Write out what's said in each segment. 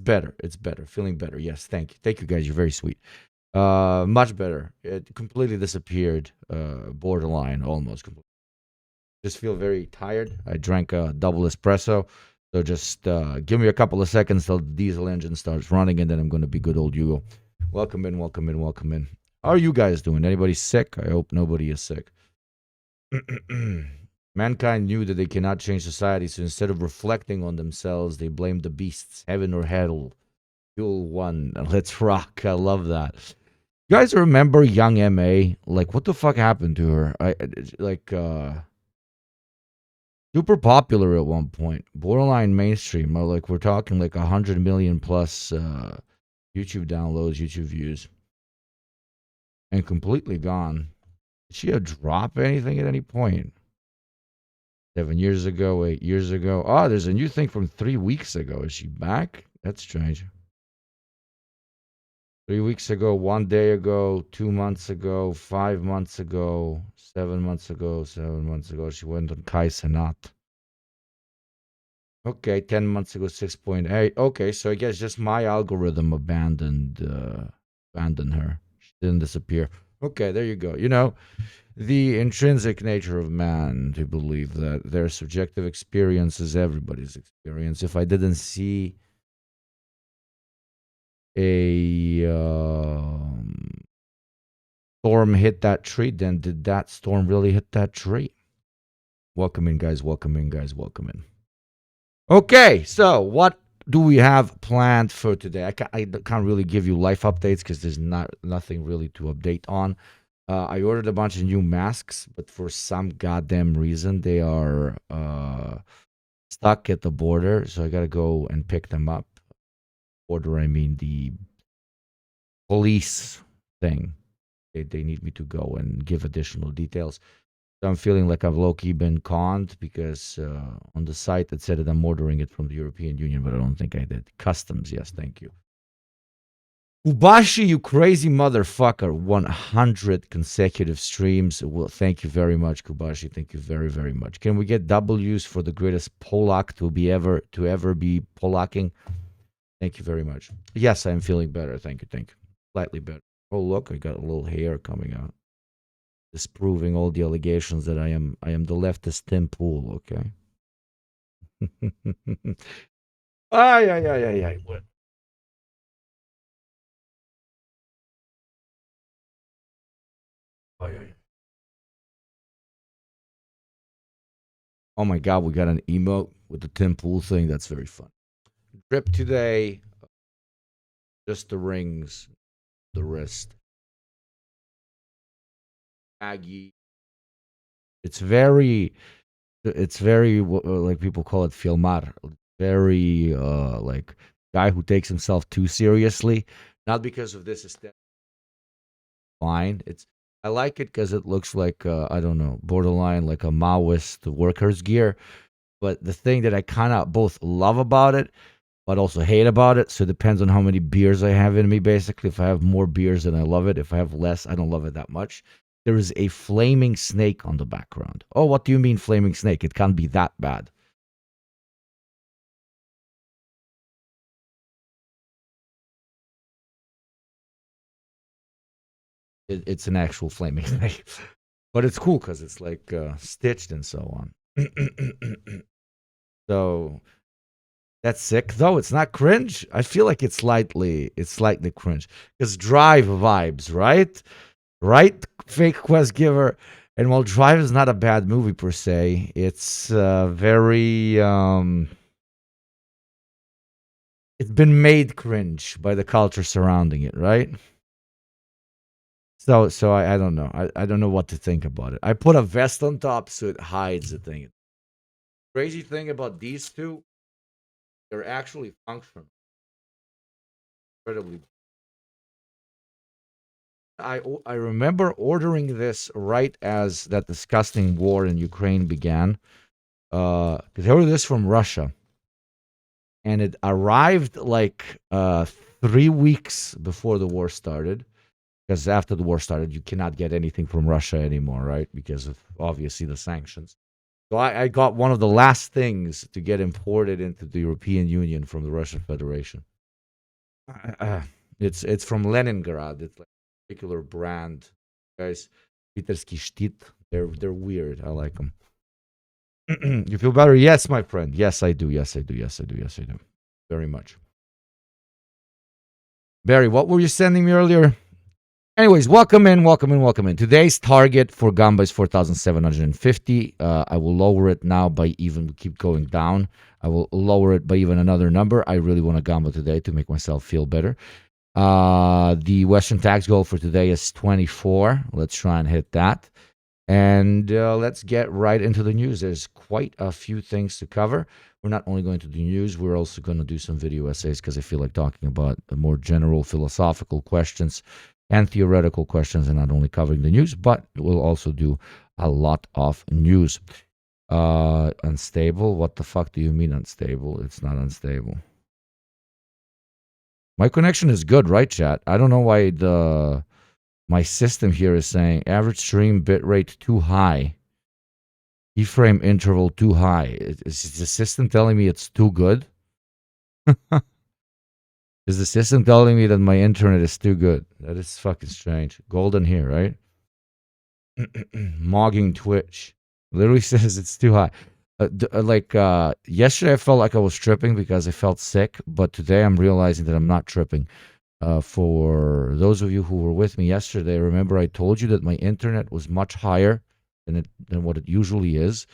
better. It's better. Feeling better. Yes, thank you. Thank you, guys. You're very sweet. Much better. It completely disappeared. Borderline, almost completely. Just feel very tired. I drank a double espresso. So just give me a couple of seconds till the diesel engine starts running, and then I'm going to be good old Hugo. Welcome in, welcome in, welcome in. How are you guys doing? Anybody sick? I hope nobody is sick. Mankind knew that they cannot change society, so instead of reflecting on themselves, they blame the beasts, heaven or hell. Fuel one. Let's rock. I love that. You guys remember young MA? Like, what the fuck happened to her? Super popular at one point, borderline mainstream. Like, we're talking like 100 million plus YouTube downloads, YouTube views, and completely gone. Did she drop anything at any point? 7 years ago, 8 years ago. Oh, there's a new thing from 3 weeks ago. Is she back? That's strange. 3 weeks ago, 1 day ago, 2 months ago, 5 months ago, 7 months ago, 7 months ago. She went on Kai Senat. Okay, 10 months ago, 6.8. Okay, so I guess just my algorithm abandoned her. She didn't disappear. Okay, there you go. You know, the intrinsic nature of man to believe that their subjective experience is everybody's experience. If I didn't see a storm hit that tree, then did that storm really hit that tree? Welcome in, guys. Welcome in, guys. Welcome in. Okay, so what do we have planned for today? I can't really give you life updates because there's nothing really to update on. I ordered a bunch of new masks, but for some goddamn reason they are stuck at the border, so I gotta go and pick them up. Border, I mean the police thing. They need me to go and give additional details. So I'm feeling like I've low-key been conned because on the site it said that I'm ordering it from the European Union, but I don't think I did. Customs, yes, thank you. Ubashi, you crazy motherfucker. 100 consecutive streams. Well, thank you very much, Kubashi. Thank you very, very much. Can we get W's for the greatest Polak to ever be Polaking? Thank you very much. Yes, I'm feeling better. Thank you, thank you. Slightly better. Oh, look, I got a little hair coming out. Disproving all the allegations that I am the leftist Tim Pool, okay? Ay. What? Ay. Oh my god, we got an emote with the Tim Pool thing. That's very fun. Drip today. Just the rings, the wrist. Aggie. It's very like people call it filmar. Very like guy who takes himself too seriously. Not because of this aesthetic. Fine. I like it because it looks like I don't know, borderline like a Maoist workers gear. But the thing that I kind of both love about it, but also hate about it, so it depends on how many beers I have in me. Basically, if I have more beers, then I love it. If I have less, I don't love it that much. There is a flaming snake on the background. Oh, what do you mean flaming snake? It can't be that bad. It's an actual flaming snake, but it's cool because it's like stitched and so on. So that's sick, though. It's not cringe. I feel like it's slightly cringe because Drive vibes, right? Right, fake quest giver. And while Drive is not a bad movie per se, it's very it's been made cringe by the culture surrounding it, right? So I don't know. I don't know what to think about it. I put a vest on top so it hides the thing. Crazy thing about these two, they're actually functional. Incredibly. I remember ordering this right as that disgusting war in Ukraine began. Because I ordered this from Russia, and it arrived like 3 weeks before the war started. Because after the war started, you cannot get anything from Russia anymore, right? Because of obviously the sanctions. So I got one of the last things to get imported into the European Union from the Russian Federation. It's from Leningrad. It's like a particular brand, guys. Peterski Shtit. They're weird. I like them. You feel better? Yes, my friend. Yes, I do. Yes, I do. Yes, I do. Yes, I do. Very much. Barry, what were you sending me earlier? Anyways, welcome in, welcome in, welcome in. Today's target for Gamba is 4,750. I will lower it now by even keep going down. I will lower it by even another number. I really want a Gamba today to make myself feel better. The Western tax goal for today is 24. Let's try and hit that. And let's get right into the news. There's quite a few things to cover. We're not only going to do news, we're also going to do some video essays because I feel like talking about more general philosophical questions and theoretical questions and not only covering the news, but we'll also do a lot of news. Unstable? What the fuck do you mean unstable? It's not unstable. My connection is good, right, chat? I don't know why my system here is saying average stream bitrate too high. Keyframe interval too high. Is the system telling me it's too good? Is the system telling me that my internet is too good? That is fucking strange. Golden here, right? Mogging Twitch. Literally says it's too high. Yesterday I felt like I was tripping because I felt sick, but today I'm realizing that I'm not tripping. For those of you who were with me yesterday, remember I told you that my internet was much higher than what it usually is,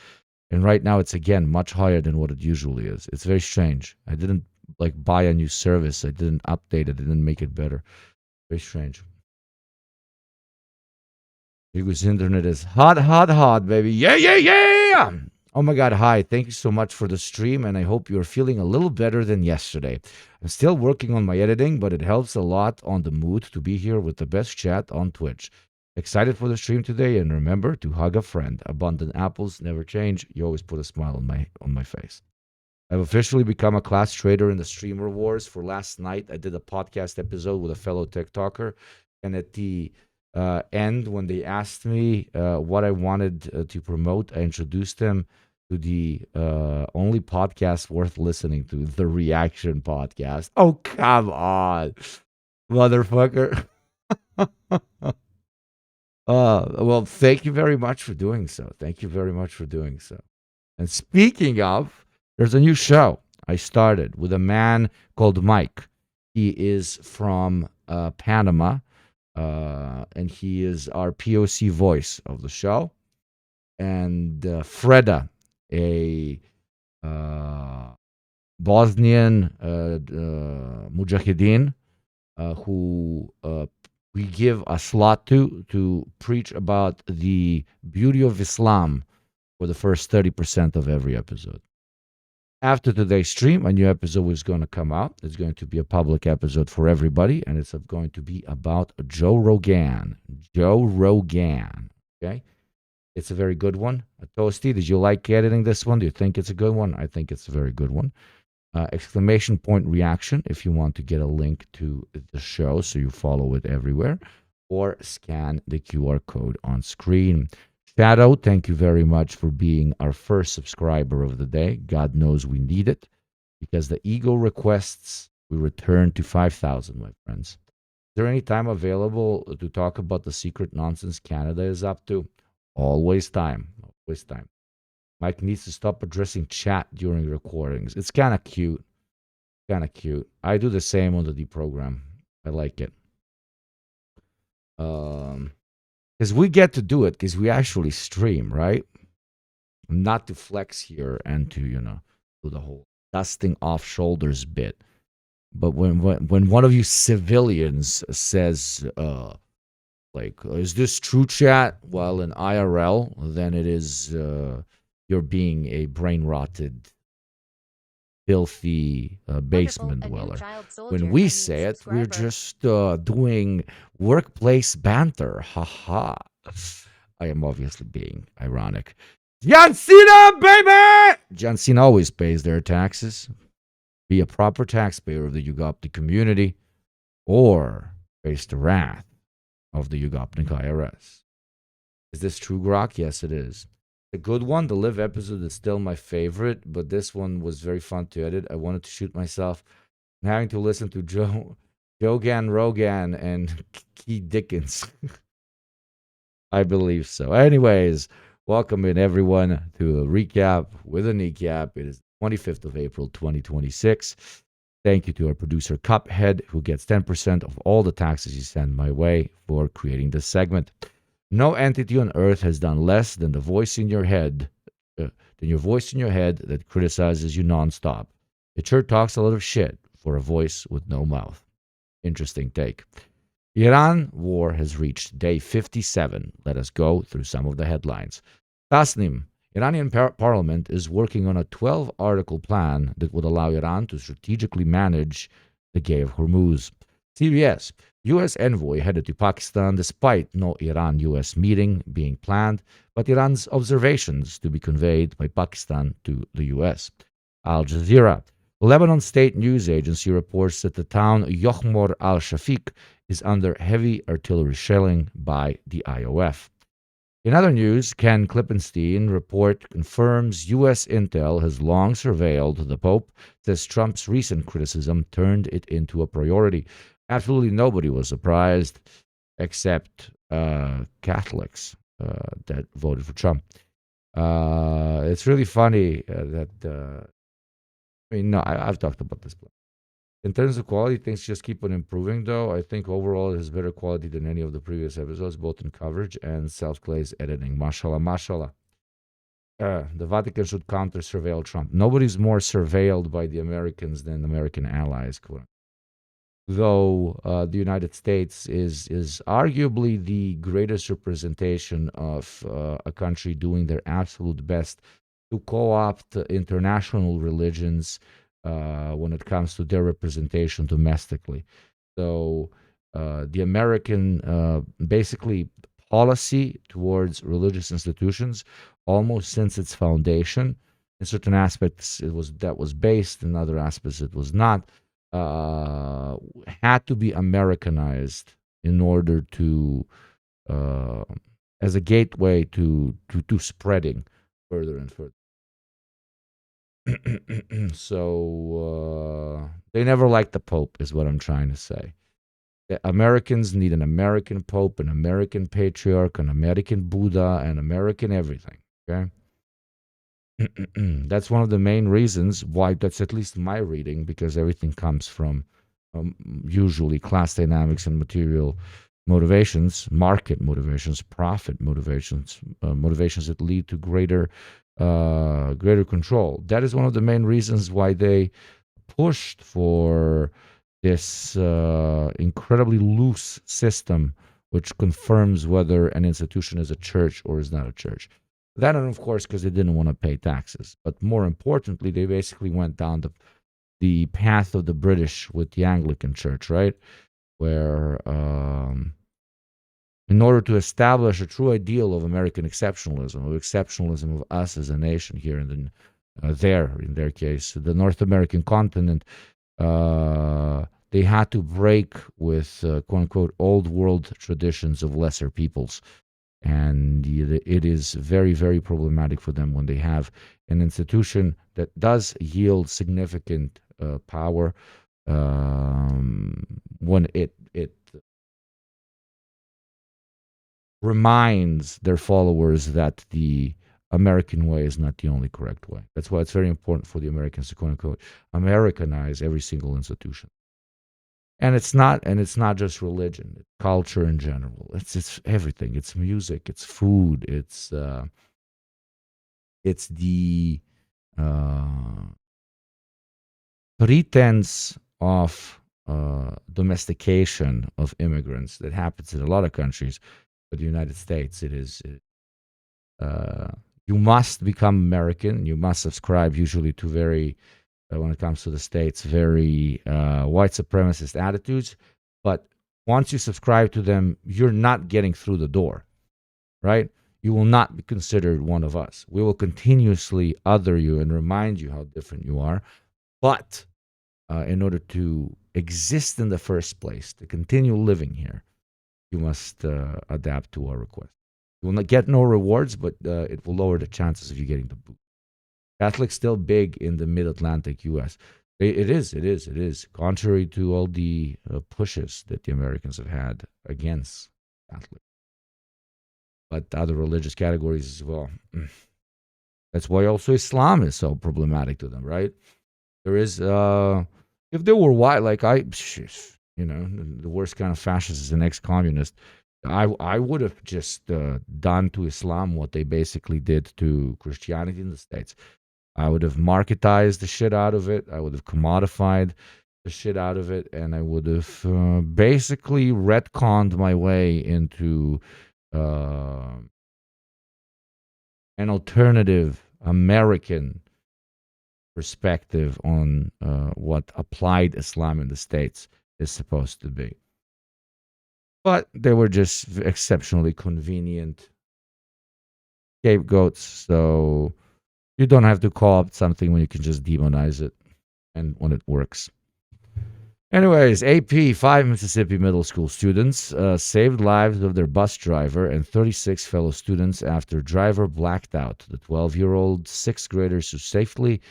and right now it's again much higher than what it usually is. It's very strange. I didn't buy a new service. I didn't update it. I didn't make it better. Very strange. Hugo's internet is hot, hot, hot, baby. Yeah, yeah, yeah. Oh my God, hi. Thank you so much for the stream, and I hope you're feeling a little better than yesterday. I'm still working on my editing, but it helps a lot on the mood to be here with the best chat on Twitch. Excited for the stream today, and remember to hug a friend. Abundant apples never change. You always put a smile on my face. I've officially become a class trader in the streamer wars. For last night, I did a podcast episode with a fellow TikToker, and at the end, when they asked me what I wanted to promote, I introduced them to the only podcast worth listening to, the Reaction Podcast. Oh, come on, motherfucker. Well, thank you very much for doing so. Thank you very much for doing so. And speaking of, there's a new show I started with a man called Mike. He is from Panama, and he is our POC voice of the show. And Freda, a Bosnian mujahideen who we give a slot to preach about the beauty of Islam for the first 30% of every episode. After today's stream, a new episode is going to come out. It's going to be a public episode for everybody, and it's going to be about Joe Rogan. Joe Rogan. Okay? It's a very good one. Toasty, did you like editing this one? Do you think it's a good one? I think it's a very good one. Exclamation point reaction if you want to get a link to the show so you follow it everywhere, or scan the QR code on screen. Shadow, thank you very much for being our first subscriber of the day. God knows we need it because the ego requests we return to 5,000, my friends. Is there any time available to talk about the secret nonsense Canada is up to? Always time. Always time. Mike needs to stop addressing chat during recordings. It's kind of cute. Kind of cute. I do the same on the deprogram. I like it. Because we get to do it because we actually stream, right? Not to flex here and to, do the whole dusting off shoulders bit. But when one of you civilians says, is this true chat? Well, in IRL, then it is you're being a brain-rotted, filthy basement dweller. When we say it, we're just doing workplace banter. Ha. I am obviously being ironic. John Cena, baby! John Cena always pays their taxes. Be a proper taxpayer of the Ugopnik community, or face the wrath of the Ugopnik IRS. Is this true, Grok? Yes, it is. A good one. The live episode is still my favorite, but this one was very fun to edit. I wanted to shoot myself having to listen to Jogan Rogan and Keith Dickens. I believe so. Anyways, welcome in everyone to a recap with a kneecap. It is 25th of April, 2026. Thank you to our producer Cuphead, who gets 10% of all the taxes you send my way for creating this segment. No entity on earth has done less than the voice in your head, than your voice in your head that criticizes you nonstop. It sure talks a lot of shit for a voice with no mouth. Interesting take. Iran war has reached day 57. Let us go through some of the headlines. Tasnim, Iranian parliament is working on a 12-article plan that would allow Iran to strategically manage the Gay of Hormuz. CBS, U.S. envoy headed to Pakistan despite no Iran-U.S. meeting being planned, but Iran's observations to be conveyed by Pakistan to the U.S. Al Jazeera, Lebanon State News Agency reports that the town Yochmor al-Shafiq is under heavy artillery shelling by the IOF. In other news, Ken Klippenstein report confirms U.S. intel has long surveilled the Pope, says Trump's recent criticism turned it into a priority. Absolutely nobody was surprised except Catholics that voted for Trump. It's really funny that, I've talked about this. In terms of quality, things just keep on improving, though. I think overall it has better quality than any of the previous episodes, both in coverage and self-glazed editing. Mashallah, mashallah. The Vatican should counter-surveil Trump. Nobody's more surveilled by the Americans than American allies, though the United States is arguably the greatest representation of a country doing their absolute best to co-opt international religions when it comes to their representation domestically. So the American basically policy towards religious institutions, almost since its foundation, in certain aspects that was based, in other aspects it was not, had to be Americanized in order to as a gateway to spreading further and further. So they never liked the Pope, is what I'm trying to say. The Americans need an American Pope, an American Patriarch, an American Buddha, an American everything. Okay, that's one of the main reasons why. That's at least my reading, because everything comes from usually class dynamics and material motivations, market motivations, profit motivations, motivations that lead to greater control. That is one of the main reasons why they pushed for this incredibly loose system, which confirms whether an institution is a church or is not a church. That, and of course, because they didn't want to pay taxes. But more importantly, they basically went down the path of the British with the Anglican Church, right? Where in order to establish a true ideal of American exceptionalism of us as a nation here in their case, the North American continent, they had to break with quote unquote old world traditions of lesser peoples. And it is very, very problematic for them when they have an institution that does yield significant power when it reminds their followers that the American way is not the only correct way. That's why it's very important for the Americans to quote unquote Americanize every single institution. And it's not just religion, it's culture in general. It's everything. It's music, it's food, it's the pretense of domestication of immigrants that happens in a lot of countries. But the United States, it is you must become American. You must subscribe usually to very when it comes to the States, very white supremacist attitudes. But once you subscribe to them, you're not getting through the door, right? You will not be considered one of us. We will continuously other you and remind you how different you are. But in order to exist in the first place, to continue living here, you must adapt to our request. You will not get no rewards, but it will lower the chances of you getting the boot. Catholics still big in the mid-Atlantic U.S. It is. It is. It is. Contrary to all the pushes that the Americans have had against Catholics, but other religious categories as well. That's why also Islam is so problematic to them, right? There is, if they were white, like the worst kind of fascist is an ex-communist. I would have just done to Islam what they basically did to Christianity in the States. I would have marketized the shit out of it. I would have commodified the shit out of it, and I would have basically retconned my way into uh, an alternative American perspective on what applied Islam in the States is supposed to be. But they were just exceptionally convenient scapegoats, so you don't have to call up something when you can just demonize it and when it works. Anyways, AP, 5 Mississippi middle school students saved lives of their bus driver and 36 fellow students after driver blacked out. The 12-year-old sixth graders who safely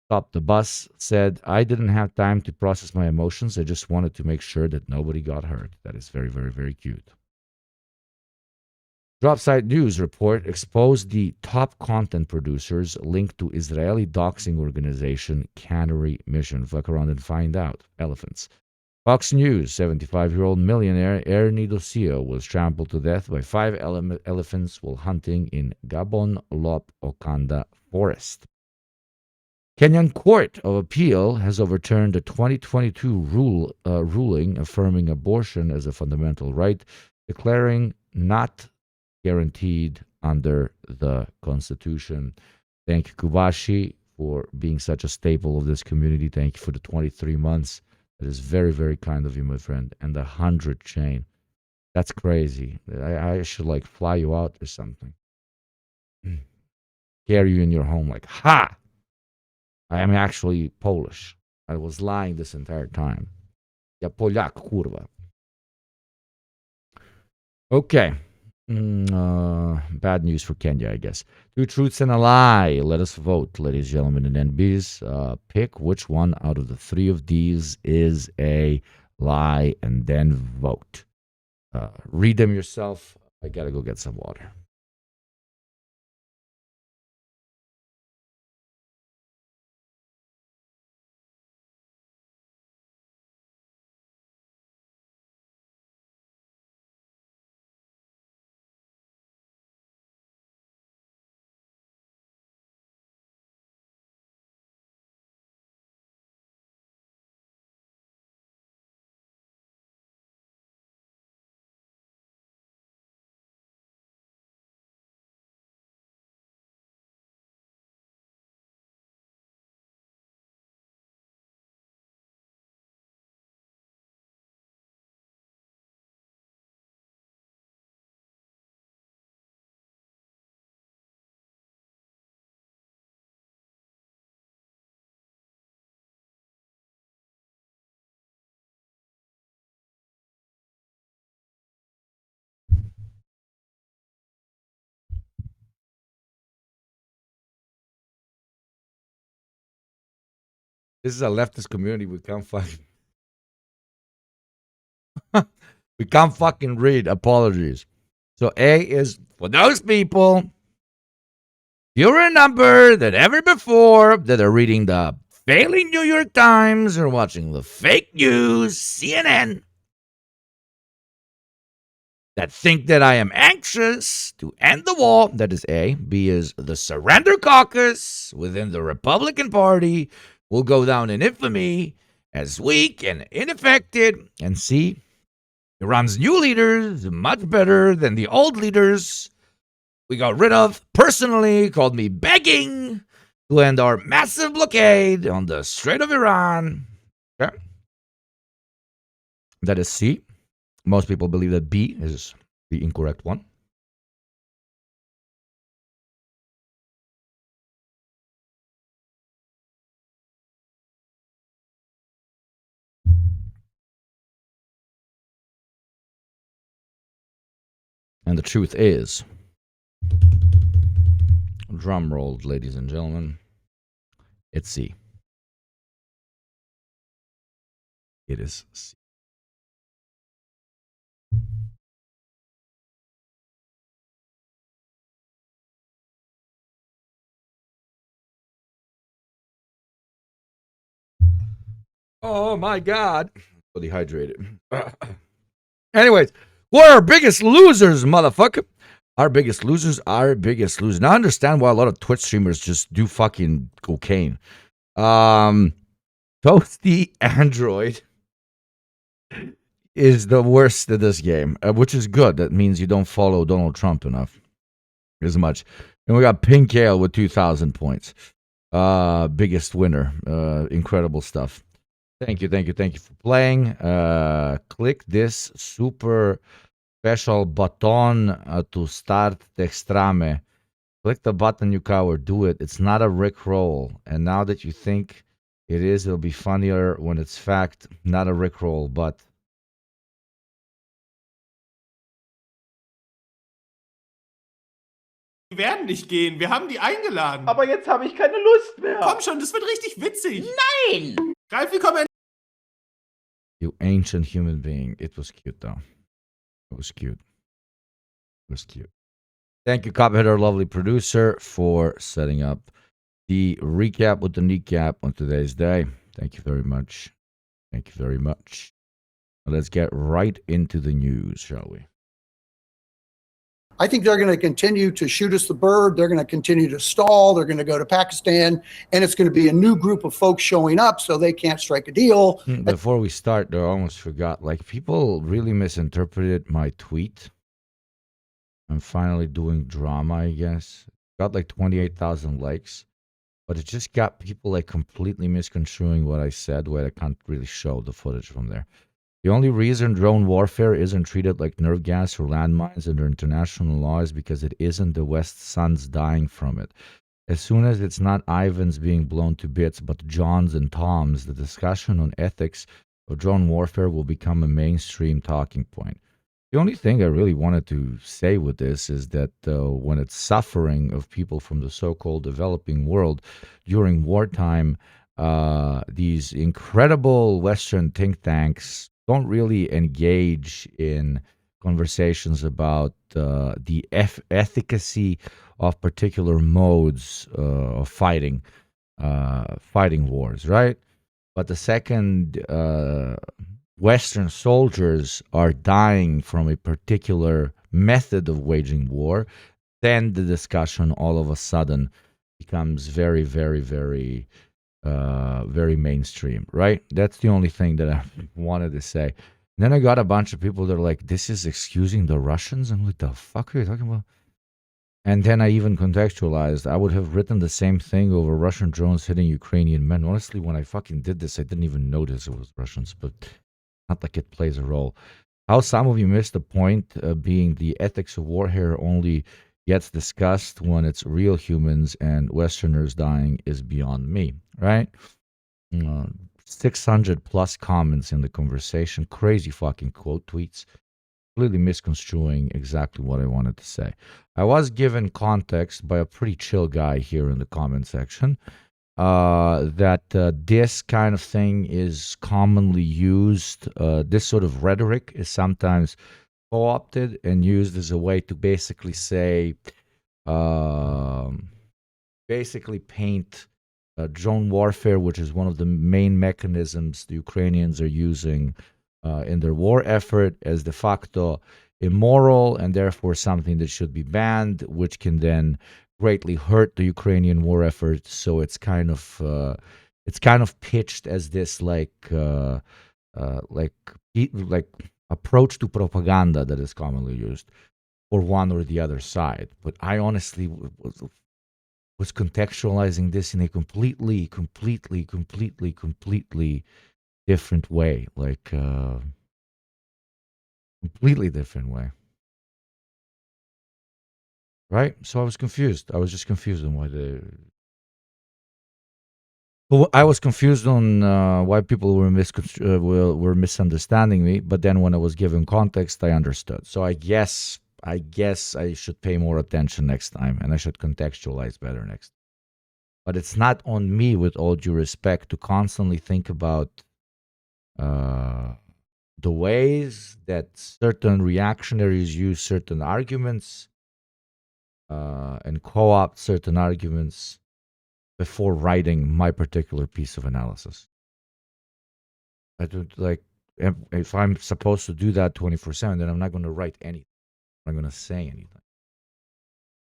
stopped the bus said, "I didn't have time to process my emotions. I just wanted to make sure that nobody got hurt." That is very, very, very cute. Dropsite News report exposed the top content producers linked to Israeli doxing organization Cannery Mission. Fuck around and find out. Elephants. Fox News, 75-year-old millionaire Ernie Docio was trampled to death by 5 elephants while hunting in Gabon Lop Okanda Forest. Kenyan Court of Appeal has overturned the 2022 ruling affirming abortion as a fundamental right, declaring not guaranteed under the Constitution. Thank you, Kubashi, for being such a staple of this community. Thank you for the 23 months. That is very, very kind of you, my friend. And the 100 chain. That's crazy. I should like fly you out or something. Carry you in your home like, ha! I am actually Polish. I was lying this entire time. Ja Polak, kurwa. Okay. Bad news for Kenya, I guess. 2 truths and a lie. Let us vote, ladies, gentlemen, and NBs. Pick which one out of the 3 of these is a lie, and then vote. Read them yourself. I gotta go get some water. This is a leftist community. We can't fucking read. Apologies. So A is for those people, fewer number than ever before, that are reading the failing New York Times or watching the fake news, CNN, that think that I am anxious to end the war. That is A. B is the surrender caucus within the Republican Party will go down in infamy as weak and ineffective. And C, Iran's new leaders much better than the old leaders we got rid of personally called me begging to end our massive blockade on the Strait of Iran. Okay. That is C. Most people believe that B is the incorrect one. And the truth is, drum roll, ladies and gentlemen, it's C. It is. Oh my God. So dehydrated. Anyways, what are our biggest losers, motherfucker? Our biggest losers, our biggest losers. Now I understand why a lot of Twitch streamers just do fucking cocaine. Toasty Android is the worst at this game, which is good. That means you don't follow Donald Trump enough as much. And we got Pink Ale with 2,000 points. Biggest winner. Incredible stuff. Thank you for playing. Click this super special button to start the extreme. Click the button, you coward. Do it. It's not a Rick roll. And now that you think it is, it'll be funnier when it's fact. Not a Rick roll, but Die werden nicht gehen. Wir haben die eingeladen. Aber jetzt habe ich keine Lust mehr. Komm schon, das wird richtig witzig. Nein! Ralf, willkommen. you ancient human being. It was cute, though. It was cute. It was cute. Thank you, Cophead, our lovely producer, for setting up the recap with the kneecap on today's day. Thank you very much. Thank you very much. Let's get right into the news, shall we? I think they're going to continue to shoot us the bird. They're going to continue to stall. They're going to go to Pakistan, and it's going to be a new group of folks showing up so they can't strike a deal. Before we start, though, I almost forgot. Like, people really misinterpreted my tweet. I'm finally doing drama, I guess. Got like 28,000 likes, but it just got people like completely misconstruing what I said, where I can't really show the footage from there. The only reason drone warfare isn't treated like nerve gas or landmines under international law is because it isn't the West's sons dying from it. As soon as it's not Ivan's being blown to bits, but John's and Tom's, the discussion on ethics of drone warfare will become a mainstream talking point. The only thing I really wanted to say with this is that when it's suffering of people from the so-called developing world during wartime, these incredible Western think tanks don't really engage in conversations about the efficacy of particular modes of fighting wars, right? But the second Western soldiers are dying from a particular method of waging war, then the discussion all of a sudden becomes very, very, very very mainstream, right? That's the only thing that I wanted to say. And then I got a bunch of people that are like, this is excusing the Russians? And what the fuck are you talking about? And then I even contextualized, I would have written the same thing over Russian drones hitting Ukrainian men. Honestly, when I fucking did this, I didn't even notice it was Russians, but not like it plays a role. How some of you missed the point being the ethics of war here only gets discussed when it's real humans and Westerners dying is beyond me, right? 600 plus comments in the conversation, crazy fucking quote tweets, completely misconstruing exactly what I wanted to say. I was given context by a pretty chill guy here in the comment section that this kind of thing is commonly used. This sort of rhetoric is sometimes co-opted and used as a way to basically say, basically paint drone warfare, which is one of the main mechanisms the Ukrainians are using in their war effort, as de facto immoral and therefore something that should be banned, which can then greatly hurt the Ukrainian war effort. So it's kind of pitched as this like approach to propaganda that is commonly used for one or the other side. But I honestly was contextualizing this in a completely different way, like completely different way. Right? So I was confused. I was just confused on why I was confused on why people were misunderstanding me, but then when I was given context, I understood. So I guess I should pay more attention next time, and I should contextualize better next time. But it's not on me, with all due respect, to constantly think about the ways that certain reactionaries use certain arguments and co-opt certain arguments before writing my particular piece of analysis. I do like if I'm supposed to do that 24/7, then I'm not going to write anything. I'm not going to say anything.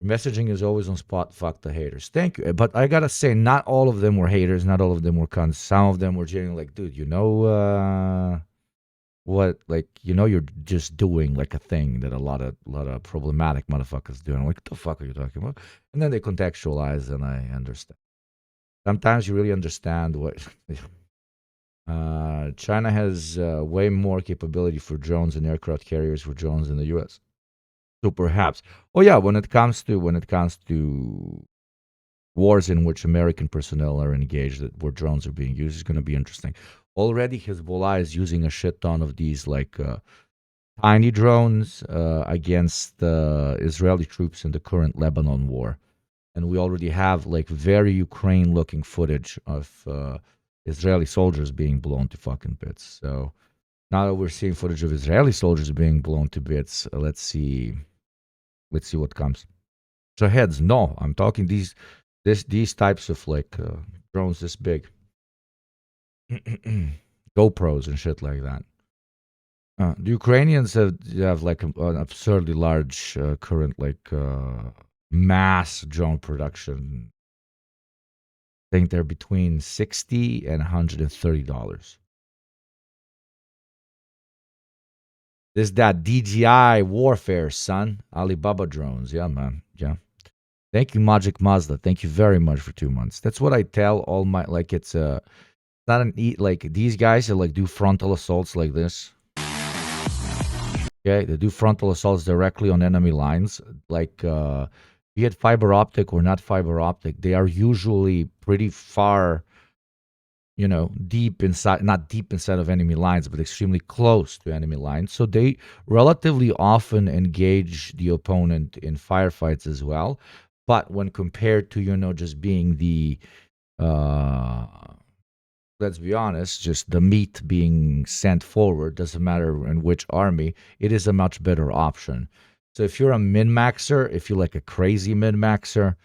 Messaging is always on spot. Fuck the haters. Thank you. But I gotta say, not all of them were haters. Not all of them were cunts. Some of them were genuinely like, dude, what? Like, you're just doing like a thing that a lot of problematic motherfuckers do. And I'm like, what the fuck are you talking about? And then they contextualize, and I understand. Sometimes you really understand what. China has way more capability for drones and aircraft carriers for drones in the U.S. So perhaps, oh yeah, when it comes to wars in which American personnel are engaged, where drones are being used, is going to be interesting. Already, Hezbollah is using a shit ton of these tiny drones against Israeli troops in the current Lebanon war, and we already have very Ukraine-looking footage of Israeli soldiers being blown to fucking bits. So now that we're seeing footage of Israeli soldiers being blown to bits, let's see what comes. So heads, no, I'm talking these types of drones this big, GoPros and shit like that. The Ukrainians have an absurdly large current mass drone production. I think they're between $60 and $130. This that DJI warfare, son. Alibaba drones. Yeah, man. Yeah. Thank you, Magic Mazda. Thank you very much for 2 months. That's what I tell all my it's not an these guys that do frontal assaults like this. Okay, they do frontal assaults directly on enemy lines. Be it fiber optic or not fiber optic, they are usually pretty far, deep inside, not deep inside of enemy lines, but extremely close to enemy lines. So they relatively often engage the opponent in firefights as well. But when compared to, just being the, let's be honest, just the meat being sent forward, doesn't matter in which army, it is a much better option. So if you're a min-maxer, if you're like a crazy min-maxer,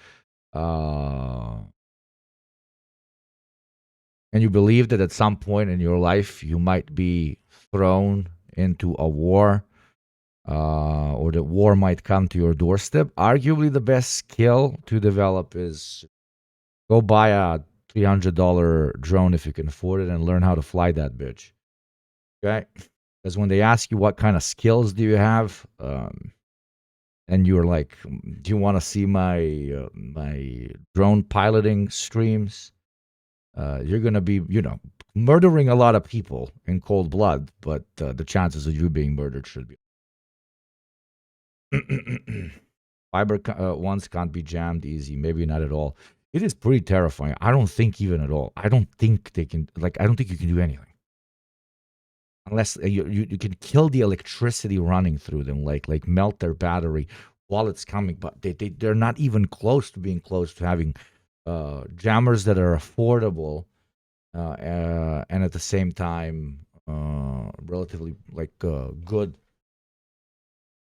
and you believe that at some point in your life you might be thrown into a war, or the war might come to your doorstep, arguably the best skill to develop is go buy a $300 drone if you can afford it and learn how to fly that bitch. Okay? Because when they ask you what kind of skills do you have, and you're like, do you want to see my my drone piloting streams? You're going to be, murdering a lot of people in cold blood, but the chances of you being murdered should be. Fiber ones can't be jammed easy. Maybe not at all. It is pretty terrifying. I don't think even at all. I don't think they can, I don't think you can do anything. Unless you can kill the electricity running through them, like melt their battery while it's coming. But they're not even close to being close to having jammers that are affordable and at the same time relatively good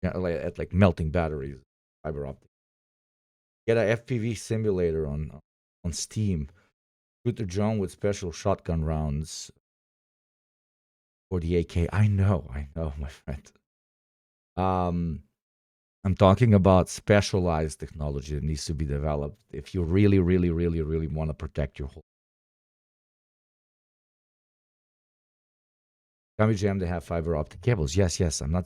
at melting batteries, fiber optic. Get a FPV simulator on Steam. Shoot the drone with special shotgun rounds for the AK. I know, my friend. I'm talking about specialized technology that needs to be developed if you really, really, really, really want to protect your whole. Can jam they have fiber optic cables? Yes. I'm not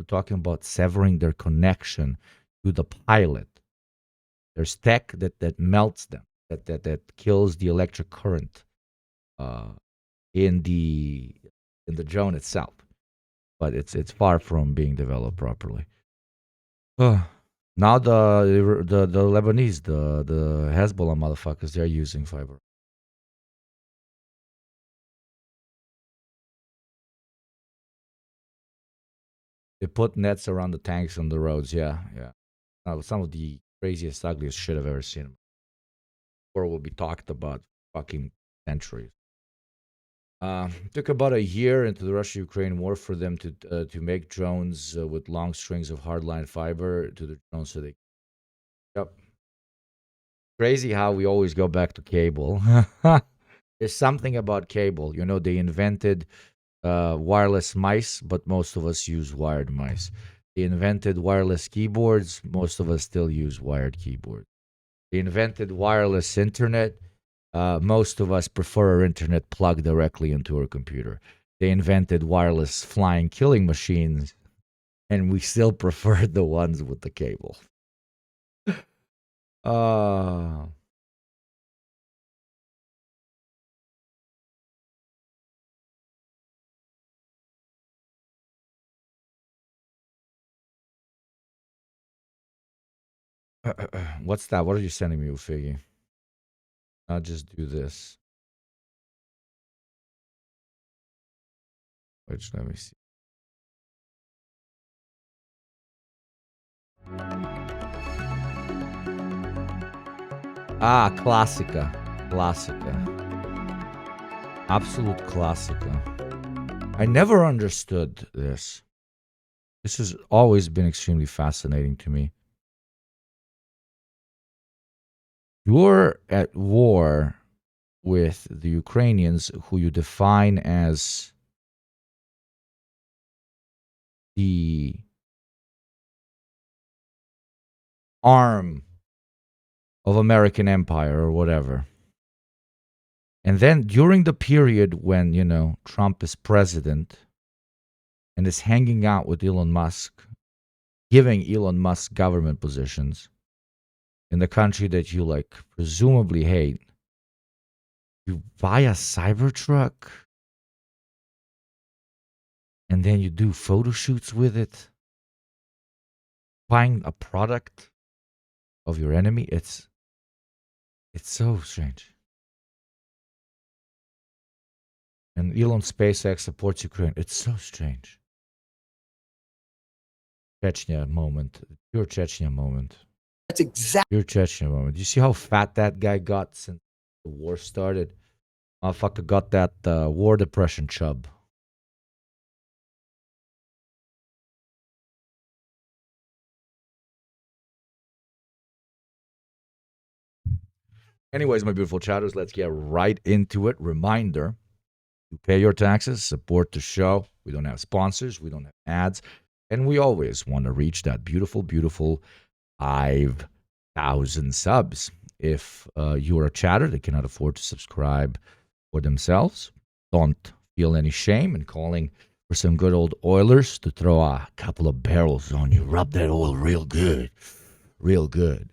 talking about severing their connection to the pilot. There's tech that melts them, that kills the electric current in the drone itself, but it's far from being developed properly. Now the Lebanese, the Hezbollah motherfuckers, they're using fiber. They put nets around the tanks on the roads. Yeah. Some of the craziest, ugliest shit I've ever seen. Or will be talked about fucking centuries. Took about a year into the Russia-Ukraine war for them to make drones with long strings of hardline fiber to the drones so they. Yep. Crazy how we always go back to cable. There's something about cable. You know, they invented wireless mice, but most of us use wired mice. They invented wireless keyboards. Most of us still use wired keyboards. They invented wireless internet. Most of us prefer our internet plugged directly into our computer. They invented wireless flying killing machines, and we still prefer the ones with the cable. What's that? What are you sending me, Ufigi? I'll just do this. Which, let me see. Ah, Classica. Classica. Absolute Classica. I never understood this. This has always been extremely fascinating to me. You're at war with the Ukrainians, who you define as the arm of American empire or whatever. And then during the period when, you know, Trump is president and is hanging out with Elon Musk, giving Elon Musk government positions in the country that you, like, presumably hate, you buy a Cybertruck and then you do photo shoots with it, buying a product of your enemy. It's so strange. And Elon SpaceX supports Ukraine. It's so strange. Chechnya moment. Pure Chechnya moment. That's exactly. Pure Chechnya moment. You see how fat that guy got since the war started? Motherfucker got that war depression chub. Anyways, my beautiful chatters, let's get right into it. Reminder, you pay your taxes, support the show. We don't have sponsors, we don't have ads, and we always want to reach that beautiful, beautiful 5,000 subs. If you're a chatter that cannot afford to subscribe for themselves, don't feel any shame in calling for some good old oilers to throw a couple of barrels on you. Rub that oil real good, real good.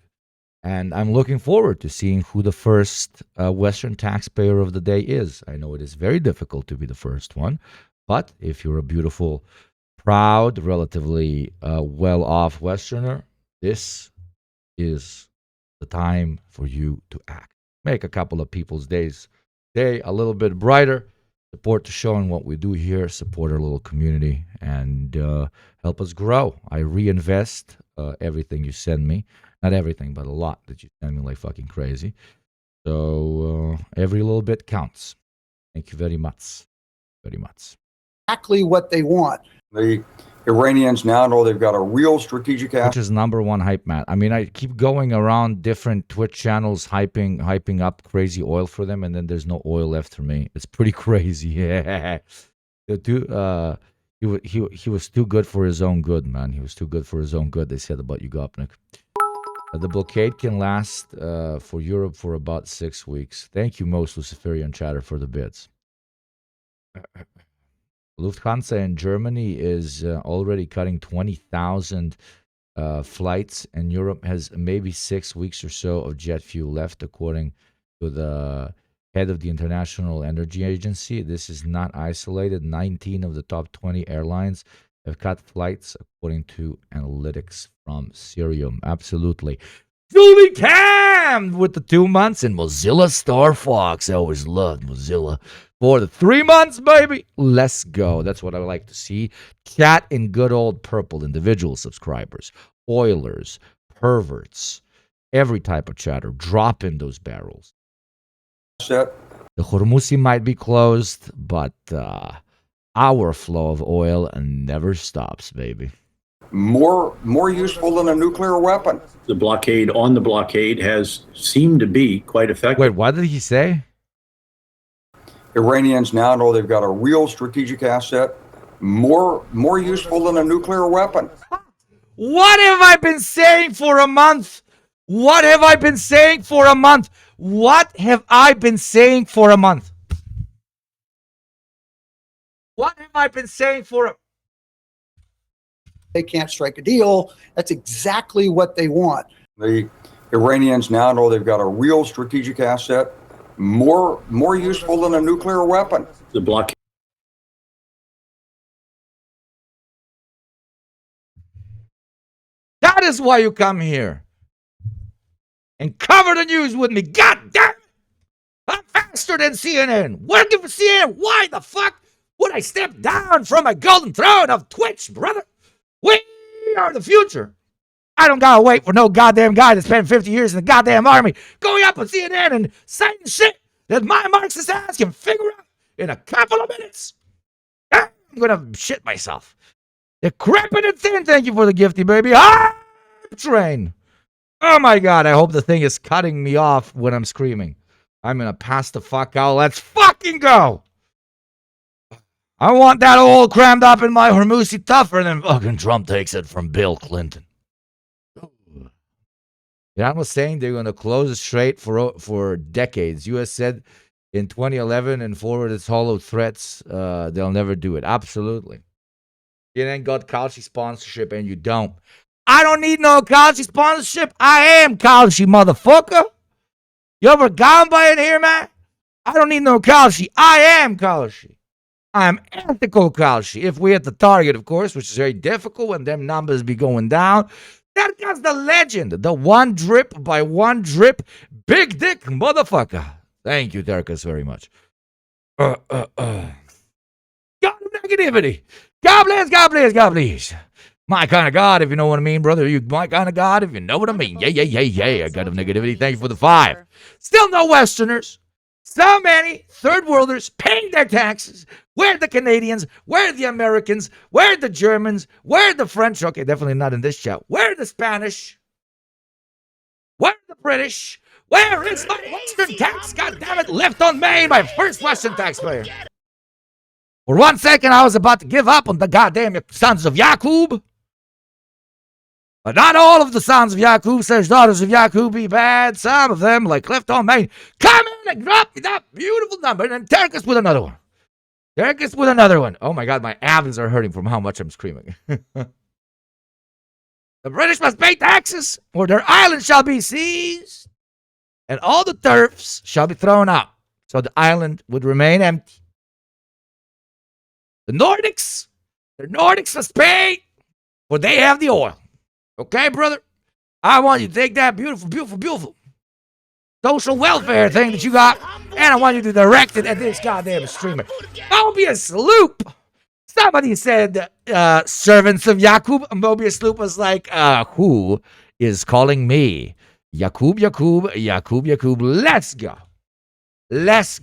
And I'm looking forward to seeing who the first Western taxpayer of the day is. I know it is very difficult to be the first one, but if you're a beautiful, proud, relatively well-off Westerner, this is the time for you to act. Make a couple of people's day a little bit brighter. Support the show and what we do here. Support our little community and help us grow. I reinvest everything you send me. Not everything, but a lot that you send me like fucking crazy. So every little bit counts. Thank you very much. Very much. Exactly what they want. The Iranians now know they've got a real strategic Which is number one hype man. I mean, I keep going around different Twitch channels hyping up crazy oil for them, and then there's no oil left for me. It's pretty crazy. Yeah. He was too good for his own good, man. He was too good for his own good, they said about you, Gopnik. The blockade can last for Europe for about 6 weeks. Thank you, most Luciferian chatter, for the bits. Lufthansa in Germany is already cutting 20,000 flights, and Europe has maybe 6 weeks or so of jet fuel left, according to the head of the International Energy Agency. This is not isolated. 19 of the top 20 airlines have cut flights, according to analytics from Cirium. Absolutely. Fully cammed with the 2 months in Mozilla Star Fox. I always loved Mozilla. For the 3 months, baby. Let's go. That's what I like to see. Chat in good old purple. Individual subscribers, oilers, perverts, every type of chatter. Drop in those barrels. set The Hormuz might be closed, but our flow of oil never stops, baby. More useful than a nuclear weapon. The blockade on the blockade has seemed to be quite effective. Wait, what did he say? Iranians now know they've got a real strategic asset, more useful than a nuclear weapon. What have I been saying for a month? What have I been saying for a month? What have I been saying for a month? What have I been saying for a... They can't strike a deal. That's exactly what they want. The Iranians now know they've got a real strategic asset, more useful than a nuclear weapon. The blockade. That is why you come here and cover the news with me. God damn it! I'm faster than CNN. Working for CNN. Why the fuck would I step down from my golden throne of Twitch, brother? We are the future. I don't gotta wait for no goddamn guy that spent 50 years in the goddamn army going up on CNN and saying shit that my Marxist ass can figure out in a couple of minutes. I'm gonna shit myself. Decrepit and thin, thank you for the gifty, baby. Hype train. Oh my god, I hope the thing is cutting me off when I'm screaming. I'm gonna pass the fuck out. Let's fucking go. I want that all crammed up in my Hormuzzi tougher than fucking Trump takes it from Bill Clinton. Iran was saying they're going to close the strait for decades. U.S. said in 2011 and forward its hollow threats, they'll never do it. Absolutely. You then got Kalshi sponsorship and you don't. I don't need no Kalshi sponsorship. I am Kalshi, motherfucker. You ever gone by in here, man? I don't need no Kalshi. I am Kalshi. I'm ethical Kalshi. If we hit the target, of course, which is very difficult when them numbers be going down. That guy's the legend. The one drip by one drip. Big dick motherfucker. Thank you, Derkus, very much. God of negativity. God bless, God bless, God bless. My kind of God, if you know what I mean, brother. You my kind of God, if you know what I mean. Yeah. God of negativity. Thank you for the 5. Still no Westerners. So many third worlders paying their taxes. Where are the Canadians? Where are the Americans? Where are the Germans? Where are the French? Okay, definitely not in this chat. Where are the Spanish? Where are the British? Where is my Western tax? God damn it, left unmade, my first Western taxpayer. For 1 second, I was about to give up on the goddamn sons of Yaqub. But not all of the sons of Yaqub, says daughters of Yaqub be bad. Some of them, like left on Main, come in and drop me that beautiful number and then take us with another one. Take us with another one. Oh my god, my abs are hurting from how much I'm screaming. The British must pay taxes, or their island shall be seized, and all the turfs shall be thrown out, so the island would remain empty. The Nordics must pay, for they have the oil. Okay, brother? I want you to take that beautiful social welfare thing that you got, and I want you to direct it at this goddamn streamer. Mobius Loop! Somebody said, servants of Yaqub. Mobius Loop was like, who is calling me? Yaqub. Let's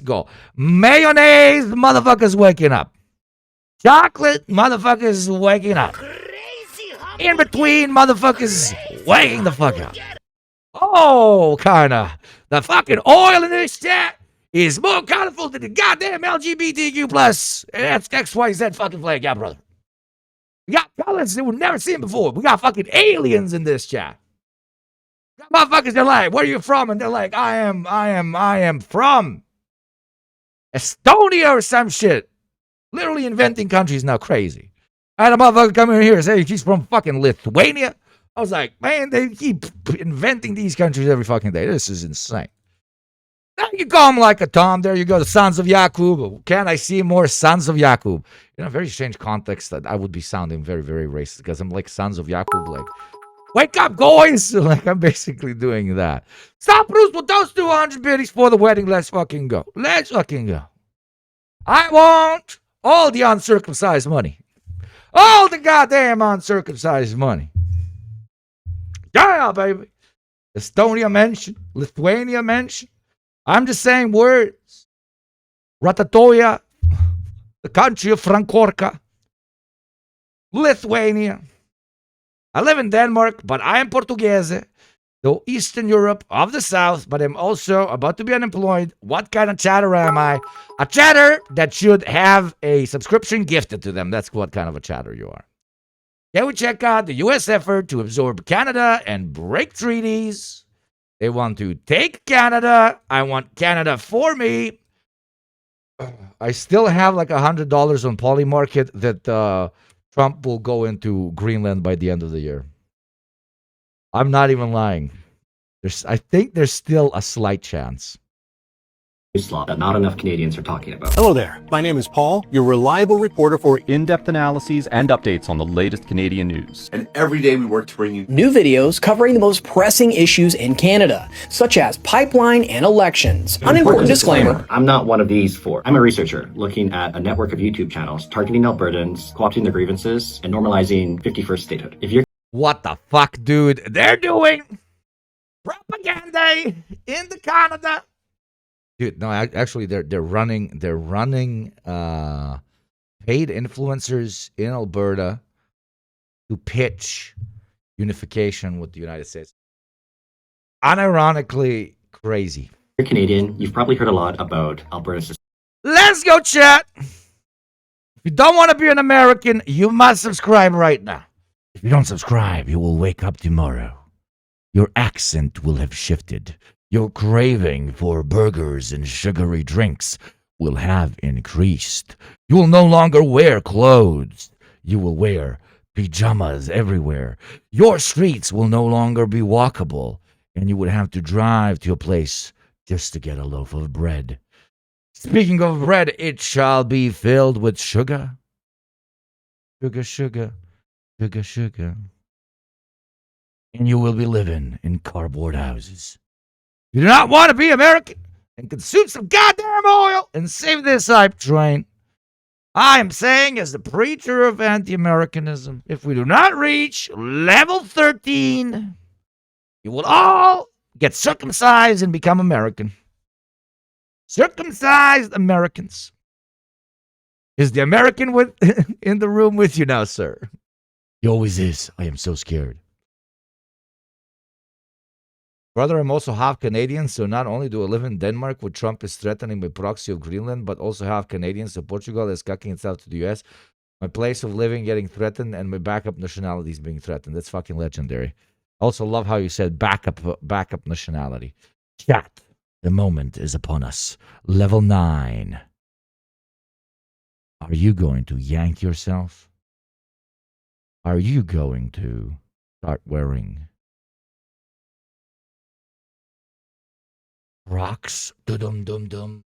go. Mayonnaise, motherfuckers waking up. Chocolate, motherfuckers waking up. In between, motherfuckers waking the fuck up. Oh, kinda. The fucking oil in this chat is more colorful than the goddamn LGBTQ plus. That's XYZ fucking flag. Yeah, brother. We got colors that we've never seen before. We got fucking aliens in this chat. Got motherfuckers, they're like, where are you from? And they're like, I am from Estonia or some shit. Literally inventing countries now, crazy. I had a motherfucker come in here and say he's from fucking Lithuania. I was like, man, they keep inventing these countries every fucking day. This is insane. Now you call them like a Tom. There you go, the sons of Yaqub. Can I see more sons of Yaqub? In a very strange context that I would be sounding very, very racist because I'm like sons of Yaqub, like, wake up, boys! Like, I'm basically doing that. Stop, Bruce, with those 200 biddies for the wedding. Let's fucking go. Let's fucking go. I want all the uncircumcised money. All the goddamn uncircumcised money. Yeah, baby. Estonia mentioned. Lithuania mentioned. I'm just saying words. Ratatoya, the country of Frankorka, Lithuania. I live in Denmark, but I am Portuguese. So Eastern Europe of the South, but I'm also about to be unemployed. What kind of chatter am I? A chatter that should have a subscription gifted to them. That's what kind of a chatter you are. Can we check out the U.S. effort to absorb Canada and break treaties? They want to take Canada. I want Canada for me. I still have like $100 on Polymarket that Trump will go into Greenland by the end of the year. I'm not even lying. I think there's still a slight chance. Slot that not enough Canadians are talking about. Hello there. My name is Paul, your reliable reporter for in-depth analyses and updates on the latest Canadian news. And every day we work to bring you new videos covering the most pressing issues in Canada, such as pipeline and elections. An important disclaimer. I'm not one of these four. I'm a researcher looking at a network of YouTube channels targeting Albertans, co-opting their grievances, and normalizing 51st statehood. If you're What the fuck, dude? They're doing propaganda in the Canada. Dude, no, actually, they're running paid influencers in Alberta to pitch unification with the United States. Unironically crazy. If you're Canadian, you've probably heard a lot about Alberta's. Let's go, chat. If you don't want to be an American, you must subscribe right now. If you don't subscribe, you will wake up tomorrow. Your accent will have shifted. Your craving for burgers and sugary drinks will have increased. You will no longer wear clothes. You will wear pajamas everywhere. Your streets will no longer be walkable, and you would have to drive to a place just to get a loaf of bread. Speaking of bread, it shall be filled with sugar. Sugar, sugar, sugar, sugar. And you will be living in cardboard houses. You do not want to be American and consume some goddamn oil and save this hype train. I am saying, as the preacher of anti-Americanism, if we do not reach level 13, you will all get circumcised and become American. Circumcised Americans. Is the American in the room with you now, sir? He always is. I am so scared. Brother, I'm also half Canadian, so not only do I live in Denmark, where Trump is threatening my proxy of Greenland, but also half Canadian, so Portugal is cucking itself to the U.S. My place of living getting threatened, and my backup nationality is being threatened. That's fucking legendary. I also love how you said backup nationality. Chat, the moment is upon us. Level 9. Are you going to yank yourself? Are you going to start wearing Rocks? Dum-dum-dum.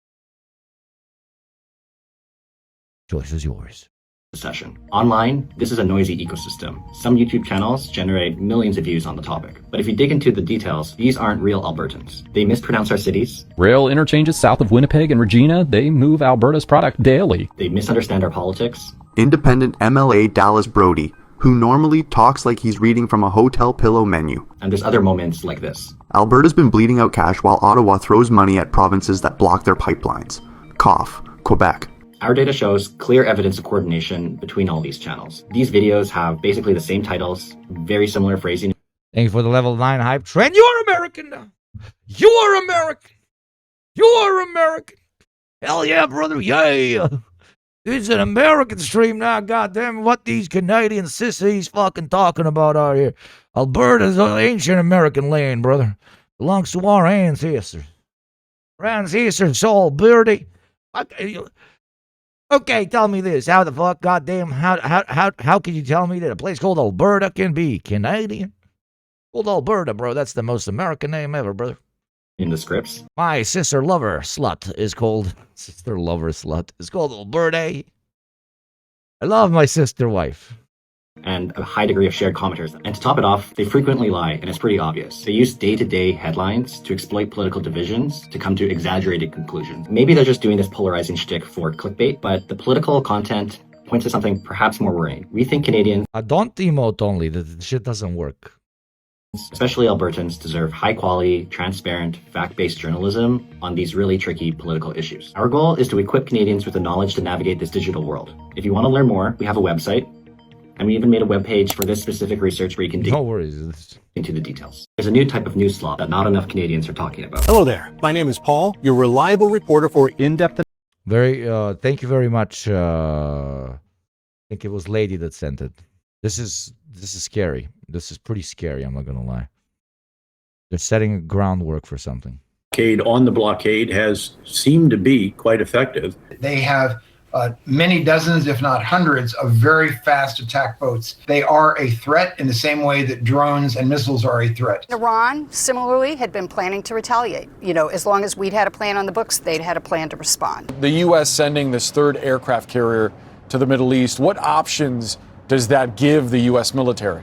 Choice is yours. Session. Online, this is a noisy ecosystem. Some YouTube channels generate millions of views on the topic. But if you dig into the details, these aren't real Albertans. They mispronounce our cities. Rail interchanges south of Winnipeg and Regina, they move Alberta's product daily. They misunderstand our politics. Independent MLA Dallas Brody, who normally talks like he's reading from a hotel pillow menu. And there's other moments like this. Alberta's been bleeding out cash while Ottawa throws money at provinces that block their pipelines. Cough, Quebec. Our data shows clear evidence of coordination between all these channels. These videos have basically the same titles, very similar phrasing. Thank you for the level 9 hype train. You are American now. You are American. You are American. Hell yeah, brother. Yeah. It's an American stream now. Goddamn, what these Canadian sissies fucking talking about out here. Alberta's an ancient American land, brother. Belongs to our ancestors. Our ancestors, all birdie. Okay, tell me this. How the fuck, goddamn, how can you tell me that a place called Alberta can be Canadian? Called Alberta, bro. That's the most American name ever, brother. In the scripts. My sister lover slut is called Alberta. I love my sister wife. And a high degree of shared commenters. And to top it off, they frequently lie, and it's pretty obvious. They use day-to-day headlines to exploit political divisions to come to exaggerated conclusions. Maybe they're just doing this polarizing shtick for clickbait, but the political content points to something perhaps more worrying. We think Canadians don't emote only. The shit doesn't work. Especially Albertans deserve high-quality, transparent, fact-based journalism on these really tricky political issues. Our goal is to equip Canadians with the knowledge to navigate this digital world. If you want to learn more, we have a website, and we even made a webpage for this specific research where you can dig into the details. There's a new type of news slot that not enough Canadians are talking about. Hello there. My name is Paul, your reliable reporter for in-depth. Thank you very much. I think it was Lady that sent it. This is scary. This is pretty scary, I'm not gonna lie. They're setting a groundwork for something. On the blockade has seemed to be quite effective. They have many dozens, if not hundreds, of very fast attack boats. They are a threat in the same way that drones and missiles are a threat. Iran, similarly, had been planning to retaliate. You know, as long as we'd had a plan on the books, they'd had a plan to respond. The U.S. sending this third aircraft carrier to the Middle East, what options does that give the U.S. military?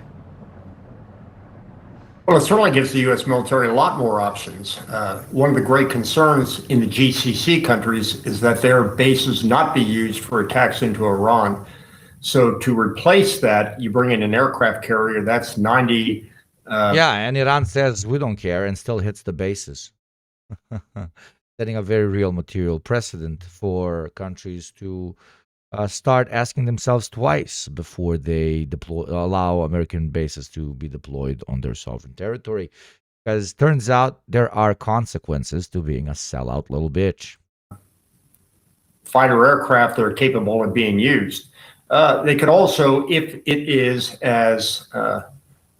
Well, it certainly gives the U.S. military a lot more options. One of the great concerns in the GCC countries is that their bases not be used for attacks into Iran. So to replace that, you bring in an aircraft carrier that's 90. Yeah, and Iran says we don't care and still hits the bases. Setting a very real material precedent for countries to start asking themselves twice before they allow American bases to be deployed on their sovereign territory. Because turns out there are consequences to being a sellout little bitch. Fighter aircraft that are capable of being used. They could also, if it is, as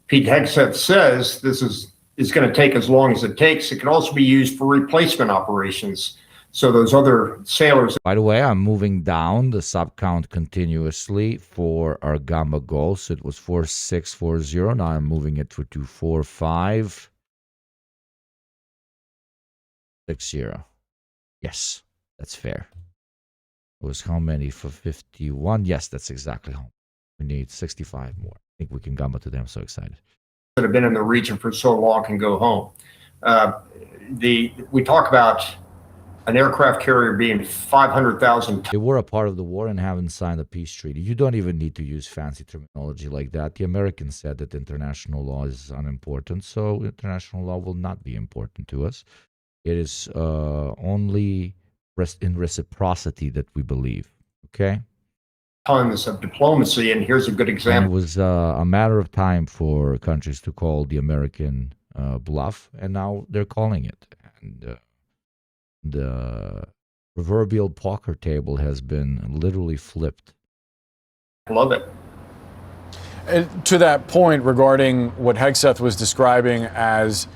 Pete Hegseth says, this is going to take as long as it takes, it can also be used for replacement operations. So those other sailors. By the way, I'm moving down the sub count continuously for our Gamma goal. So it was 4640. Now I'm moving it for 24560. Yes, that's fair. It was how many for 51? Yes, that's exactly how. We need 65 more. I think we can Gamma today. I'm so excited. That have been in the region for so long can go home. We talk about an aircraft carrier being 500,000. They were a part of the war and haven't signed a peace treaty. You don't even need to use fancy terminology like that. The Americans said that international law is unimportant, so international law will not be important to us. It is only in reciprocity that we believe. Okay? Tons of diplomacy, and here's a good example. And it was a matter of time for countries to call the American bluff, and now they're calling it. And the proverbial poker table has been literally flipped. Love it. And to that point regarding what Hegseth was describing as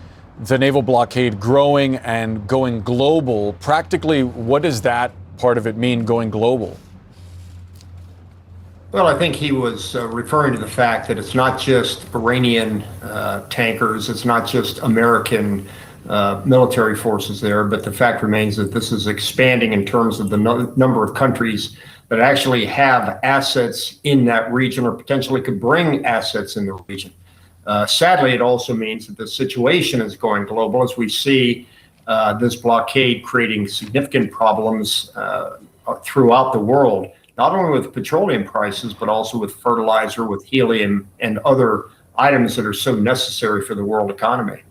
the naval blockade growing and going global, practically what does that part of it mean, going global? Well, I think he was referring to the fact that it's not just Iranian tankers, it's not just American military forces there, but the fact remains that this is expanding in terms of the number of countries that actually have assets in that region or potentially could bring assets in the region. Sadly, it also means that the situation is going global as we see this blockade creating significant problems throughout the world, not only with petroleum prices, but also with fertilizer, with helium, and other items that are so necessary for the world economy.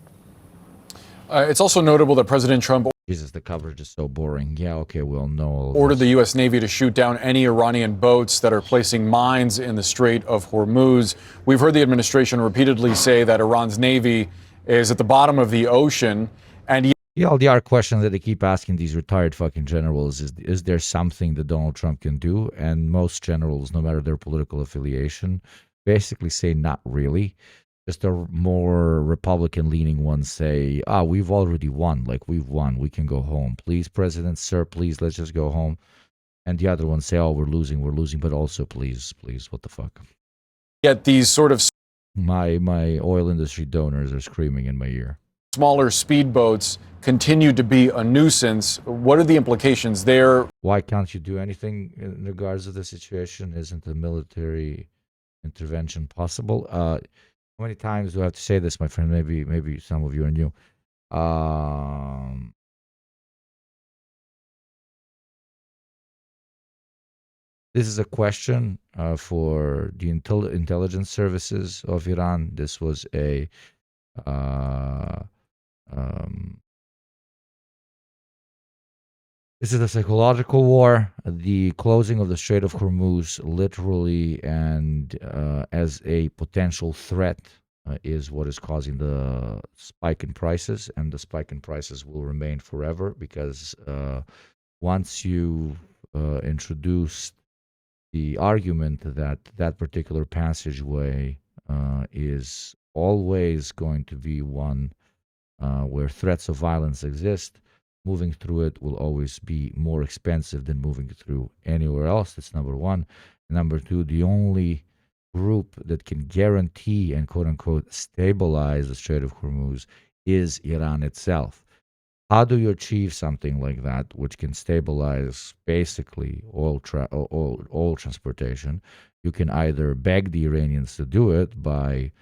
It's also notable that President Trump Jesus, the coverage is so boring. Yeah, okay, we'll know. Ordered the U.S. Navy to shoot down any Iranian boats that are placing mines in the Strait of Hormuz. We've heard the administration repeatedly say that Iran's Navy is at the bottom of the ocean. And the LDR question that they keep asking these retired fucking generals is there something that Donald Trump can do? And most generals, no matter their political affiliation, basically say not really. Just a more Republican-leaning ones say, we've already won. Like, we've won. We can go home. Please, President, sir, please, let's just go home. And the other ones say, we're losing. But also, please, what the fuck? Yet these sort of... My oil industry donors are screaming in my ear. Smaller speedboats continue to be a nuisance. What are the implications there? Why can't you do anything in regards to the situation? Isn't a military intervention possible? How many times do I have to say this, my friend? Maybe some of you are new. This is a question for the intelligence services of Iran. This was a Uh, this is a psychological war. The closing of the Strait of Hormuz, literally, and as a potential threat, is what is causing the spike in prices, and the spike in prices will remain forever because once you introduce the argument that that particular passageway is always going to be one where threats of violence exist, moving through it will always be more expensive than moving through anywhere else. That's number one. Number two, the only group that can guarantee and quote unquote stabilize the Strait of Hormuz is Iran itself. How do you achieve something like that, which can stabilize basically oil transportation? You can either beg the Iranians to do it by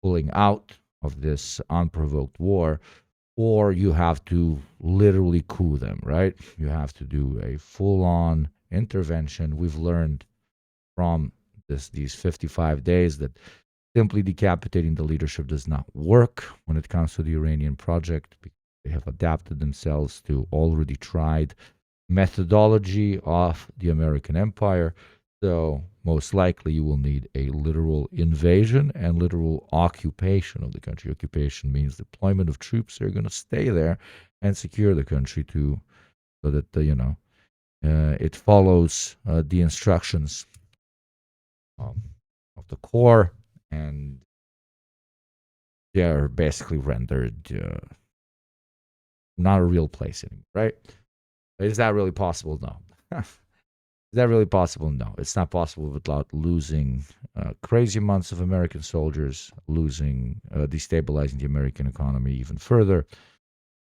pulling out of this unprovoked war, or you have to literally coup them, right? You have to do a full-on intervention. We've learned from these 55 days that simply decapitating the leadership does not work when it comes to the Iranian project. They have adapted themselves to already tried methodology of the American empire. So most likely you will need a literal invasion and literal occupation of the country. Occupation means deployment of troops that are going to stay there and secure the country so that it follows the instructions of the core, and they are basically rendered not a real place anymore, right? Is that really possible? No. Is that really possible? No. It's not possible without losing crazy months of American soldiers, destabilizing the American economy even further,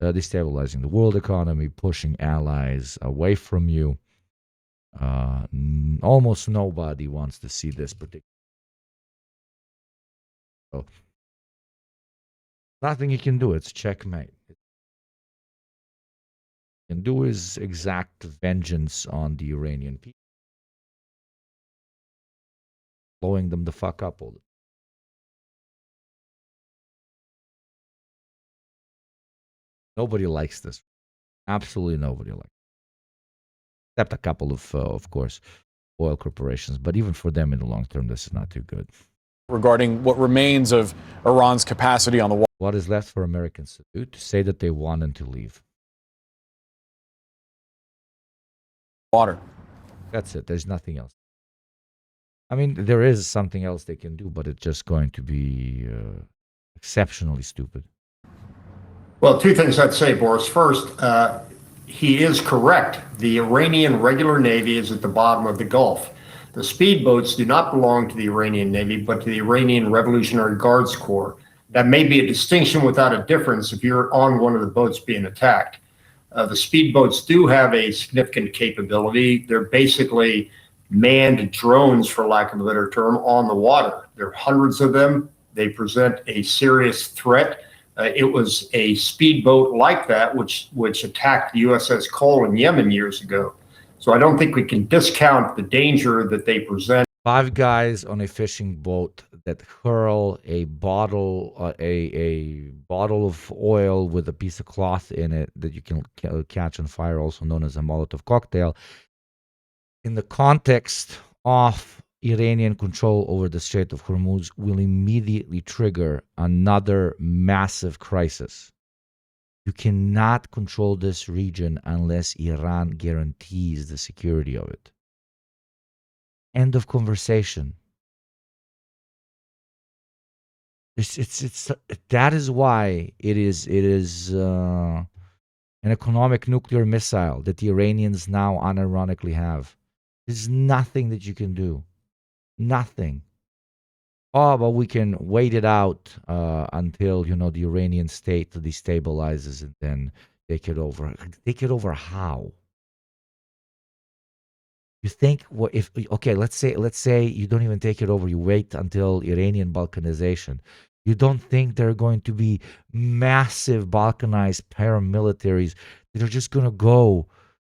destabilizing the world economy, pushing allies away from you. Almost nobody wants to see this particular. So, nothing you can do. It's checkmate. Can do is exact vengeance on the Iranian people, blowing them the fuck up all the time. Nobody likes this. Absolutely nobody likes it. Except a couple of course, oil corporations. But even for them in the long term, this is not too good. Regarding what remains of Iran's capacity on the water. What is left for Americans to do? To say that they won and to leave. Water. That's it. There's nothing else. I mean, there is something else they can do, but it's just going to be exceptionally stupid. Well, two things I'd say, Boris. First, he is correct. The Iranian regular Navy is at the bottom of the Gulf. The speedboats do not belong to the Iranian Navy, but to the Iranian Revolutionary Guards Corps. That may be a distinction without a difference if you're on one of the boats being attacked. The speedboats do have a significant capability. They're basically manned drones, for lack of a better term, on the water. There are hundreds of them. They present a serious threat. It was a speedboat like that which attacked the USS Cole in Yemen years ago. So I don't think we can discount the danger that they present. 5 guys on a fishing boat that hurl a bottle of oil with a piece of cloth in it that you can catch on fire, also known as a Molotov cocktail. In the context of Iranian control over the Strait of Hormuz, will immediately trigger another massive crisis. You cannot control this region unless Iran guarantees the security of it. End of conversation. That is why it is an economic nuclear missile that the Iranians now unironically have. There's nothing that you can do. Nothing. Oh, but we can wait it out until the Iranian state destabilizes and then take it over. Take it over how? You think let's say you don't even take it over, you wait until Iranian balkanization. You don't think there are going to be massive balkanized paramilitaries that are just going to go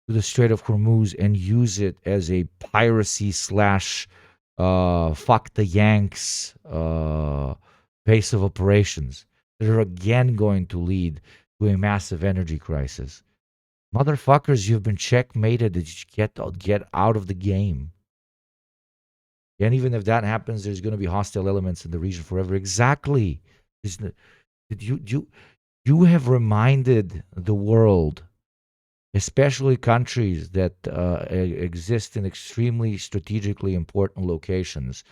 to the Strait of Hormuz and use it as a piracy / fuck the Yanks base of operations? that are again going to lead to a massive energy crisis. Motherfuckers, you've been checkmated. Get out of the game. And even if that happens, there's going to be hostile elements in the region forever. Exactly. You have reminded the world, especially countries that exist in extremely strategically important locations,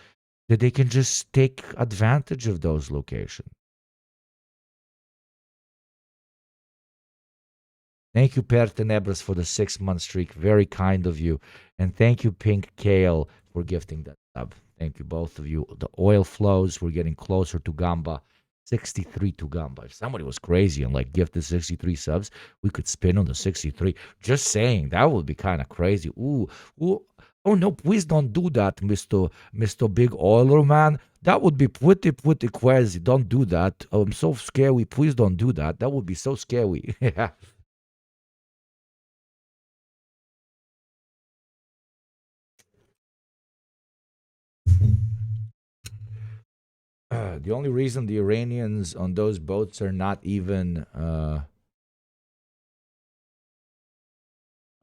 that they can just take advantage of those locations. Thank you, Per Tenebras, for the 6-month streak. Very kind of you. And thank you, Pink Kale, for gifting that sub. Thank you, both of you. The oil flows. We're getting closer to Gamba. 63 to Gamba. If somebody was crazy and like gifted 63 subs, we could spin on the 63. Just saying, that would be kind of crazy. Ooh. Oh no, please don't do that, Mr. Big Oiler Man. That would be pretty crazy. Don't do that. Oh, I'm so scary. Please don't do that. That would be so scary. The only reason the Iranians on those boats are not even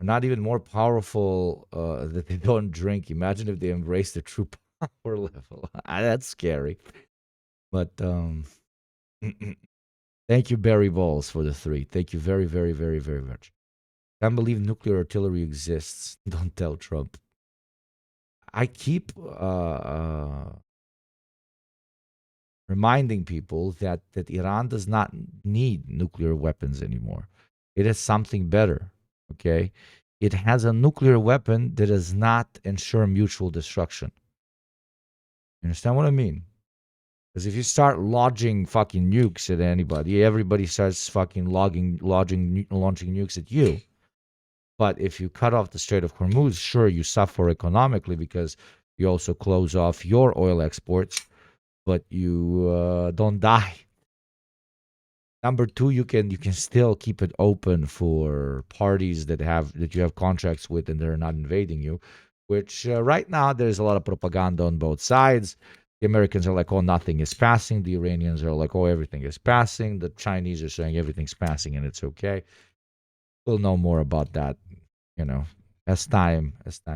more powerful that they don't drink. Imagine if they embrace the true power level. That's scary. But thank you, Barry Balls, for the 3. Thank you very, very, very, very much. Can't believe nuclear artillery exists. Don't tell Trump. I keep reminding people that Iran does not need nuclear weapons anymore. It has something better, okay? It has a nuclear weapon that does not ensure mutual destruction. You understand what I mean? Because if you start launching fucking nukes at anybody, everybody starts fucking launching nukes at you. But if you cut off the Strait of Hormuz, sure, you suffer economically because you also close off your oil exports, but you don't die. Number 2, you can still keep it open for parties that you have contracts with and they're not invading you, which right now there's a lot of propaganda on both sides. The Americans are like, oh, nothing is passing. The Iranians are like, oh, everything is passing. The Chinese are saying everything's passing and it's okay. We'll know more about that, as time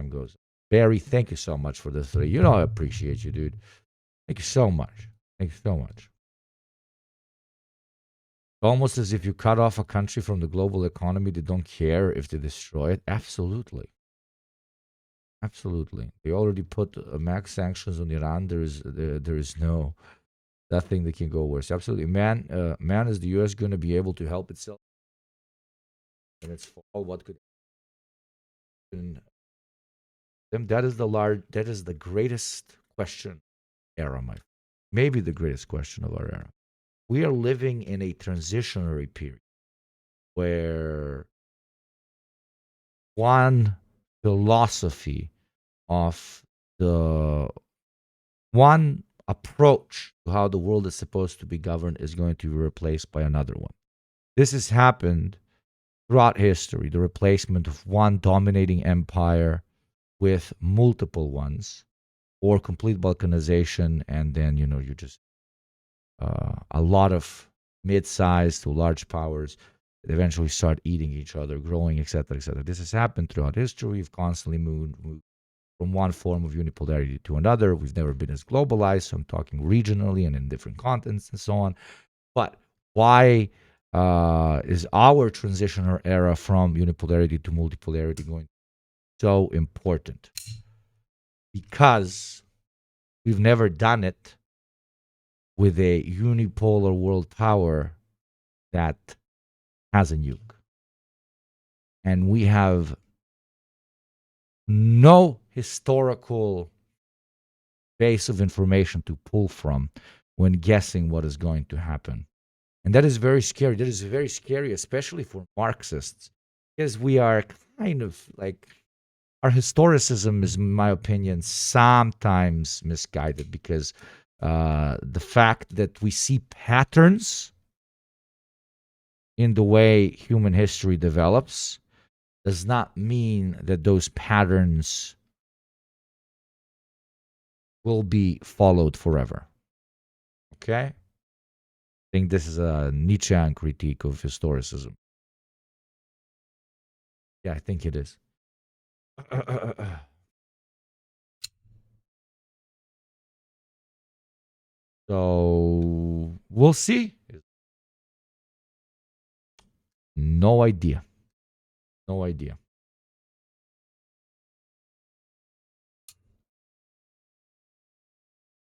goes. Barry, thank you so much for the 3. You know I appreciate you, dude. Thank you so much. Thank you so much. Almost as if you cut off a country from the global economy, they don't care if they destroy it. Absolutely. Absolutely. They already put max sanctions on Iran. There is nothing that can go worse. Absolutely. Man, is the U.S. going to be able to help itself in its fall? What could happen? That is the greatest question era, maybe the greatest question of our era. We are living in a transitionary period where one philosophy of one approach to how the world is supposed to be governed is going to be replaced by another one. This has happened throughout history, the replacement of one dominating empire with multiple ones, or complete balkanization, and then you just a lot of mid-sized to large powers that eventually start eating each other, growing, etc., etc. This has happened throughout history. We've constantly moved from one form of unipolarity to another. We've never been as globalized, so I'm talking regionally and in different continents and so on. But why is our transitional era from unipolarity to multipolarity going so important? Because we've never done it with a unipolar world power that has a nuke. And we have no historical base of information to pull from when guessing what is going to happen. And that is very scary. That is very scary, especially for Marxists, because we are kind of like, our historicism is, in my opinion, sometimes misguided, because the fact that we see patterns in the way human history develops does not mean that those patterns will be followed forever. Okay? think this is a Nietzschean critique of historicism. Yeah, I think it is. So we'll see. No idea. No idea.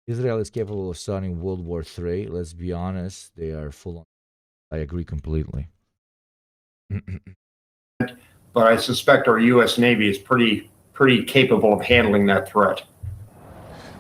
Israel is capable of starting World War III. Let's be honest, they are full on. I agree completely. But I suspect our U.S. Navy is pretty capable of handling that threat.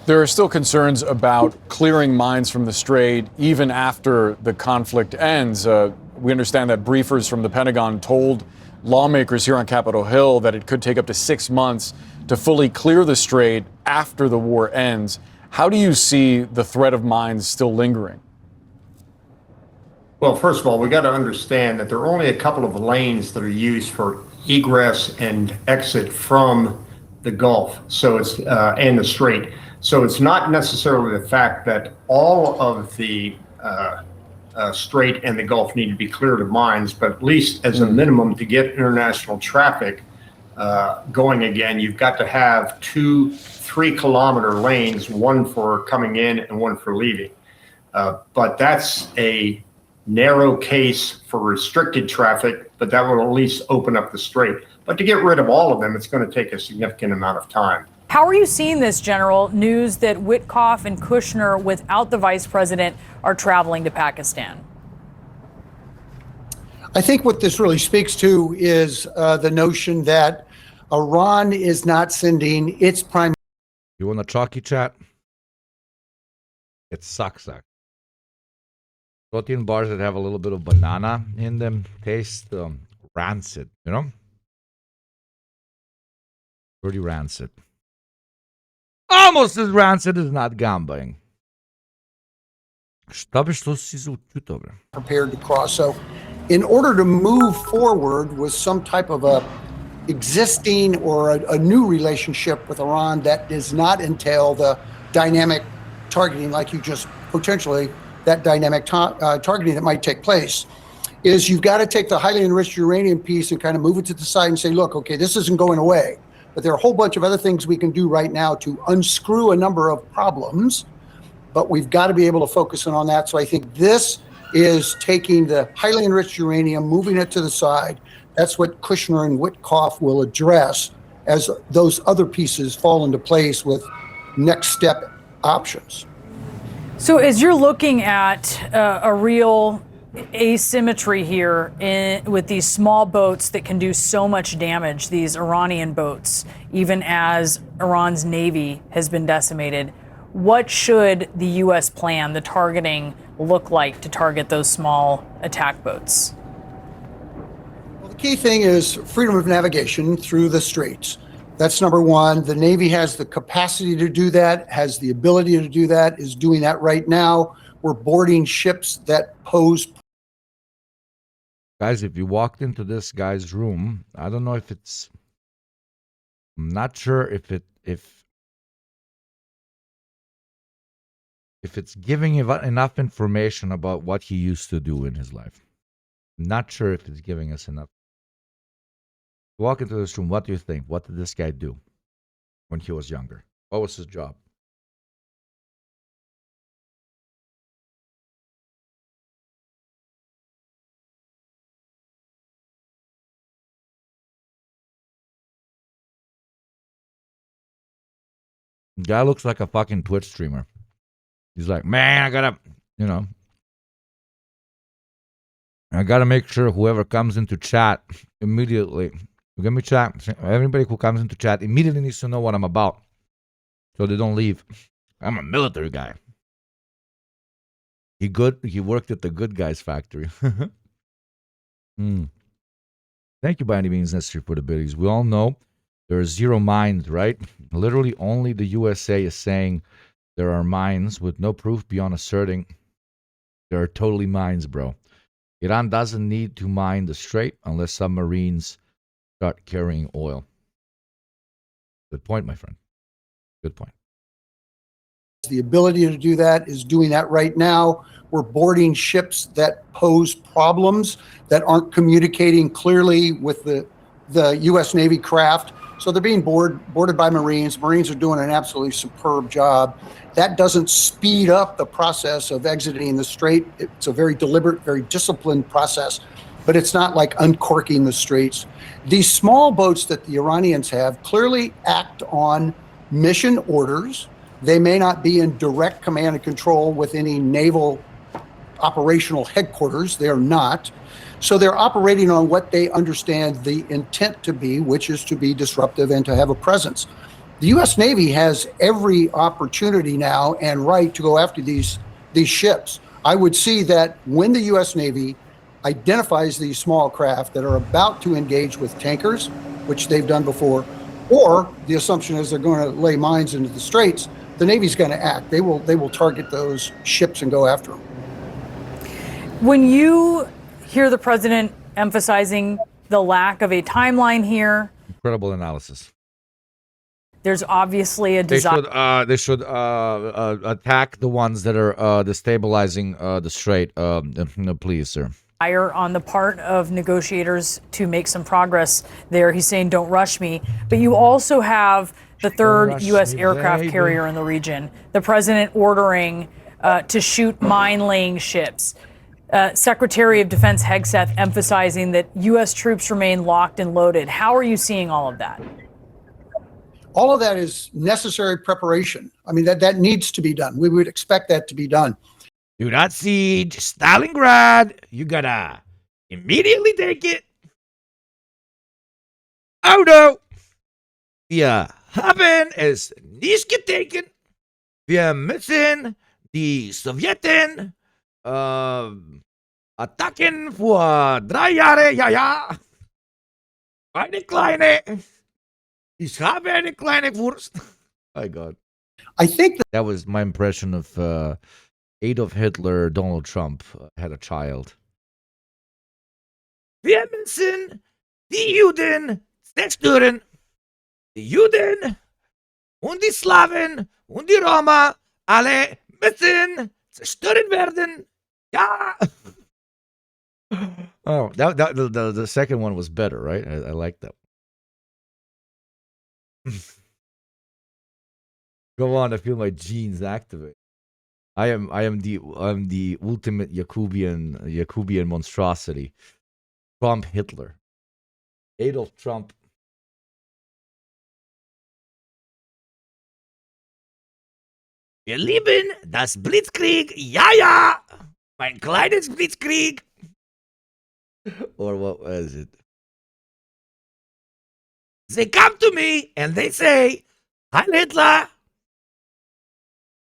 There are still concerns about clearing mines from the Strait even after the conflict ends. We understand that briefers from the Pentagon told lawmakers here on Capitol Hill that it could take up to 6 months to fully clear the Strait after the war ends. How do you see the threat of mines still lingering? Well, first of all, we got to understand that there are only a couple of lanes that are used for egress and exit from the Gulf, so it's and the Strait. So it's not necessarily the fact that all of the Strait and the Gulf need to be cleared of mines, but at least as a minimum to get international traffic going again, you've got to have 2-3 kilometer lanes, one for coming in and one for leaving. But that's a narrow case for restricted traffic, but that will at least open up the Strait. But to get rid of all of them, it's going to take a significant amount of time. How are you seeing this, General? News that Witkoff and Kushner, without the vice president, are traveling to Pakistan. I think what this really speaks to is the notion that Iran is not sending its prime. You want a chalky chat? It sucks. Protein bars that have a little bit of banana in them taste rancid, you know? Pretty rancid. Almost as rancid as not gambling. Prepared to cross. So in order to move forward with some type of a existing or a new relationship with Iran that does not entail the dynamic targeting like you just potentially, that dynamic targeting that might take place, is you've got to take the highly enriched uranium piece and kind of move it to the side and say, look, okay, this isn't going away. But there are a whole bunch of other things we can do right now to unscrew a number of problems, but we've got to be able to focus in on that. So I think this is taking the highly enriched uranium, moving it to the side. That's what Kushner and Witkoff will address as those other pieces fall into place with next step options. So as you're looking at a real asymmetry here with these small boats that can do so much damage, these Iranian boats, even as Iran's navy has been decimated, what should the U.S. plan, the targeting, look like to target those small attack boats? Well, the key thing is freedom of navigation through the straits. That's number one. The Navy has the capacity to do that, has the ability to do that, is doing that right now. We're boarding ships that pose. Guys, if you walked into this guy's room, I don't know if it's, I'm not sure if it's giving enough information about what he used to do in his life. I'm not sure if it's giving us enough. Walk into this room, what do you think? What did this guy do when he was younger? What was his job? Guy looks like a fucking Twitch streamer. He's like, man, I gotta make sure whoever comes into chat immediately. Give me chat. Everybody who comes into chat immediately needs to know what I'm about, so they don't leave. I'm a military guy. He worked at the good guys factory. Thank you by any means necessary for the biddies. We all know there are zero mines, right? Literally only the USA is saying there are mines with no proof beyond asserting there are totally mines, bro. Iran doesn't need to mine the Strait unless submarines start carrying oil. Good point, my friend. Good point. The ability to do that, is doing that right now. We're boarding ships that pose problems, that aren't communicating clearly with the U.S. Navy craft. So they're being boarded by Marines. Marines are doing an absolutely superb job. That doesn't speed up the process of exiting the strait. It's a very deliberate, very disciplined process, but it's not like uncorking the straits. These small boats that the Iranians have clearly act on mission orders. They may not be in direct command and control with any naval operational headquarters. They are not. So they're operating on what they understand the intent to be, which is to be disruptive and to have a presence. The U.S. Navy has every opportunity now and right to go after these ships. I would see that when the U.S. Navy identifies these small craft that are about to engage with tankers, which they've done before, or the assumption is they're going to lay mines into the straits, the Navy's going to act. They will target those ships and go after them. When you hear the president emphasizing the lack of a timeline here, Incredible analysis. there's obviously a desire. They should attack the ones that are destabilizing the strait. No, please, sir. On the part of negotiators to make some progress there. He's saying, don't rush me. But you also have the third U.S. aircraft carrier in the region, the president ordering to shoot mine-laying ships. Secretary of Defense Hegseth emphasizing that U.S. troops remain locked and loaded. How are you seeing all of that? All of that is necessary preparation. I mean, that needs to be done. We would expect that to be done. Do not siege Stalingrad. You gotta immediately take it. Oh no. Wir haben es nicht getan. Wir müssen die Sowjeten attacken vor 3 Jahren. Ja. Eine kleine. Ich habe eine kleine Wurst. My God. I think that was my impression of Adolf Hitler. Donald Trump had a child. Wir müssen die Juden zerstören. Die Juden und die Slawen und die Roma alle müssen zerstört werden. Ja. Oh, the second one was better, right? I like that. Go on, I feel my genes activate. I am the ultimate Jacobian monstrosity. Trump Hitler. Adolf Trump. Wir lieben das Blitzkrieg. Ja. Mein kleines Blitzkrieg. Or what was it? They come to me and they say, Heil Hitler.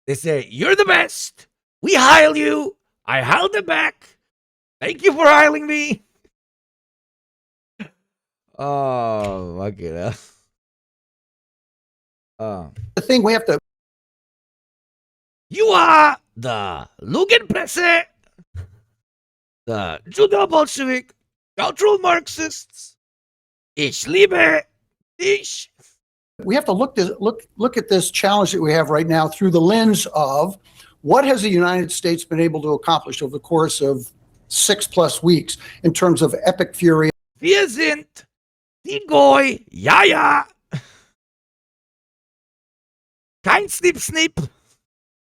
They say, you're the best. We heil you. I heil them back. Thank you for heiling me. Oh, okay. The thing we have to... You are the Lugenpresse, the Judo-Bolshevik, cultural Marxists. Ich liebe dich. We have to look at this challenge that we have right now through the lens of what has the United States been able to accomplish over the course of 6+ weeks in terms of epic fury. Wir sind die Goy. Ja. Kein Snip.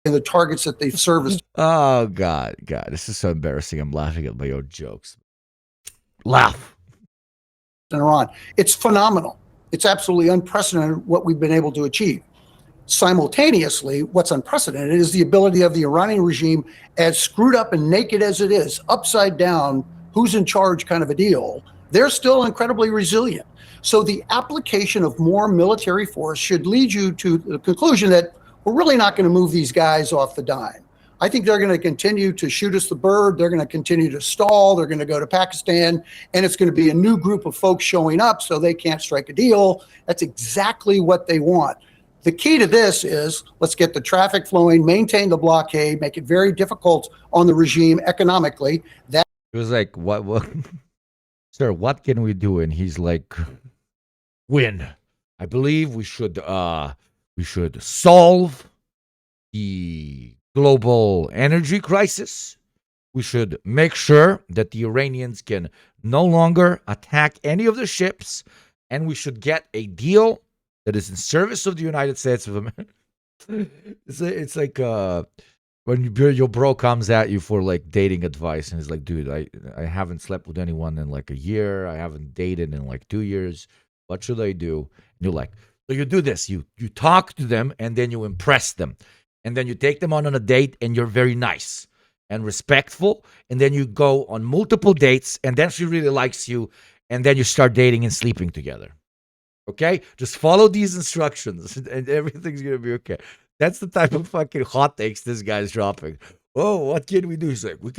And the targets that they've serviced. Oh, God, this is so embarrassing. I'm laughing at my own jokes. Laugh. In Iran. It's phenomenal. It's absolutely unprecedented what we've been able to achieve. Simultaneously, what's unprecedented is the ability of the Iranian regime, as screwed up and naked as it is, upside down, who's in charge kind of a deal, they're still incredibly resilient. So the application of more military force should lead you to the conclusion that we're really not going to move these guys off the dime. I think they're going to continue to shoot us the bird. They're going to continue to stall. They're going to go to Pakistan, and it's going to be a new group of folks showing up so they can't strike a deal. That's exactly what they want. The key to this is let's get the traffic flowing, maintain the blockade, make it very difficult on the regime economically. That it was like, what? Sir, what can we do? And he's like, win. I believe we should solve the global energy crisis. We should make sure that the Iranians can no longer attack any of the ships, and we should get a deal that is in service of the United States of America. It's like when your bro comes at you for like dating advice, and he's like, dude, I haven't slept with anyone in like a year. I haven't dated in like 2 years. What should I do? And you're like, so you do this. You talk to them, and then you impress them. And then you take them on a date, and you're very nice and respectful, and then you go on multiple dates, and then she really likes you, and then you start dating and sleeping together. Okay? Just follow these instructions, and everything's gonna be okay. That's the type of fucking hot takes this guy's dropping. Oh, what can we do? He's like, we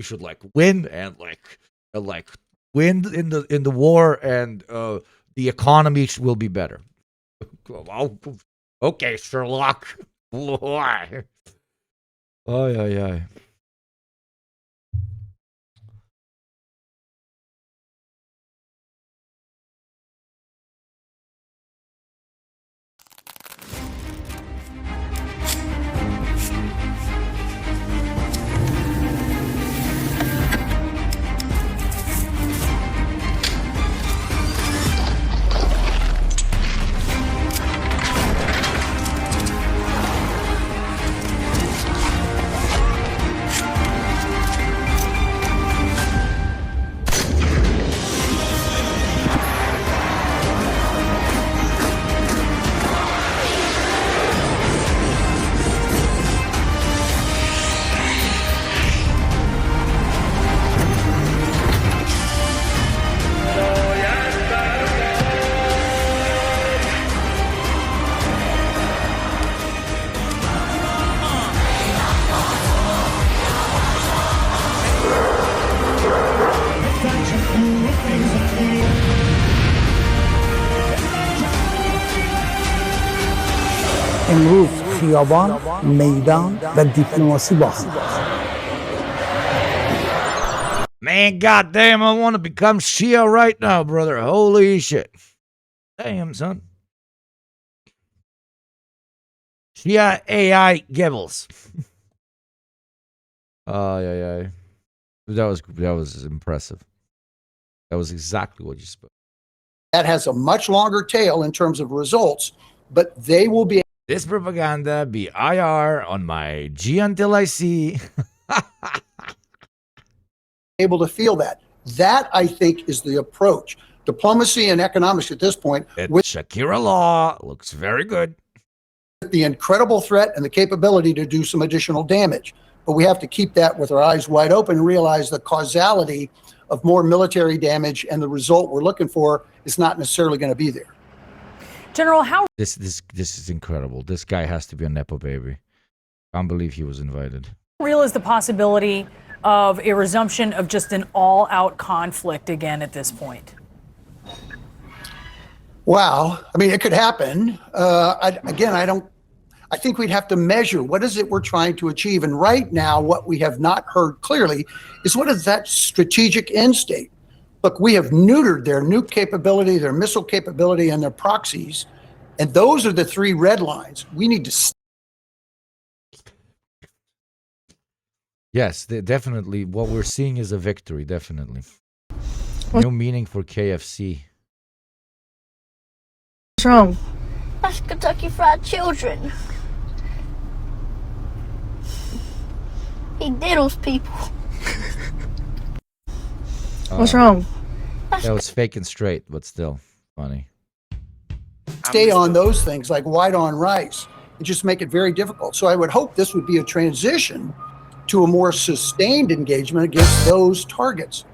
should win and win in the war, and the economy will be better. Okay, Sherlock. Why? Oh yeah. امروز خیابان، میدان و دیپلماسی با هم. Man, goddamn, I want to become Shia right now, brother. Holy shit. Damn, son. Shia AI Goebbels. Yeah. That was impressive. That was exactly what you spoke. That has a much longer tail in terms of results, but they will be. This propaganda be IR on my G until I see. Able to feel that. That, I think, is the approach. Diplomacy and economics at this point. With Shakira Law looks very good. The incredible threat and the capability to do some additional damage. But we have to keep that with our eyes wide open and realize the causality of more military damage and the result we're looking for is not necessarily going to be there. General, how This is incredible. This guy has to be a Nepo baby. Can't believe he was invited. real is the possibility of a resumption of just an all-out conflict again at this point? Wow. I mean, it could happen. I think we'd have to measure what is it we're trying to achieve. And right now, what we have not heard clearly is what is that strategic end state? Look, we have neutered their nuke capability, their missile capability, and their proxies. And those are the three red lines. We need to. Yes, definitely. What we're seeing is a victory, definitely. No meaning for KFC. What's wrong? That's Kentucky Fried Children. He diddles people. What's wrong? That was fake and straight, but still funny. Stay on those things like white on rice and just make it very difficult. So I would hope this would be a transition to a more sustained engagement against those targets.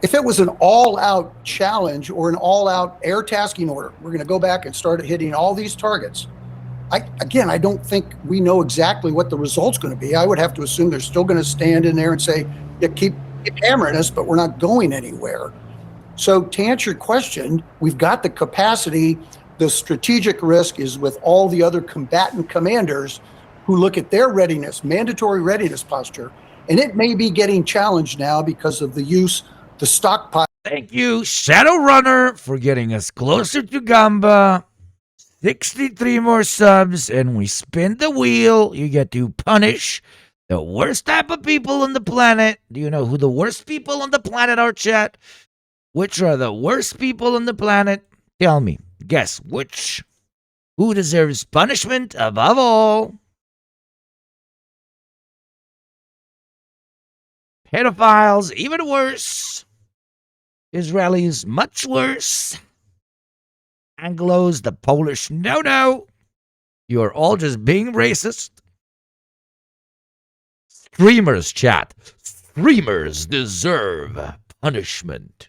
If it was an all-out challenge or an all-out air tasking order, we're going to go back and start hitting all these targets. I don't think we know exactly what the result's going to be. I would have to assume they're still going to stand in there and say, yeah, keep hammering us, but we're not going anywhere. So to answer your question, we've got the capacity. The strategic risk is with all the other combatant commanders who look at their readiness, mandatory readiness posture, and it may be getting challenged now because of the use, the stockpile. Thank you, Shadowrunner, for getting us closer to Gamba. 63 more subs, and we spin the wheel. You get to punish The worst type of people on the planet. Do you know who the worst people on the planet are, chat? Which are the worst people on the planet? Tell me. Guess which? Who deserves punishment above all? Pedophiles, even worse. Israelis, much worse. Anglos, the Polish, no. You're all just being racist. Streamers, chat. Streamers deserve punishment.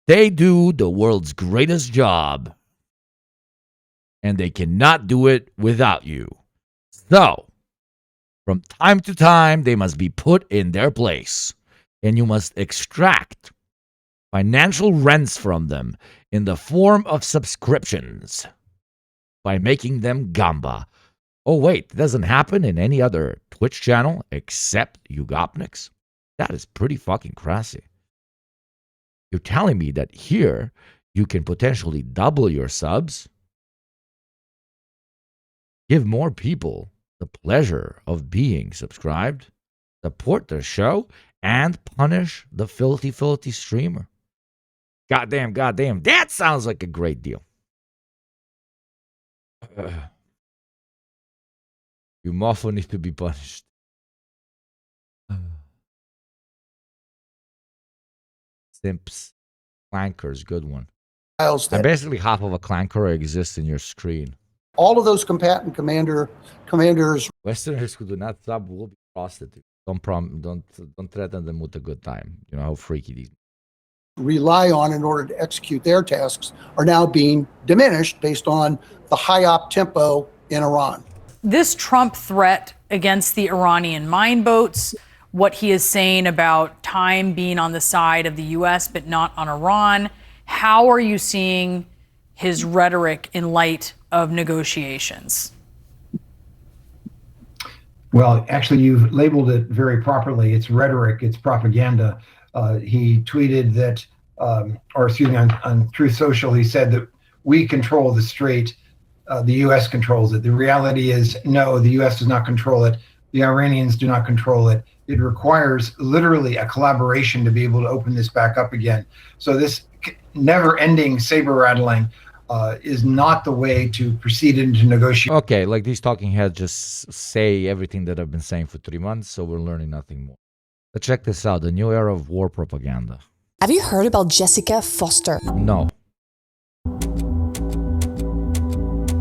They do the world's greatest job. And they cannot do it without you. So, from time to time, they must be put in their place. And you must extract financial rents from them in the form of subscriptions by making them gamba. Oh, wait, it doesn't happen in any other Twitch channel except Ugopniks? That is pretty fucking crassy. You're telling me that here you can potentially double your subs, give more people the pleasure of being subscribed, support the show, and punish the filthy streamer. Goddamn. That sounds like a great deal. You mofo need to be punished. Simps. Clankers, good one. And basically half of a clanker exists in your screen. All of those combatant commanders. Westerners who do not sub will be prostitutes. Don't threaten them with a good time. You know how freaky these rely on in order to execute their tasks are now being diminished based on the high op tempo in Iran. This Trump threat against the Iranian mine boats, what he is saying about time being on the side of the U.S. but not on Iran, how are you seeing his rhetoric in light of negotiations? Well, actually, you've labeled it very properly. It's rhetoric, it's propaganda. He tweeted that, on Truth Social, he said that we control the strait, the U.S. controls it. The reality is, no, the U.S. does not control it. The Iranians do not control it. It requires literally a collaboration to be able to open this back up again. So this never-ending saber-rattling is not the way to proceed into negotiation. Okay, like these talking heads just say everything that I've been saying for 3 months, so we're learning nothing more. But check this out, the new era of war propaganda. Have you heard about Jessica Foster? No.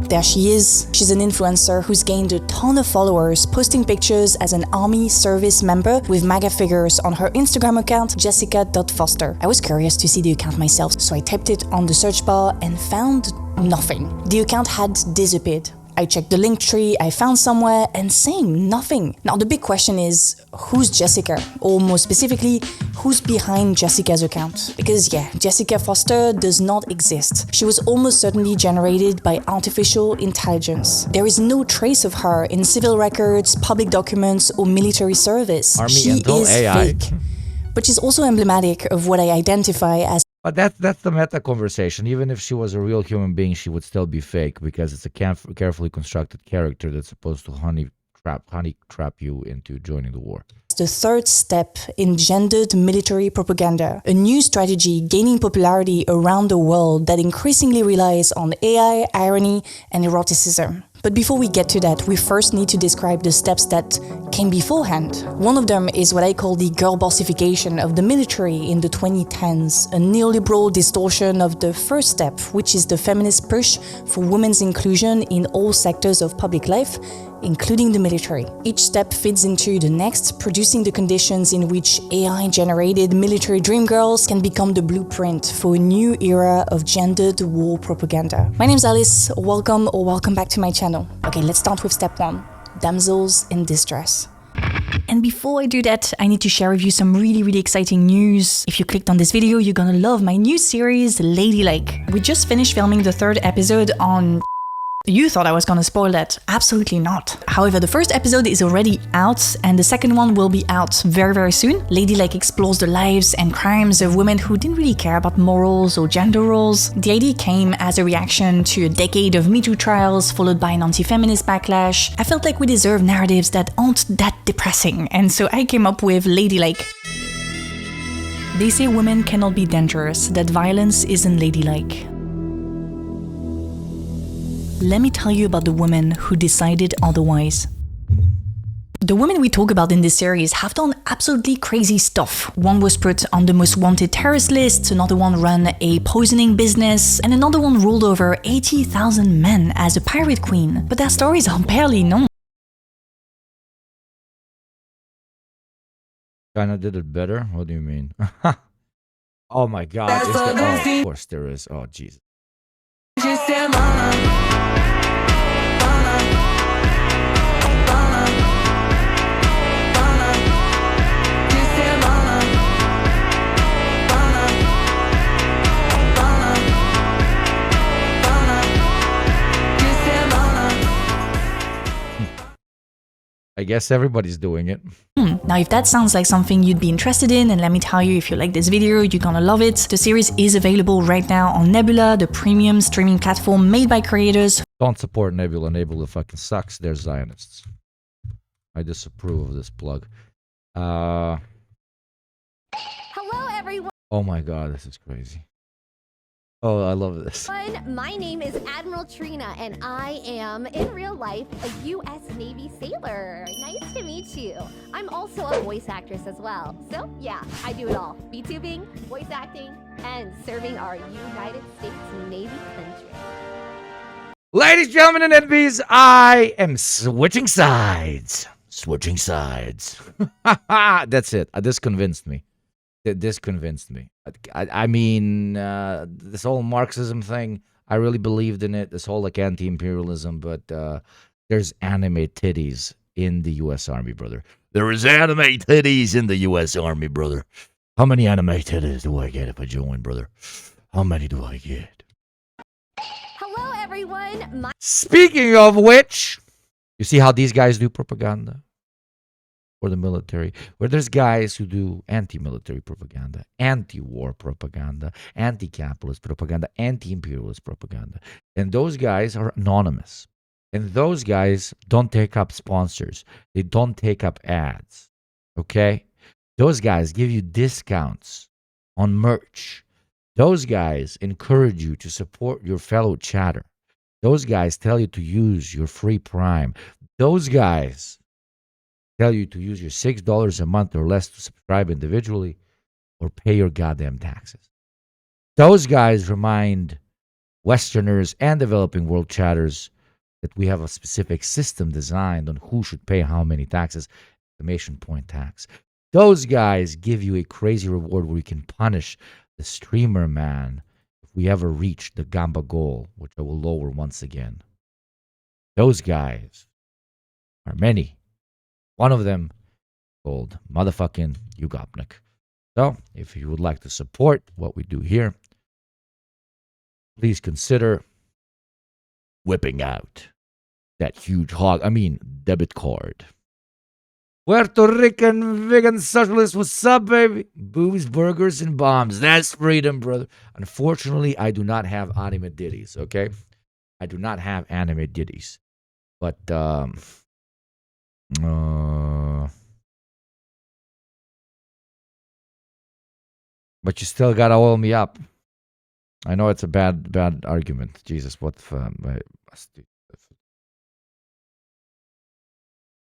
There she is. She's an influencer who's gained a ton of followers, posting pictures as an army service member with MAGA figures on her Instagram account, jessica.foster. I was curious to see the account myself, so I typed it on the search bar and found nothing. The account had disappeared. I checked the link tree, I found somewhere, and same, nothing. Now the big question is, who's Jessica? Or more specifically, who's behind Jessica's account? Because yeah, Jessica Foster does not exist. She was almost certainly generated by artificial intelligence. There is no trace of her in civil records, public documents, or military service. She is AI. fake. But she's also emblematic of what I identify as. But that's the meta conversation. Even if she was a real human being, she would still be fake because it's a carefully constructed character that's supposed to honey trap you into joining the war. The third step in gendered military propaganda, a new strategy gaining popularity around the world that increasingly relies on AI, irony, and eroticism. But before we get to that, we first need to describe the steps that came beforehand. One of them is what I call the girl bossification of the military in the 2010s, a neoliberal distortion of the first step, which is the feminist push for women's inclusion in all sectors of public life, including the military. Each step feeds into the next, producing the conditions in which AI-generated military dream girls can become the blueprint for a new era of gendered war propaganda. My name's Alice, welcome back to my channel. Okay, let's start with step 1, damsels in distress. And before I do that, I need to share with you some really exciting news. If you clicked on this video, you're gonna love my new series, Ladylike. We just finished filming the 3rd episode on You thought I was gonna spoil that. Absolutely not. However, the first episode is already out, and the second one will be out very, very soon. Ladylike explores the lives and crimes of women who didn't really care about morals or gender roles. The idea came as a reaction to a decade of Me Too trials, followed by an anti-feminist backlash. I felt like we deserve narratives that aren't that depressing, and so I came up with Ladylike. They say women cannot be dangerous, that violence isn't ladylike. Let me tell you about the women who decided otherwise. The women we talk about in this series have done absolutely crazy stuff. One was put on the most wanted terrorist list, another one ran a poisoning business, and another one ruled over 80,000 men as a pirate queen. But their stories are barely known. China did it better? What do you mean? Oh my god. Of course there is. Oh, Jesus. I guess everybody's doing it. Now, if that sounds like something you'd be interested in, and let me tell you, if you like this video, you're gonna love it. The series is available right now on Nebula, the premium streaming platform made by creators. Don't support Nebula. Nebula fucking sucks. They're Zionists. I disapprove of this plug. Hello, everyone. Oh my god, this is crazy. Oh, I love this. My name is Admiral Trina, and I am, in real life, a U.S. Navy sailor. Nice to meet you. I'm also a voice actress as well. So, yeah, I do it all. VTubing, voice acting, and serving our United States Navy country. Ladies, gentlemen, and NBs, I am switching sides. Switching sides. That's it. This convinced me. This convinced me. I mean, this whole Marxism thing, I really believed in it. This whole like anti-imperialism, but there's anime titties in the U.S. Army, brother. There is anime titties in the U.S. Army, brother. How many anime titties do I get if I join, brother? How many do I get? Hello, everyone. Speaking of which, you see how these guys do propaganda? For the military, where there's guys who do anti-military propaganda, anti-war propaganda, anti-capitalist propaganda, anti-imperialist propaganda. And those guys are anonymous. And those guys don't take up sponsors. They don't take up ads. Okay? Those guys give you discounts on merch. Those guys encourage you to support your fellow chatter. Those guys tell you to use your free Prime. Those guys tell you to use your $6 a month or less to subscribe individually or pay your goddamn taxes. Those guys remind Westerners and developing world chatters that we have a specific system designed on who should pay how many taxes, exclamation point tax. Those guys give you a crazy reward where you can punish the streamer man if we ever reach the Gamba goal, which I will lower once again. Those guys are many. One of them called motherfucking Ugopnik. So, if you would like to support what we do here, please consider whipping out that huge debit card. Puerto Rican vegan socialist, what's up, baby? Booze, burgers, and bombs. That's freedom, brother. Unfortunately, I do not have anime ditties, okay? I do not have anime ditties. But, but you still gotta oil me up. I know it's a bad argument. Jesus, what the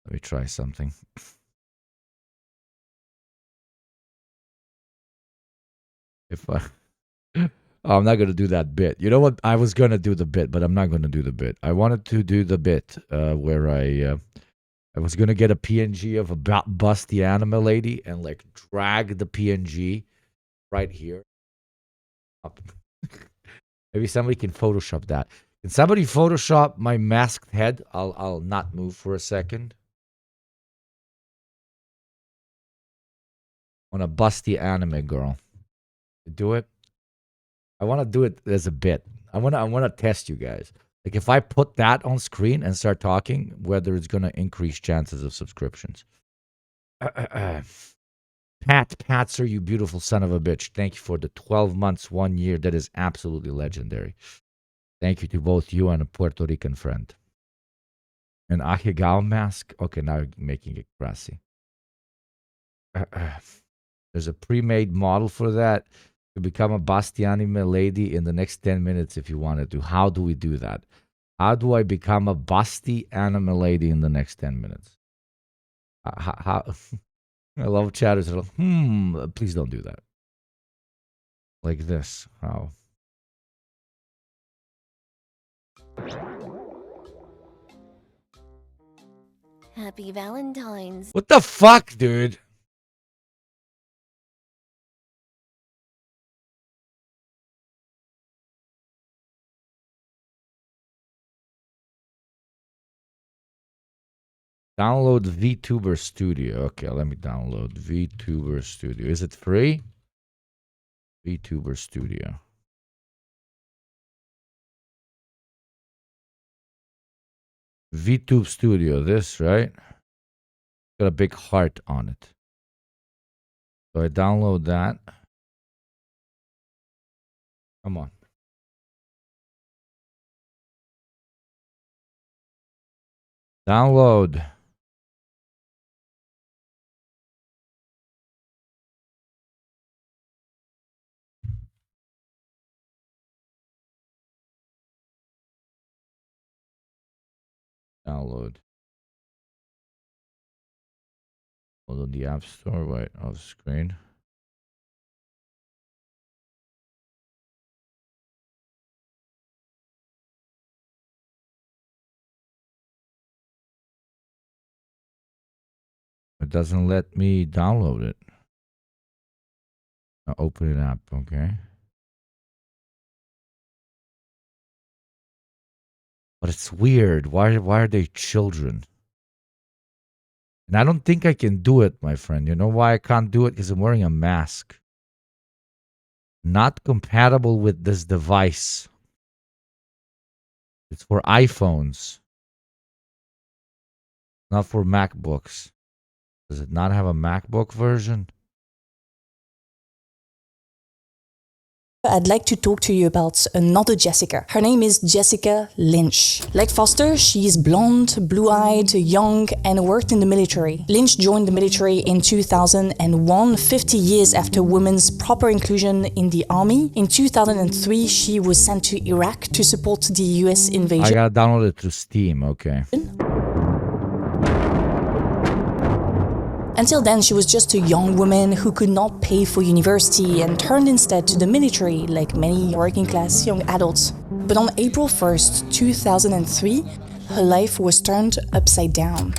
let me try something. If I'm not gonna do that bit. You know what? I was gonna do the bit, but I'm not gonna do the bit. I wanted to do the bit where I was going to get a PNG of a busty anime lady and like drag the PNG right here. Maybe somebody can Photoshop that. Can somebody Photoshop my masked head? I'll not move for a second. On a busty anime girl. Do it. I want to do it as a bit. I want to test you guys. Like if I put that on screen and start talking, whether it's going to increase chances of subscriptions. Patzer, you beautiful son of a bitch. Thank you for the 12 months, 1 year. That is absolutely legendary. Thank you to both you and a Puerto Rican friend. An Ahegao mask? Okay, now you're making it grassy. There's a pre-made model for that. To become a Bastiani lady in the next 10 minutes if you wanted to. How do we do that? How do I become a Basti anime lady in the next 10 minutes? How? I love chatters. Please don't do that. Like this. How? Happy Valentine's. What the fuck, dude? Download VTuber Studio. Okay, let me download VTuber Studio. Is it free? VTuber Studio. VTube Studio, this, right? Got a big heart on it. So I download that. Come on. Download. Download. Hold on the App Store, right off screen. It doesn't let me download it. I'll open it up, okay? But it's weird. Why are they children? And I don't think I can do it, my friend. You know why I can't do it? Because I'm wearing a mask. Not compatible with this device. It's for iPhones. Not for MacBooks. Does it not have a MacBook version? I'd like to talk to you about another Jessica. Her name is Jessica Lynch. Like Foster, she is blonde, blue-eyed, young, and worked in the military. Lynch joined the military in 2001, 50 years after women's proper inclusion in the army. In 2003, she was sent to Iraq to support the US invasion. I gotta download it through Steam, okay. Until then, she was just a young woman who could not pay for university and turned instead to the military, like many working-class young adults. But on April 1st, 2003, her life was turned upside down.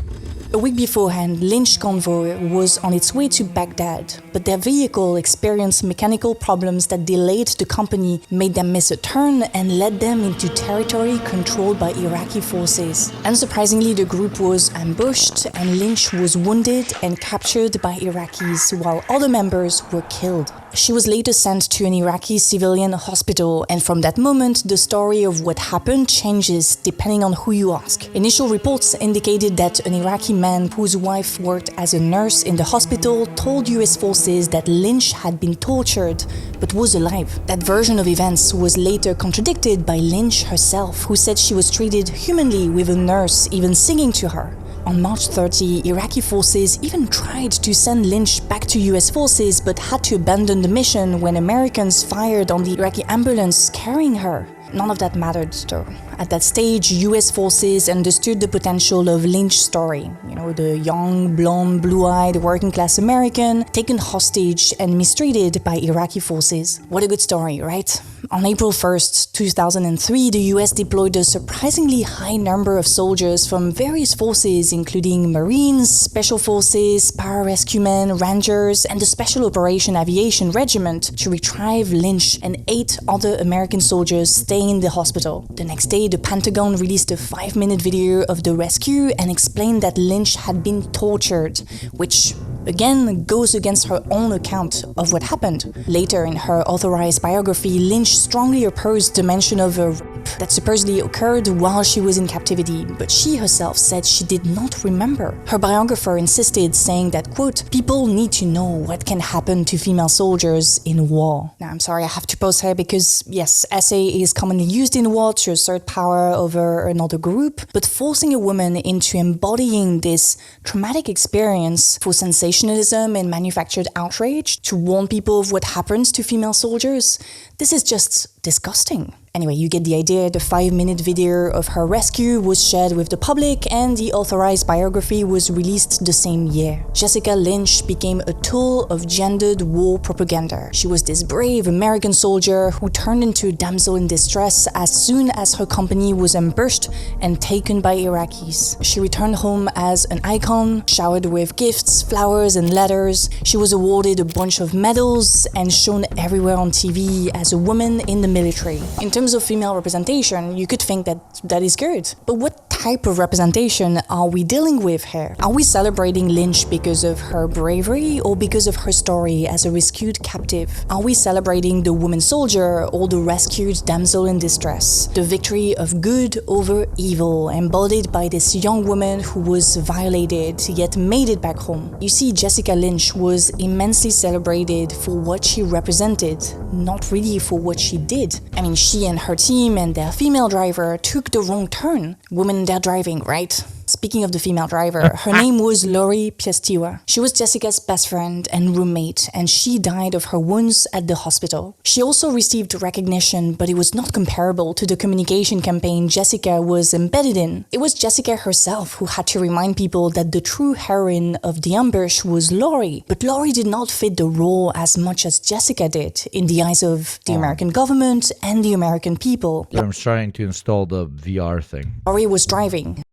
A week beforehand, Lynch convoy was on its way to Baghdad, but their vehicle experienced mechanical problems that delayed the company, made them miss a turn, and led them into territory controlled by Iraqi forces. Unsurprisingly, the group was ambushed, and Lynch was wounded and captured by Iraqis, while other members were killed. She was later sent to an Iraqi civilian hospital, and from that moment, the story of what happened changes depending on who you ask. Initial reports indicated that an Iraqi man whose wife worked as a nurse in the hospital told US forces that Lynch had been tortured, but was alive. That version of events was later contradicted by Lynch herself, who said she was treated humanly with a nurse even singing to her. On March 30, Iraqi forces even tried to send Lynch back to US forces but had to abandon the mission when Americans fired on the Iraqi ambulance carrying her. None of that mattered, though. At that stage, US forces understood the potential of Lynch's story. You know, the young, blonde, blue-eyed, working-class American taken hostage and mistreated by Iraqi forces. What a good story, right? On April 1st, 2003, the US deployed a surprisingly high number of soldiers from various forces, including Marines, Special Forces, Pararescuemen, Rangers, and the Special Operation Aviation Regiment to retrieve Lynch and 8 other American soldiers staying in the hospital. The next day, the Pentagon released a 5-minute video of the rescue and explained that Lynch had been tortured, which again goes against her own account of what happened. Later in her authorized biography, Lynch strongly opposed the mention of a rape that supposedly occurred while she was in captivity, but she herself said she did not remember. Her biographer insisted, saying that, quote, "People need to know what can happen to female soldiers in war." Now, I'm sorry, I have to pause here because, yes, SA is commonly used in war to assert power over another group, but forcing a woman into embodying this traumatic experience for sensationalism and manufactured outrage to warn people of what happens to female soldiers, this is just disgusting. Anyway, you get the idea. The 5-minute video of her rescue was shared with the public and the authorized biography was released the same year. Jessica Lynch became a tool of gendered war propaganda. She was this brave American soldier who turned into a damsel in distress as soon as her company was ambushed and taken by Iraqis. She returned home as an icon, showered with gifts, flowers and letters. She was awarded a bunch of medals and shown everywhere on TV as a woman in the military. In terms of female representation, you could think that that is good. But what type of representation are we dealing with here? Are we celebrating Lynch because of her bravery or because of her story as a rescued captive? Are we celebrating the woman soldier or the rescued damsel in distress? The victory of good over evil, embodied by this young woman who was violated yet made it back home. You see, Jessica Lynch was immensely celebrated for what she represented, not really for what she did. I mean, she and her team and their female driver took the wrong turn. Women in their driving, right? Speaking of the female driver, her name was Lori Piestiwa. She was Jessica's best friend and roommate, and she died of her wounds at the hospital. She also received recognition, but it was not comparable to the communication campaign Jessica was embedded in. It was Jessica herself who had to remind people that the true heroine of the ambush was Lori. But Lori did not fit the role as much as Jessica did in the eyes of the American government and the American people. I'm trying to install the VR thing. Lori was driving.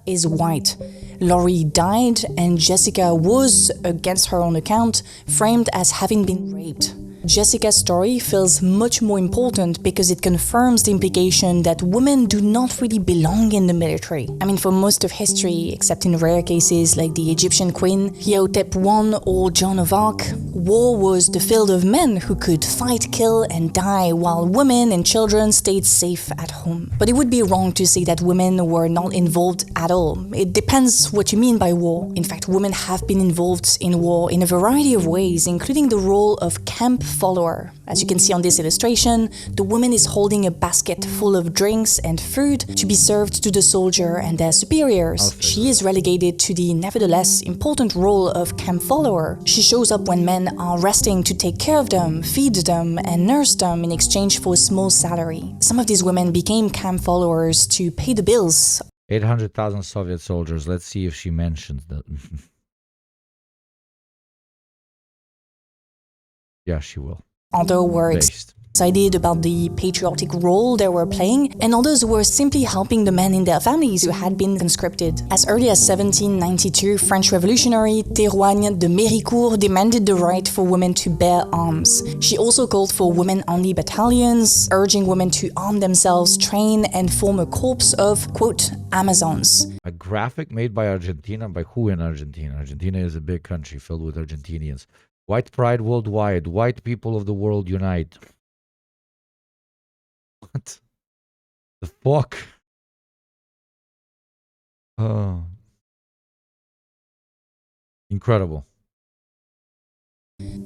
Is white. Lori died and Jessica was, against her own account, framed as having been raped. Jessica's story feels much more important because it confirms the implication that women do not really belong in the military. I mean, for most of history, except in rare cases like the Egyptian queen, Hiotep I or Joan of Arc, war was the field of men who could fight, kill and die while women and children stayed safe at home. But it would be wrong to say that women were not involved at all. It depends what you mean by war. In fact, women have been involved in war in a variety of ways, including the role of camp follower. As you can see on this illustration, the woman is holding a basket full of drinks and food to be served to the soldier and their superiors. She is relegated to the nevertheless important role of camp follower. She shows up when men are resting to take care of them, feed them, and nurse them in exchange for a small salary. Some of these women became camp followers to pay the bills. 800,000 Soviet soldiers. Let's see if she mentions that. Yeah, she will. Although were excited about the patriotic role they were playing, and others were simply helping the men in their families who had been conscripted. As early as 1792, French revolutionary Théroigne de Méricourt demanded the right for women to bear arms. She also called for women-only battalions, urging women to arm themselves, train, and form a corps of, quote, Amazons. A graphic made by Argentina? By who in Argentina? Argentina is a big country filled with Argentinians. White pride worldwide. White people of the world unite. What the fuck? Oh. Incredible.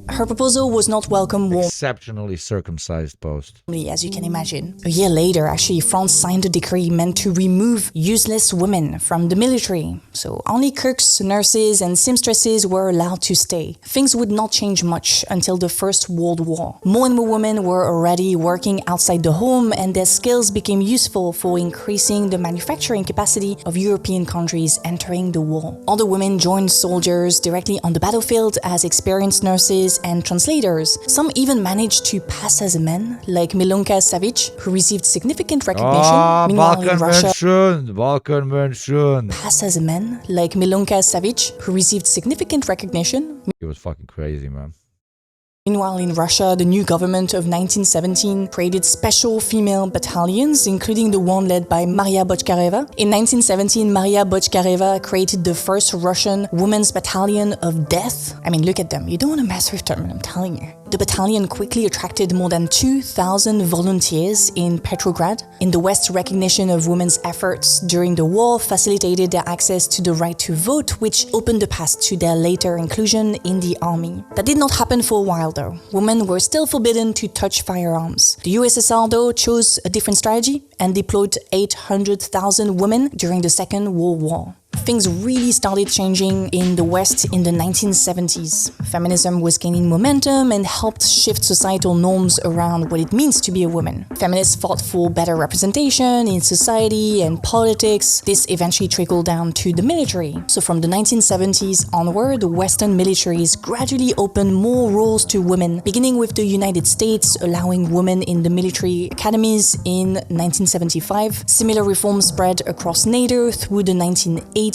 Her proposal was not welcome warmly. Exceptionally circumcised post. As you can imagine. A year later, actually, France signed a decree meant to remove useless women from the military. So only cooks, nurses, and seamstresses were allowed to stay. Things would not change much until the First World War. More and more women were already working outside the home, and their skills became useful for increasing the manufacturing capacity of European countries entering the war. Other women joined soldiers directly on the battlefield as experienced nurses and translators. Some even managed to pass as men, like Milonka Savic, who received significant recognition. Meanwhile, in Russia, pass as men, like Milonka Savic, who received significant recognition. It was fucking crazy, man. Meanwhile, in Russia, the new government of 1917 created special female battalions, including the one led by Maria Botchareva. In 1917, Maria Botchareva created the first Russian women's battalion of death. I mean, look at them. You don't want to mess with them, I'm telling you. The battalion quickly attracted more than 2,000 volunteers in Petrograd. In the West, recognition of women's efforts during the war facilitated their access to the right to vote, which opened the path to their later inclusion in the army. That did not happen for a while though. Women were still forbidden to touch firearms. The USSR though chose a different strategy and deployed 800,000 women during the Second World War. Things really started changing in the West in the 1970s. Feminism was gaining momentum and helped shift societal norms around what it means to be a woman. Feminists fought for better representation in society and politics. This eventually trickled down to the military. So from the 1970s onward, Western militaries gradually opened more roles to women, beginning with the United States allowing women in the military academies in 1975. Similar reforms spread across NATO through the 1980s.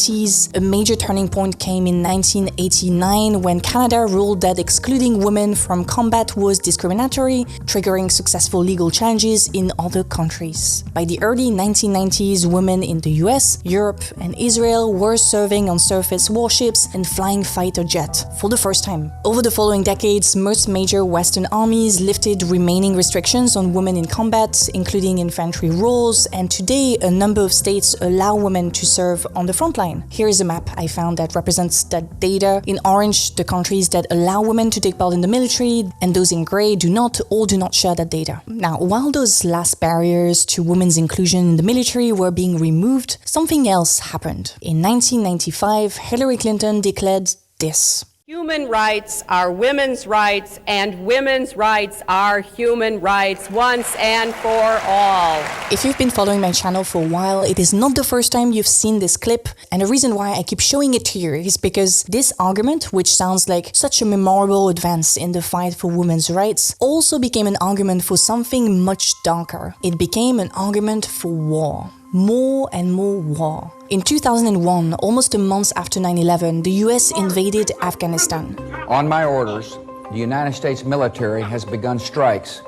A major turning point came in 1989 when Canada ruled that excluding women from combat was discriminatory, triggering successful legal challenges in other countries. By the early 1990s, women in the US, Europe, and Israel were serving on surface warships and flying fighter jets for the first time. Over the following decades, most major Western armies lifted remaining restrictions on women in combat, including infantry roles, and today a number of states allow women to serve on the front line. Here is a map I found that represents that data. In orange, the countries that allow women to take part in the military, and those in grey do not or do not share that data. Now, while those last barriers to women's inclusion in the military were being removed, something else happened. In 1995, Hillary Clinton declared this. Human rights are women's rights, and women's rights are human rights once and for all. If you've been following my channel for a while, it is not the first time you've seen this clip, and the reason why I keep showing it to you is because this argument, which sounds like such a memorable advance in the fight for women's rights, also became an argument for something much darker. It became an argument for war. More and more war. In 2001, almost a month after 9/11, the US invaded Afghanistan. On my orders, the United States military has begun strikes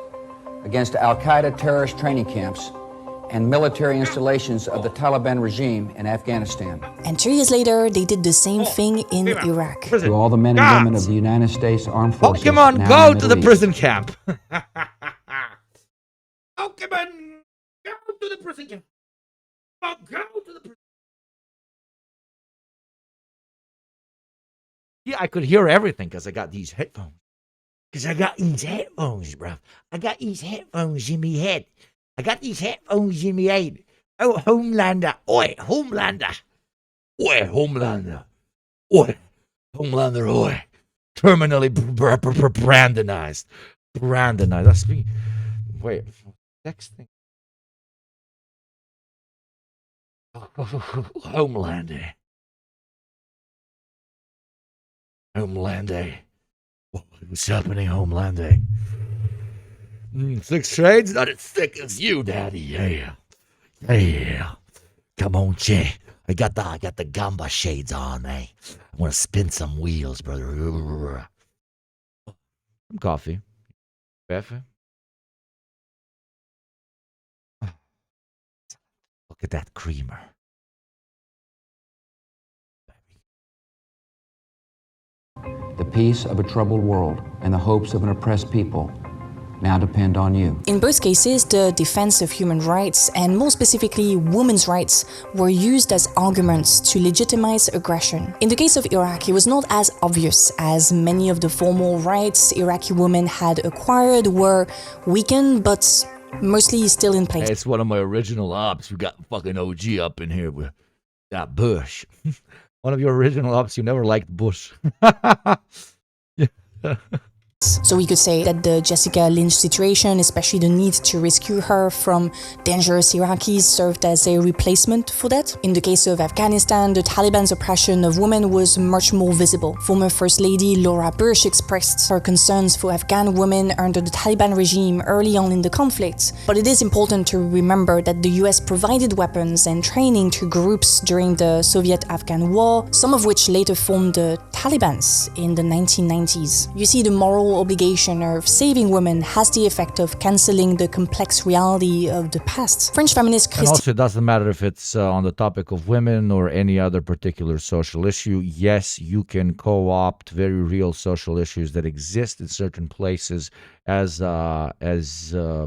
against Al-Qaeda terrorist training camps and military installations of the Taliban regime in Afghanistan. And 2 years later, they did the same thing in Iraq. To all the men and women of the United States Armed Forces. Pokemon, now go in to the Middle prison camp. Pokemon, go to the prison camp. Oh, go to the prison. Yeah, I could hear everything because I got these headphones. Because I got these headphones, bruv. I got these headphones in me head. I got these headphones in me head. Oh, Homelander. Oi, Homelander. Oi, Homelander. Oi, Homelander, oi. Terminally brandonized. Brandonized. That's me. Wait, next thing. Homelander. Homelander. What's happening, Homelander? 6 shades, not as thick as you, Daddy. Yeah. Yeah. Come on, Che. I got the gamba shades on, eh? I want to spin some wheels, brother. Some coffee. Coffee. Look at that creamer. The peace of a troubled world and the hopes of an oppressed people now depend on you. In both cases, the defense of human rights, and more specifically women's rights, were used as arguments to legitimize aggression. In the case of Iraq, it was not as obvious, as many of the formal rights Iraqi women had acquired were weakened, but mostly still in place. It's one of my original ops. We got fucking OG up in here with that Bush. One of your original ops, you never liked Bush. So we could say that the Jessica Lynch situation, especially the need to rescue her from dangerous Iraqis, served as a replacement for that. In the case of Afghanistan, the Taliban's oppression of women was much more visible. Former First Lady Laura Bush expressed her concerns for Afghan women under the Taliban regime early on in the conflict. But it is important to remember that the US provided weapons and training to groups during the Soviet-Afghan War, some of which later formed the Talibans in the 1990s. You see, the moral moral obligation of saving women has the effect of cancelling the complex reality of the past. French feminist And Christine also, it doesn't matter if it's on the topic of women or any other particular social issue. Yes, you can co-opt very real social issues that exist in certain places as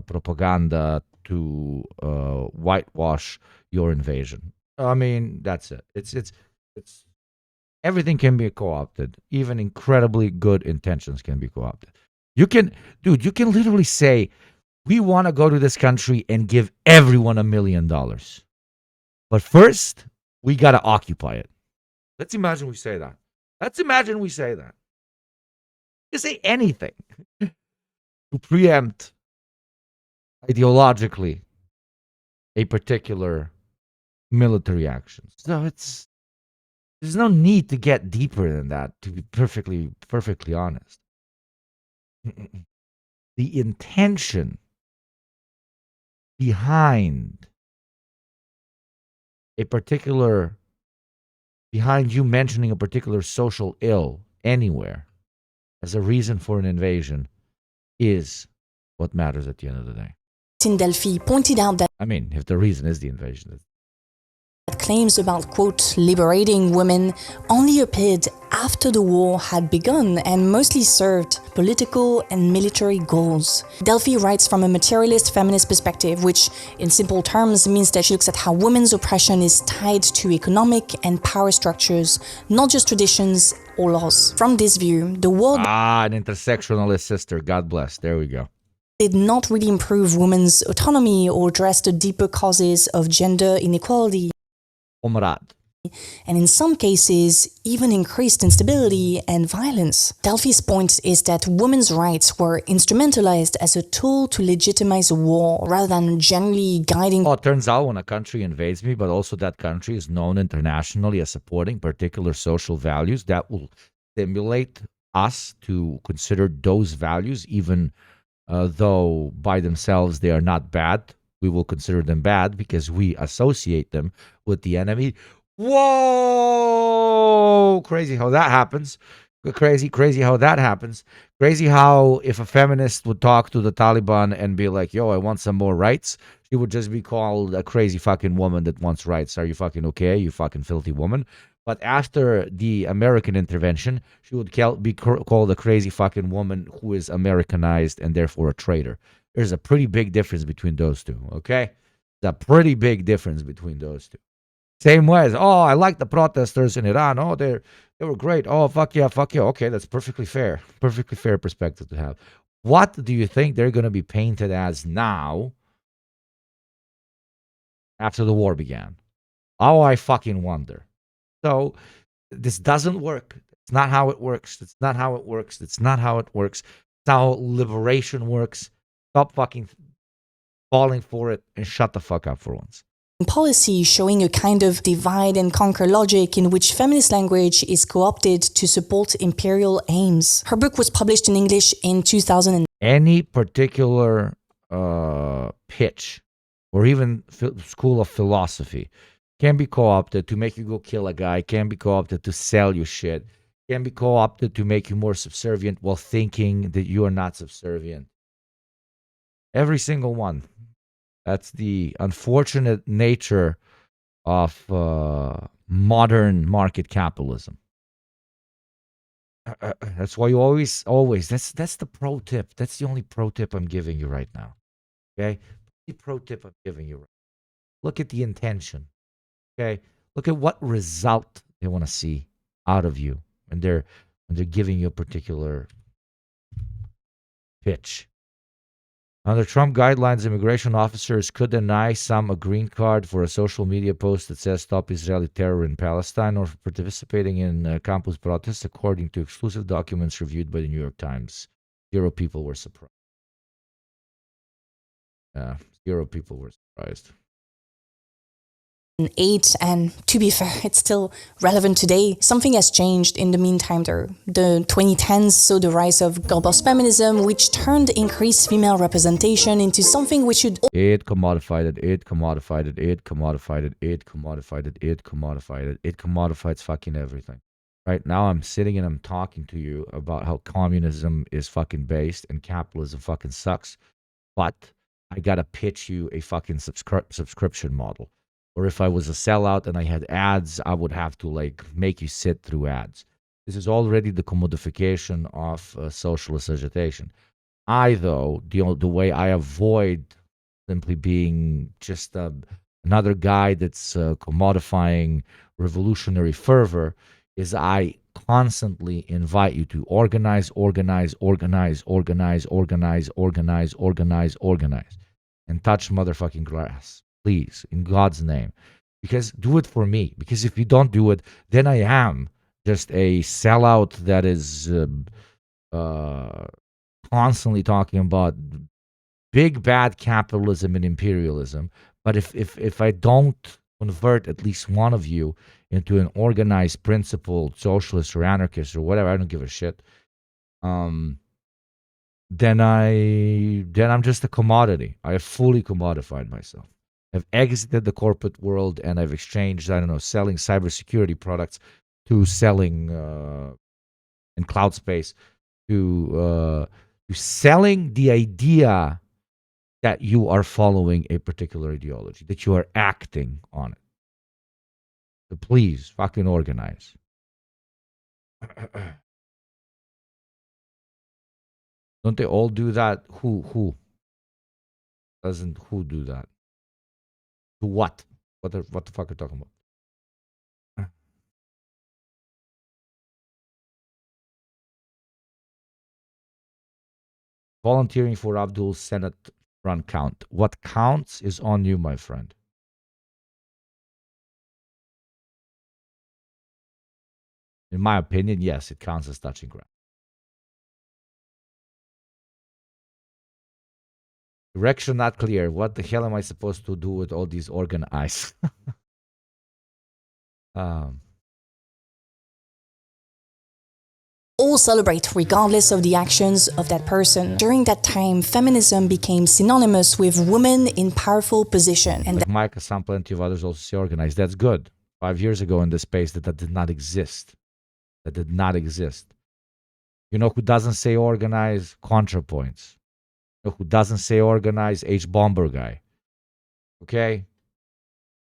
propaganda to whitewash your invasion. I mean, that's it. It's everything can be co-opted. Even incredibly good intentions can be co-opted. You can literally say, we want to go to this country and give everyone $1 million. But first, we got to occupy it. Let's imagine we say that. You say anything to preempt ideologically a particular military action. So there's no need to get deeper than that, to be perfectly honest. The intention behind you mentioning a particular social ill anywhere as a reason for an invasion is what matters at the end of the day. Delphi pointed out that I mean, if the reason is the invasion. Claims about, quote, liberating women only appeared after the war had begun and mostly served political and military goals. Delphi writes from a materialist feminist perspective, which in simple terms means that she looks at how women's oppression is tied to economic and power structures, not just traditions or laws. From this view, the war an intersectionalist sister, God bless. There we go. Did not really improve women's autonomy or address the deeper causes of gender inequality. And in some cases, even increased instability and violence. Delphi's point is that women's rights were instrumentalized as a tool to legitimize war rather than generally guiding. Oh, it turns out when a country invades me, but also that country is known internationally as supporting particular social values, that will stimulate us to consider those values, even though by themselves they are not bad. We will consider them bad because we associate them with the enemy. Whoa! Crazy how that happens. Crazy how that happens. Crazy how if a feminist would talk to the Taliban and be like, yo, I want some more rights, she would just be called a crazy fucking woman that wants rights. Are you fucking okay? You fucking filthy woman. But after the American intervention, she would be called a crazy fucking woman who is Americanized and therefore a traitor. There's a pretty big difference between those two, okay? There's a pretty big difference between those two. Same way as, oh, I like the protesters in Iran. Oh, they were great. Oh, fuck yeah. Okay, that's perfectly fair. Perfectly fair perspective to have. What do you think they're going to be painted as now after the war began? Oh, I fucking wonder. So this doesn't work. It's not how it works. It's not how it works. It's not how it works. It's how liberation works. Stop fucking falling for it and shut the fuck up for once. Policy showing a kind of divide and conquer logic in which feminist language is co-opted to support imperial aims. Her book was published in English in 2000. Any particular pitch or even school of philosophy can be co-opted to make you go kill a guy, can be co-opted to sell you shit, can be co-opted to make you more subservient while thinking that you are not subservient. Every single one. That's the unfortunate nature of modern market capitalism. That's why you always, that's the pro tip. That's the only pro tip I'm giving you right now. Okay? The pro tip I'm giving you. Look at the intention. Okay? Look at what result they want to see out of you when they're giving you a particular pitch. Under Trump guidelines, immigration officers could deny some a green card for a social media post that says stop Israeli terror in Palestine or for participating in campus protests, according to exclusive documents reviewed by the New York Times. 0 people were surprised. 0 people were surprised. 8, and to be fair, it's still relevant today. Something has changed in the meantime though. The 2010s saw the rise of girl boss feminism, which turned increased female representation into something which should... It commodified it, it commodified it, it commodified it, it commodified it, it commodified it, it commodifies fucking everything. Right now, I'm sitting and I'm talking to you about how communism is fucking based and capitalism fucking sucks. But I gotta pitch you a fucking subscription model. Or if I was a sellout and I had ads, I would have to like make you sit through ads. This is already the commodification of socialist agitation. Though, the way I avoid simply being just another guy that's commodifying revolutionary fervor is I constantly invite you to organize, and touch motherfucking grass, please, in God's name. Because do it for me. Because if you don't do it, then I am just a sellout that is constantly talking about big bad capitalism and imperialism. But if I don't convert at least one of you into an organized, principled socialist or anarchist or whatever, I don't give a shit. Then I'm just a commodity. I have fully commodified myself. I've exited the corporate world and I've exchanged, I don't know, selling cybersecurity products to selling in cloud space to selling the idea that you are following a particular ideology, that you are acting on it. So please, fucking organize. Don't they all do that? Who? Doesn't who do that? To what? What the fuck are you talking about? Volunteering for Abdul's Senate run count. What counts is on you, my friend. In my opinion, yes, it counts as touching ground. Direction not clear. What the hell am I supposed to do with all these organ eyes? All celebrate regardless of the actions of that person. During that time, feminism became synonymous with women in powerful position. And like Micah, some plenty of others also say organized. That's good. 5 years ago in this space, that did not exist. That did not exist. You know who doesn't say organize? Contrapoints. You know who doesn't say organize? H-Bomber guy. Okay?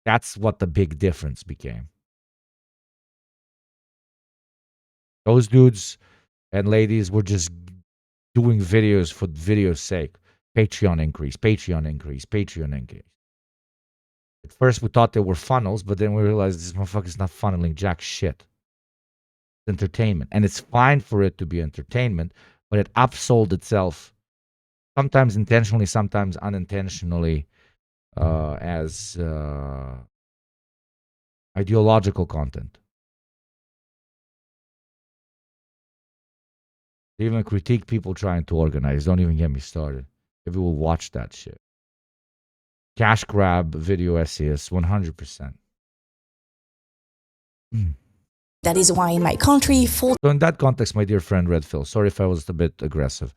That's what the big difference became. Those dudes and ladies were just doing videos for video's sake. Patreon increase, Patreon increase, Patreon increase. At first we thought they were funnels, but then we realized this motherfucker's not funneling jack shit. It's entertainment. And it's fine for it to be entertainment, but it upsold itself, sometimes intentionally, sometimes unintentionally, as ideological content. They even critique people trying to organize. Don't even get me started. If you will watch that shit. Cash grab video essayists, 100%. that is why in my country, So in that context, my dear friend Red Phil, sorry if I was a bit aggressive.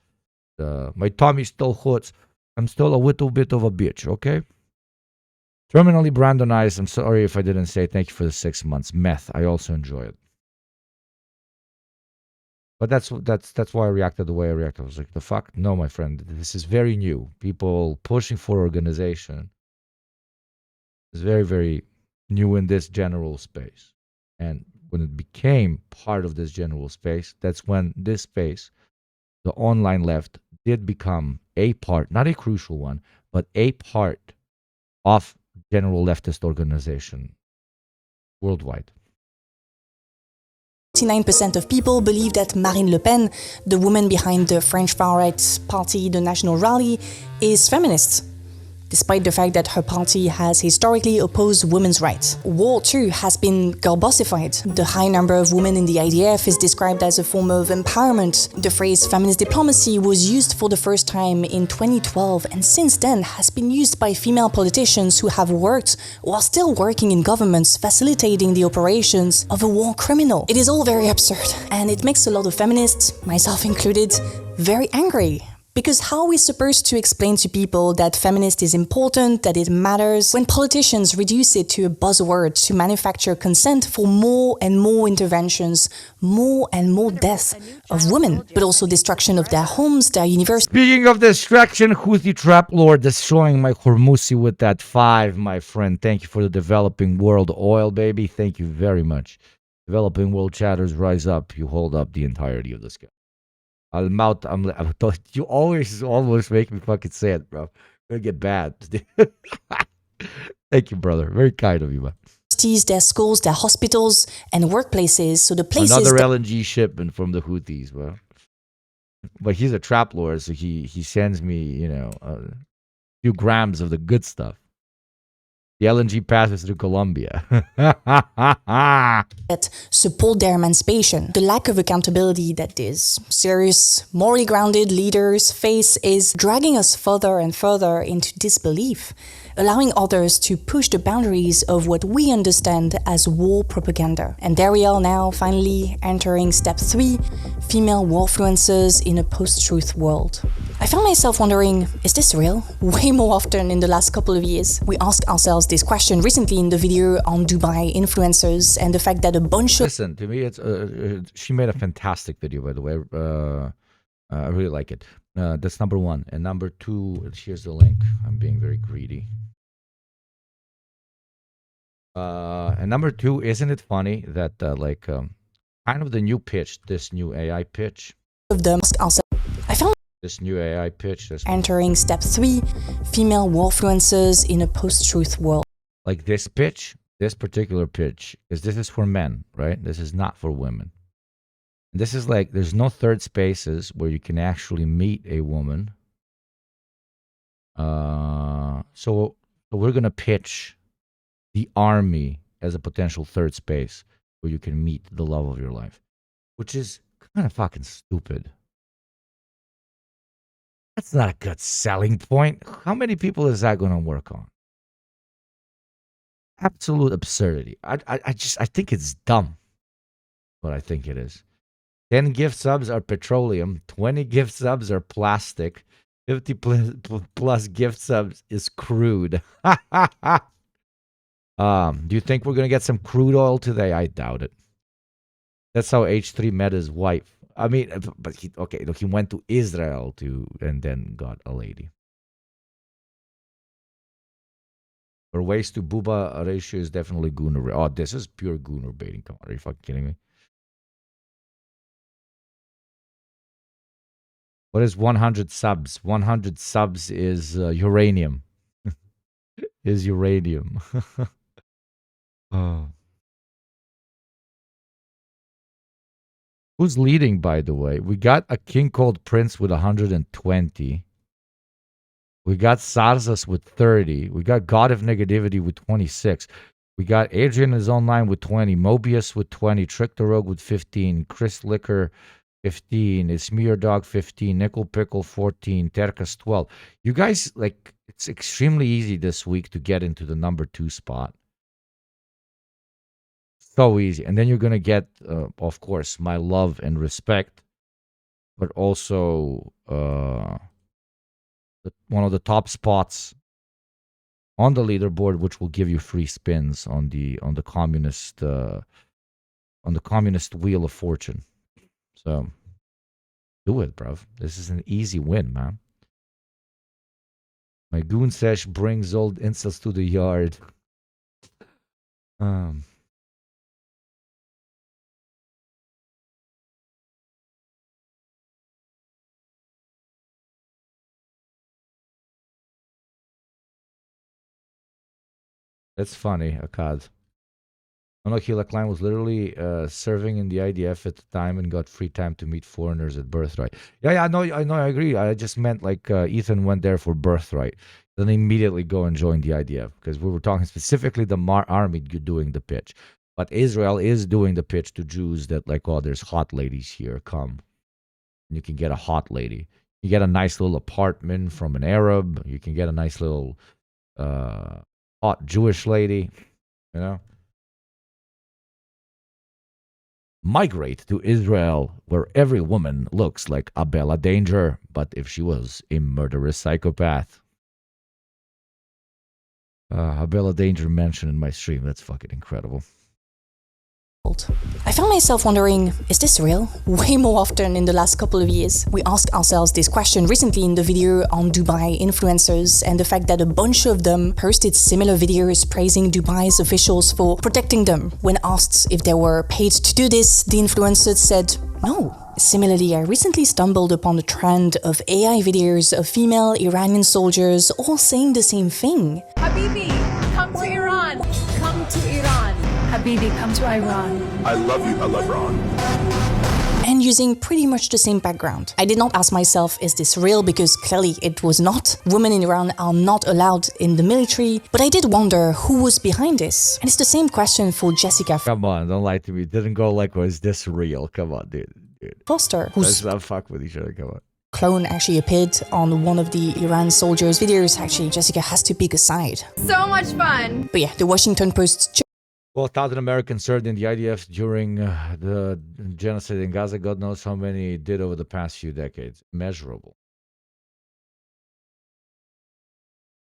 My tummy still hurts. I'm still a little bit of a bitch, okay? Terminally Brandonized, I'm sorry if I didn't say thank you for the 6 months. Meth, I also enjoy it. But that's why I reacted the way I reacted. I was like, the fuck? No, my friend, this is very new. People pushing for organization is very, very new in this general space. And when it became part of this general space, that's when this space, the online left, did become a part, not a crucial one, but a part of general leftist organization worldwide. 99% of people believe that Marine Le Pen, the woman behind the French far-right party, the National Rally, is feminist, despite the fact that her party has historically opposed women's rights. War, too, has been girlbossified. The high number of women in the IDF is described as a form of empowerment. The phrase feminist diplomacy was used for the first time in 2012, and since then has been used by female politicians who have worked or are still working in governments facilitating the operations of a war criminal. It is all very absurd, and it makes a lot of feminists, myself included, very angry. Because how are we supposed to explain to people that feminist is important, that it matters, when politicians reduce it to a buzzword to manufacture consent for more and more interventions, more and more deaths of women, but also destruction of their homes, their universities. Speaking of destruction, Houthi trap lord destroying my Hormuzzi with that 5, my friend. Thank you for the developing world oil, baby. Thank you very much. Developing world chatters, rise up. You hold up the entirety of the sky. You always almost make me fucking say it, bro. I'm gonna get bad. Thank you, brother. Very kind of you, man. Their schools, their hospitals, and workplaces. So the places. Another LNG shipment from the Houthis, bro. But he's a trap lord, so he sends me, you know, a few grams of the good stuff. The LNG passes through Colombia. That support their emancipation. The lack of accountability that these serious, morally grounded leaders face is dragging us further and further into disbelief, allowing others to push the boundaries of what we understand as war propaganda. And there we are now, finally entering step 3, female warfluencers in a post-truth world. I found myself wondering, is this real? Way more often in the last couple of years. We asked ourselves this question recently in the video on Dubai influencers and the fact that a bunch of... Listen, to me, it's she made a fantastic video, by the way. I really like it. That's number 1. And number 2, here's the link. I'm being very greedy. And number 2, isn't it funny that kind of the new pitch, this new AI pitch? Of them, I found this new AI pitch. Entering step 3, female warfluencers in a post-truth world. Like this pitch, this particular pitch, because this is for men, right? This is not for women. And this is like, there's no third spaces where you can actually meet a woman. So we're going to pitch the army as a potential third space where you can meet the love of your life, which is kind of fucking stupid. That's not a good selling point. How many people is that going to work on? Absolute absurdity. I think it's dumb, but I think it is. 10 gift subs are petroleum, 20 gift subs are plastic, 50 plus gift subs is crude. Do you think we're going to get some crude oil today? I doubt it. That's how H3 met his wife. I mean, but he went to Israel and then got a lady. Her waist to booba ratio is definitely gooner. Oh, this is pure gooner baiting. Come on, are you fucking kidding me? What is 100 subs? 100 subs is uranium. Is uranium. Oh. Who's leading, by the way? We got a king called Prince with 120. We got Sarzas with 30. We got God of Negativity with 26. We got Adrian is online with 20. Mobius with 20. Trick the Rogue with 15. Chris Licker 15. Smear Dog 15. Nickel Pickle 14. Terkas 12. You guys, like, it's extremely easy this week to get into the number 2 spot. So easy. And then you're going to get, of course, my love and respect, but also one of the top spots on the leaderboard, which will give you free spins on the communist wheel of fortune. So do it, bruv. This is an easy win, man. My goon sesh brings old insults to the yard. That's funny, Akkad. Hila Klein was literally serving in the IDF at the time and got free time to meet foreigners at Birthright. Yeah, I know, I agree. I just meant like Ethan went there for Birthright, then immediately go and join the IDF because we were talking specifically the army doing the pitch. But Israel is doing the pitch to Jews that like, oh, there's hot ladies here, come. You can get a hot lady. You get a nice little apartment from an Arab. You can get a nice little hot Jewish lady, you know. migrate to Israel, where every woman looks like a Bella Danger, but if she was a murderous psychopath. A Bella Danger mentioned in my stream. That's fucking incredible. I found myself wondering, is this real? Way more often in the last couple of years. We asked ourselves this question recently in the video on Dubai influencers and the fact that a bunch of them posted similar videos praising Dubai's officials for protecting them. When asked if they were paid to do this, the influencers said no. Similarly, I recently stumbled upon a trend of AI videos of female Iranian soldiers all saying the same thing. Habibi, come to Iran. Come to Iran. Habibi, come to Iran. I love you. I love Iran. And using pretty much the same background. I did not ask myself, is this real? Because clearly it was not. Women in Iran are not allowed in the military. But I did wonder who was behind this. And it's the same question for Jessica. Come on, don't lie to me. It didn't go like, was this real? Come on, dude. Foster, Let's not fuck with each other. Come on. Clone actually appeared on one of the Iran soldiers' videos. Actually, Jessica has to pick a side. So much fun. But yeah, the Washington Post. 12,000 Americans served in the IDF during the genocide in Gaza. God knows how many did over the past few decades. Measurable.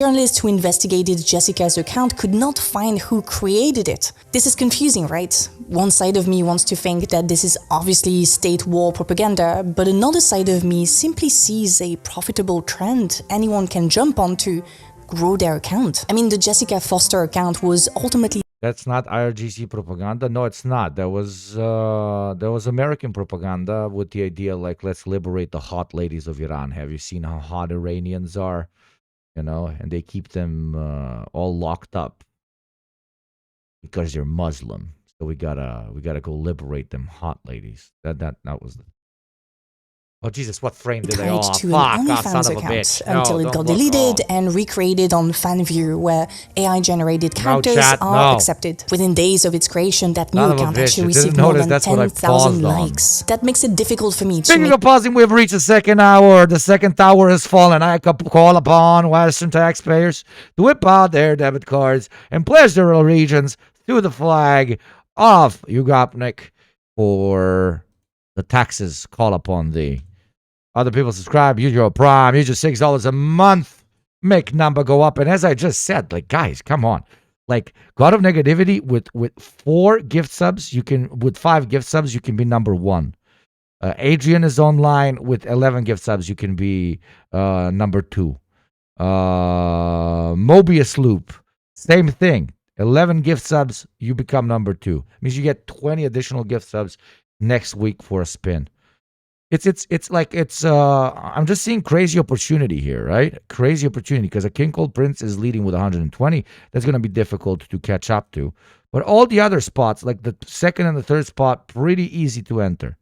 Journalists who investigated Jessica's account could not find who created it. This is confusing, right? One side of me wants to think that this is obviously state war propaganda, but another side of me simply sees a profitable trend anyone can jump on to grow their account. I mean, the Jessica Foster account was ultimately... That's not IRGC propaganda. No, it's not. There was American propaganda with the idea like, let's liberate the hot ladies of Iran. Have you seen how hot Iranians are? You know, and they keep them all locked up because they're Muslim. So we gotta go liberate them hot ladies. That was the... Oh Jesus, what frame did they all? To Fuck, an son OnlyFans of a account bitch. until it got deleted and recreated on FanView, where AI-generated characters are accepted. Within days of its creation, that new account actually received more than 10,000 likes. That makes it difficult for me to... Speaking of pausing, we've reached the second hour. The second tower has fallen. I call upon Western taxpayers to whip out their debit cards and pledge their allegiance to the flag of Ugopnik for the taxes call upon thee. Other people subscribe, use your Prime, use your $6 a month, make number go up. And as I just said, like, guys, come on. Like, God of Negativity with 4 gift subs, with 5 gift subs, you can be number 1. Adrian is online with 11 gift subs, you can be number 2. Mobius Loop, same thing. 11 gift subs, you become number 2. It means you get 20 additional gift subs next week for a spin. I'm just seeing crazy opportunity here, right? Crazy opportunity because a King Cold Prince is leading with 120. That's going to be difficult to catch up to. But all the other spots, like the second and the third spot, pretty easy to enter.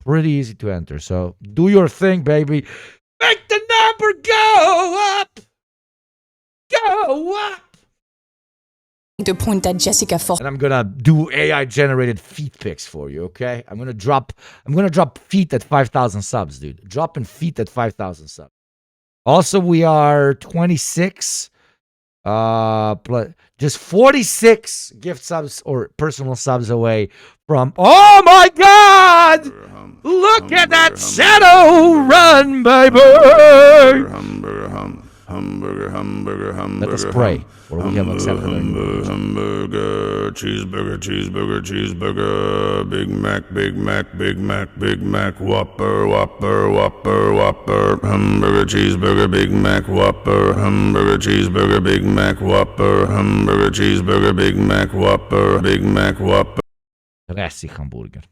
Pretty easy to enter. So do your thing, baby. Make the number go up. Go up. The point that Jessica Foster... And I'm gonna do AI generated feet pics for you, okay? I'm gonna drop feet at 5,000 subs, dude. Dropping feet at 5,000 subs. Also, we are 26 just 46 gift subs or personal subs away from... Oh my god! Look at that shadow run, baby! Let us pray, or we have accepted hamburger, cheeseburger, cheeseburger, cheeseburger, Big Mac, Big Mac, Big Mac, Big Mac, Whopper, Whopper, Whopper, Whopper, hamburger, cheeseburger, Big Mac, Whopper, hamburger, cheeseburger, Big Mac, Whopper, hamburger, cheeseburger, Big Mac, Whopper, Big Mac, Whopper. Classic hamburger.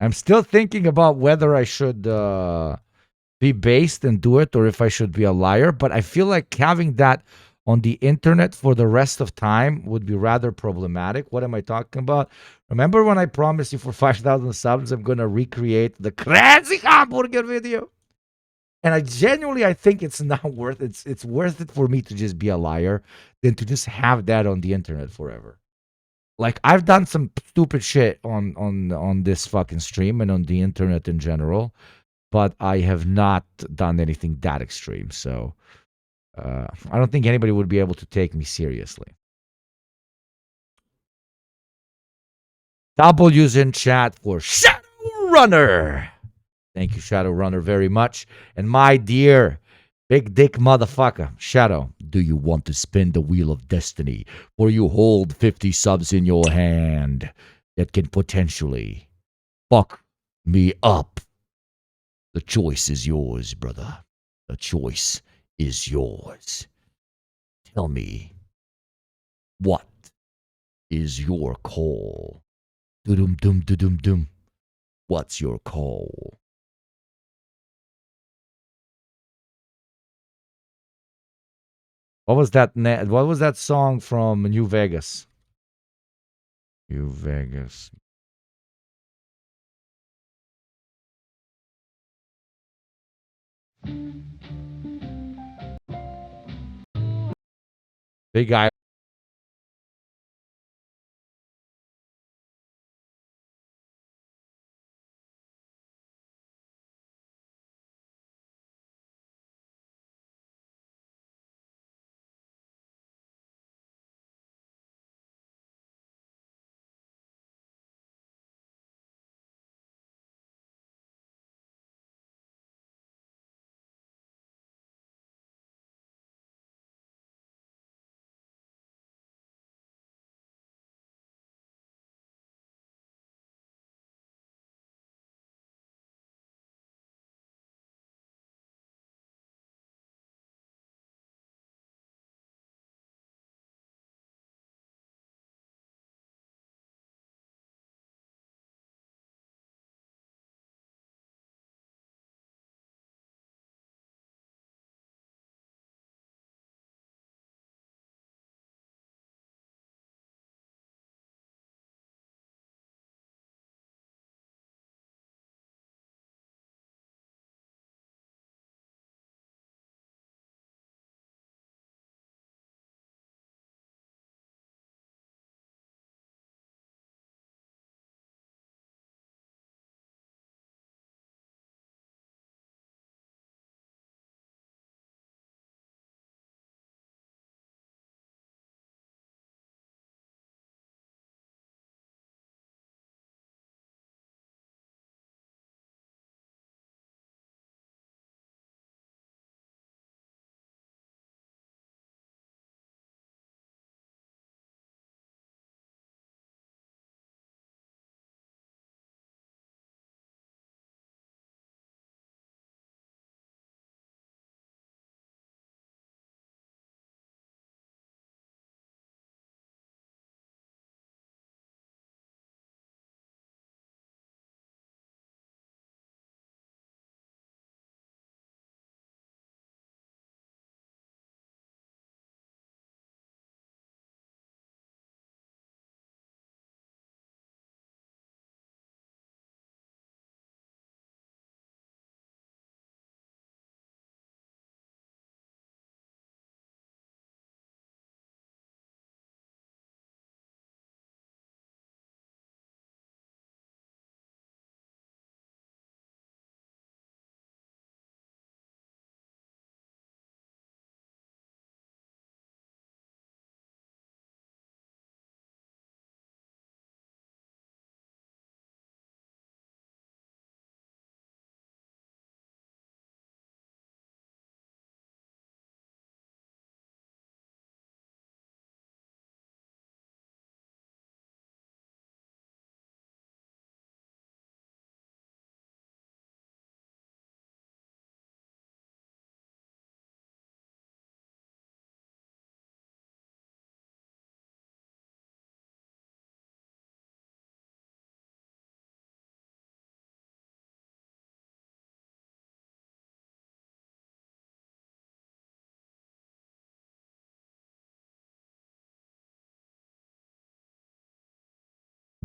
I'm still thinking about whether I should be based and do it or if I should be a liar, but I feel like having that on the internet for the rest of time would be rather problematic. What am I talking about? Remember when I promised you for 5,000 subs I'm going to recreate the crazy hamburger video? And I genuinely think it's not worth it. It's worth it for me to just be a liar than to just have that on the internet forever. Like, I've done some stupid shit on this fucking stream and on the internet in general, but I have not done anything that extreme. So I don't think anybody would be able to take me seriously. W's in chat for Shadowrunner. Thank you, Shadowrunner, very much. And my dear big dick motherfucker, Shadow, do you want to spin the wheel of destiny, or you hold 50 subs in your hand that can potentially fuck me up? The choice is yours, brother. The choice is yours. Tell me, what is your call? Dum dum dum dum. What's your call? What was that? What was that song from New Vegas? New Vegas. Big guy.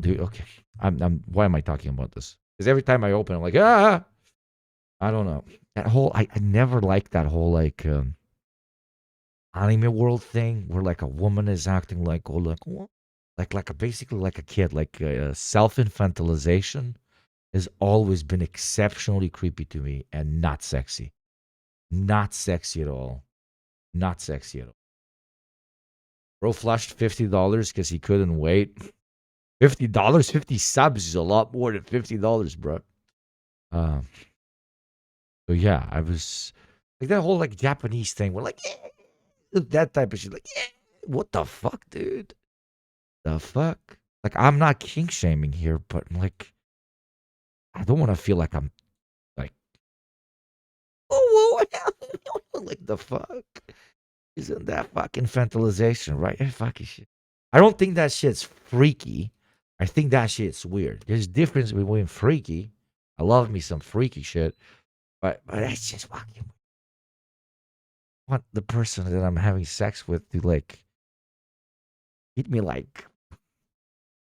Dude, okay. Why am I talking about this? Because every time I open, I'm like, I don't know. That whole, I never liked that whole, like, anime world thing where, like, a woman is acting like, oh, like, what? Like basically like a kid, like self-infantilization has always been exceptionally creepy to me and not sexy. Not sexy at all. Not sexy at all. Bro flushed $50 because he couldn't wait. $50, 50 subs is a lot more than $50, bro. So yeah, I was like that whole like Japanese thing. We're like that type of shit. Like, what the fuck, dude? The fuck? Like, I'm not kink shaming here, but like, I don't want to feel like I'm like, oh, like the fuck. Isn't that fucking infantilization, right? Fucking shit. I don't think that shit's freaky. I think that shit's weird. There's a difference between freaky. I love me some freaky shit, but that's just fucking. I want the person that I'm having sex with to like treat me like,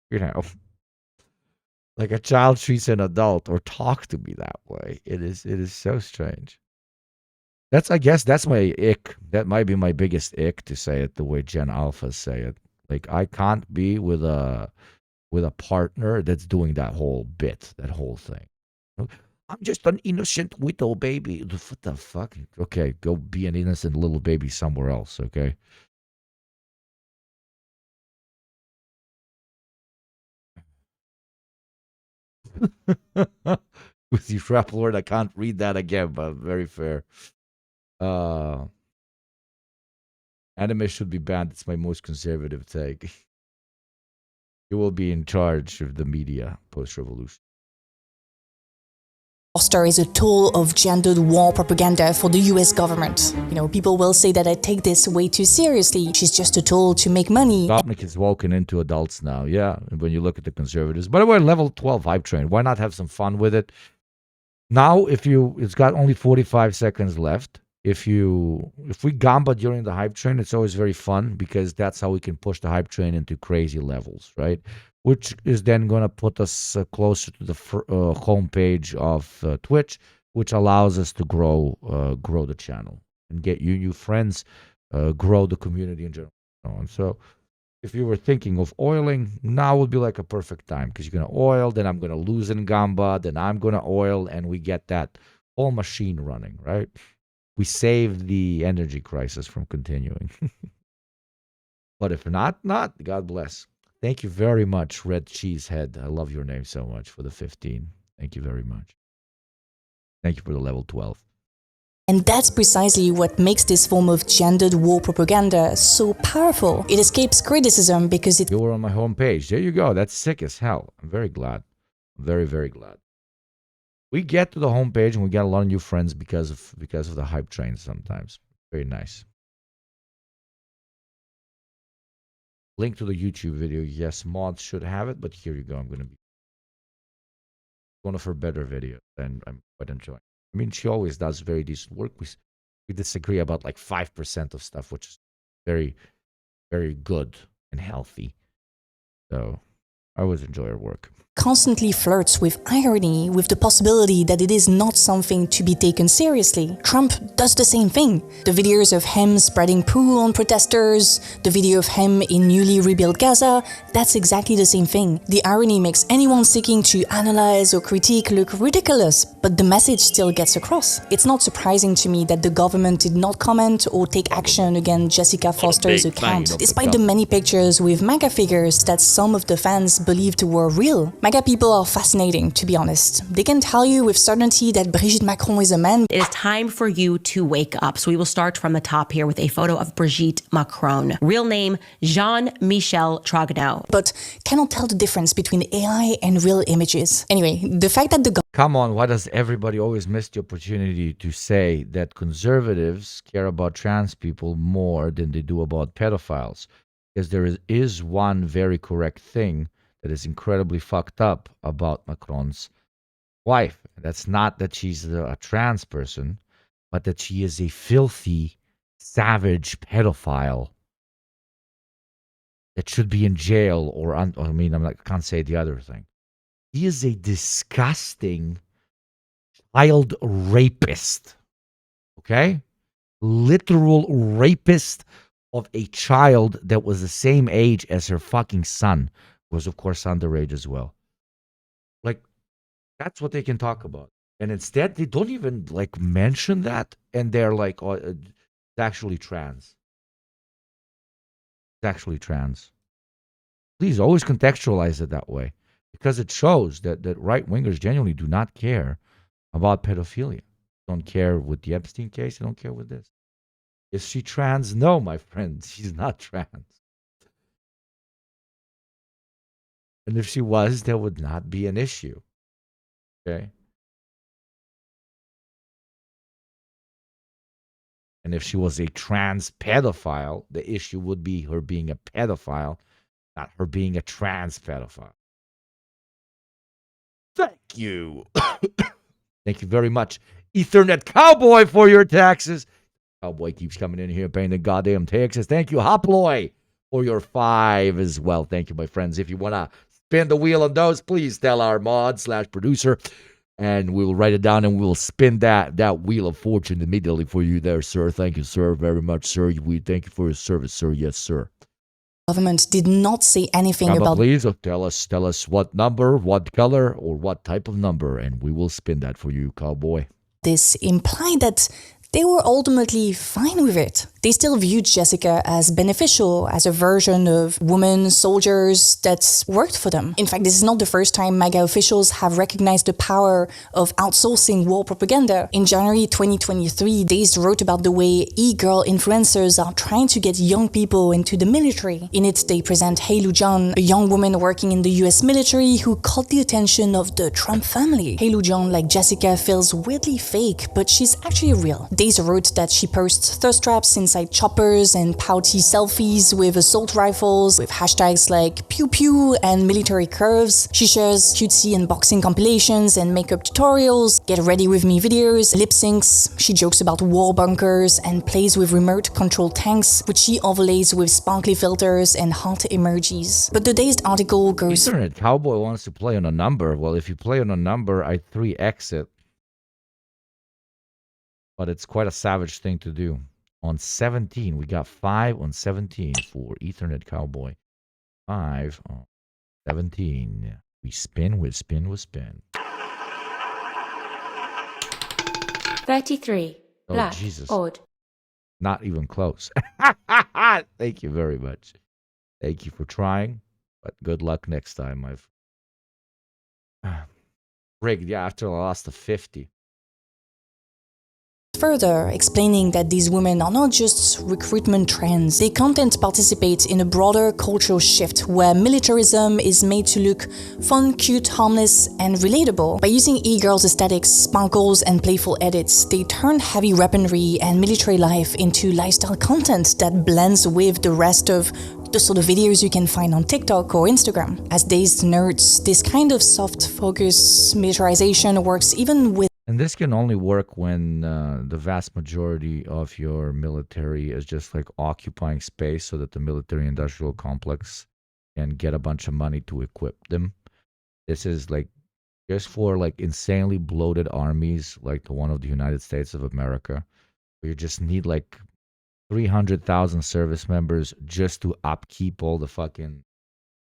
you know, like a child treats an adult, or talk to me that way. It is so strange. I guess that's my ick. That might be my biggest ick, to say it the way Gen Alphas say it. Like, I can't be with a partner that's doing that whole bit, that whole thing. I'm just an innocent little baby. What the fuck? Okay, go be an innocent little baby somewhere else, okay? With you, Rap Lord, I can't read that again, but very fair. Anime should be banned. It's my most conservative take. You will be in charge of the media post-revolution. Foster is a tool of gendered war propaganda for the US government. You know, people will say that I take this way too seriously. She's just a tool to make money. Gopnik is woken into adults now, yeah, when you look at the conservatives. By the way, level 12 hype train. Why not have some fun with it? Now, it's got only 45 seconds left. If we gamba during the hype train, it's always very fun, because that's how we can push the hype train into crazy levels, right? Which is then going to put us closer to the homepage of Twitch, which allows us to grow the channel and get you new friends, grow the community in general. And so if you were thinking of oiling, now would be like a perfect time, because you're going to oil, then I'm going to lose in gamba, then I'm going to oil, and we get that whole machine running, right? We saved the energy crisis from continuing. But if not, God bless. Thank you very much, Red Cheese Head. I love your name so much, for the 15. Thank you very much. Thank you for the level 12. And that's precisely what makes this form of gendered war propaganda so powerful. It escapes criticism because You were on my homepage. There you go. That's sick as hell. I'm very glad. I'm very, very glad. We get to the homepage and we get a lot of new friends because of the hype train sometimes. Very nice. Link to the YouTube video. Yes, mods should have it, but here you go. I'm going to be one of her better videos, and I'm quite enjoying. I mean, she always does very decent work. We disagree about like 5% of stuff, which is very, very good and healthy. So I always enjoy her work. Constantly flirts with irony, with the possibility that it is not something to be taken seriously. Trump does the same thing. The videos of him spreading poo on protesters, the video of him in newly rebuilt Gaza, that's exactly the same thing. The irony makes anyone seeking to analyze or critique look ridiculous, but the message still gets across. It's not surprising to me that the government did not comment or take action against Jessica Foster's account, despite the many pictures with MAGA figures that some of the fans believed were real. MAGA people are fascinating, to be honest. They can tell you with certainty that Brigitte Macron is a man. It is time for you to wake up. So we will start from the top here with a photo of Brigitte Macron. Real name, Jean-Michel Trogneux. But cannot tell the difference between AI and real images. Anyway, the fact that the Come on, why does everybody always miss the opportunity to say that conservatives care about trans people more than they do about pedophiles? Because there is one very correct thing that is incredibly fucked up about Macron's wife. That's not that she's a trans person, but that she is a filthy, savage pedophile that should be in jail I can't say the other thing. He is a disgusting child rapist. Okay? Literal rapist of a child that was the same age as her fucking son. Was, of course, underage as well. Like, that's what they can talk about. And instead, they don't even, like, mention that. And they're like, oh, it's actually trans. It's actually trans. Please always contextualize it that way, because it shows that right-wingers genuinely do not care about pedophilia. Don't care with the Epstein case. They don't care with this. Is she trans? No, my friend. She's not trans. And if she was, there would not be an issue. Okay? And if she was a trans pedophile, the issue would be her being a pedophile, not her being a trans pedophile. Thank you. Thank you very much, Ethernet Cowboy, for your taxes. Cowboy keeps coming in here paying the goddamn taxes. Thank you, Hoploy, for your 5 as well. Thank you, my friends. If you want to spin the wheel on those, please tell our mod/producer, and we'll write it down and we'll spin that wheel of fortune immediately for you there, sir. Thank you, sir, very much, sir. We thank you for your service, sir. Yes, sir. Government did not say anything about. Please tell us what number, what color, or what type of number, and we will spin that for you, Cowboy. This implied that they were ultimately fine with it. They still viewed Jessica as beneficial, as a version of women soldiers that worked for them. In fact, this is not the first time MAGA officials have recognized the power of outsourcing war propaganda. In January 2023, Dazed wrote about the way e-girl influencers are trying to get young people into the military. In it, they present Hey Lu John, a young woman working in the US military who caught the attention of the Trump family. Hey Lu John, like Jessica, feels weirdly fake, but she's actually real. Dazed wrote that she posts thirst traps inside choppers and pouty selfies with assault rifles with hashtags like pew pew and military curves. She shares cutesy unboxing compilations and makeup tutorials, get ready with me videos, lip syncs. She jokes about war bunkers and plays with remote control tanks, which she overlays with sparkly filters and heart emojis. But the Dazed article goes... Internet Cowboy wants to play on a number. Well, if you play on a number, I 3x it. But it's quite a savage thing to do. On 17, we got 5 on 17 for Ethernet Cowboy. 5 on 17. We spin with spin with spin. 33. Black. Oh, Jesus. Odd. Not even close. Thank you very much. Thank you for trying, but good luck next time. Rigged, yeah, after I lost to 50. Further, explaining that these women are not just recruitment trends. Their content participates in a broader cultural shift where militarism is made to look fun, cute, harmless, and relatable. By using e-girls aesthetics, sparkles, and playful edits, they turn heavy weaponry and military life into lifestyle content that blends with the rest of the sort of videos you can find on TikTok or Instagram. As Dazed nerds, this kind of soft focus militarization works even with. And this can only work when the vast majority of your military is just like occupying space so that the military industrial complex can get a bunch of money to equip them. This is like just for like insanely bloated armies like the one of the United States of America, where you just need like 300,000 service members just to upkeep all the fucking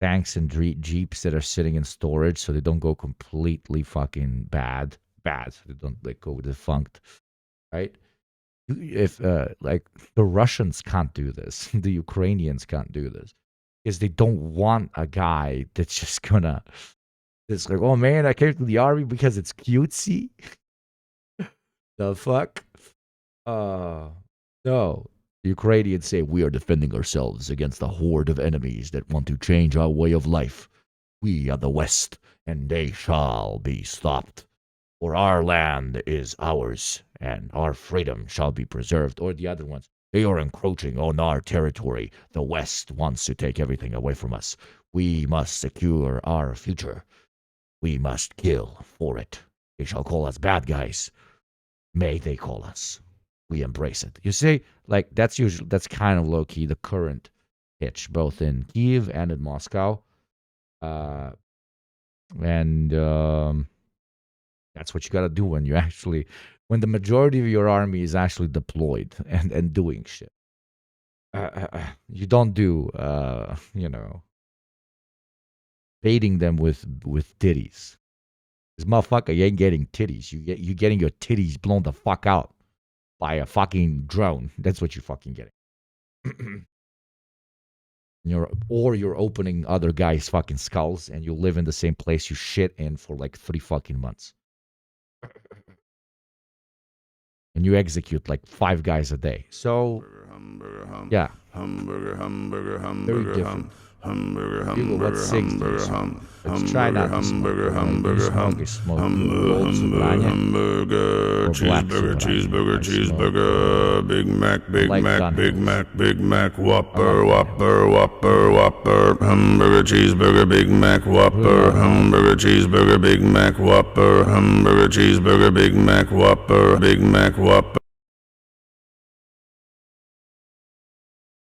tanks and jeeps that are sitting in storage so they don't go completely fucking bad, so they don't like go defunct, right? If like the Russians can't do this, the Ukrainians can't do this, because they don't want a guy that's just gonna, it's like, oh man, I came to the army because it's cutesy. The fuck? No. The Ukrainians say, we are defending ourselves against a horde of enemies that want to change our way of life. We are the West, and they shall be stopped. For our land is ours, and our freedom shall be preserved. Or the other ones, they are encroaching on our territory. The West wants to take everything away from us. We must secure our future. We must kill for it. They shall call us bad guys. May they call us. We embrace it. You see, like that's kind of low key the current pitch, both in Kyiv and in Moscow. That's what you got to do when the majority of your army is actually deployed and doing shit. You don't do, baiting them with titties. This motherfucker, you ain't getting titties. You getting your titties blown the fuck out by a fucking drone. That's what you're fucking getting. You're opening other guys' fucking skulls, and you live in the same place you shit in for like 3 fucking months. And you execute like 5 guys a day. So, yeah. Very different. People, what cigs do you smoke? Let's try not to smoke. Cheeseburger, Big Mac, Big Mac, Big Mac, Big Mac, Whopper, Whopper, Whopper, Whopper, hamburger, cheeseburger, Big Mac, Whopper, hamburger, cheeseburger, Big Mac, Whopper, hamburger, cheeseburger, Big Mac, Whopper, Big Mac, Whopper.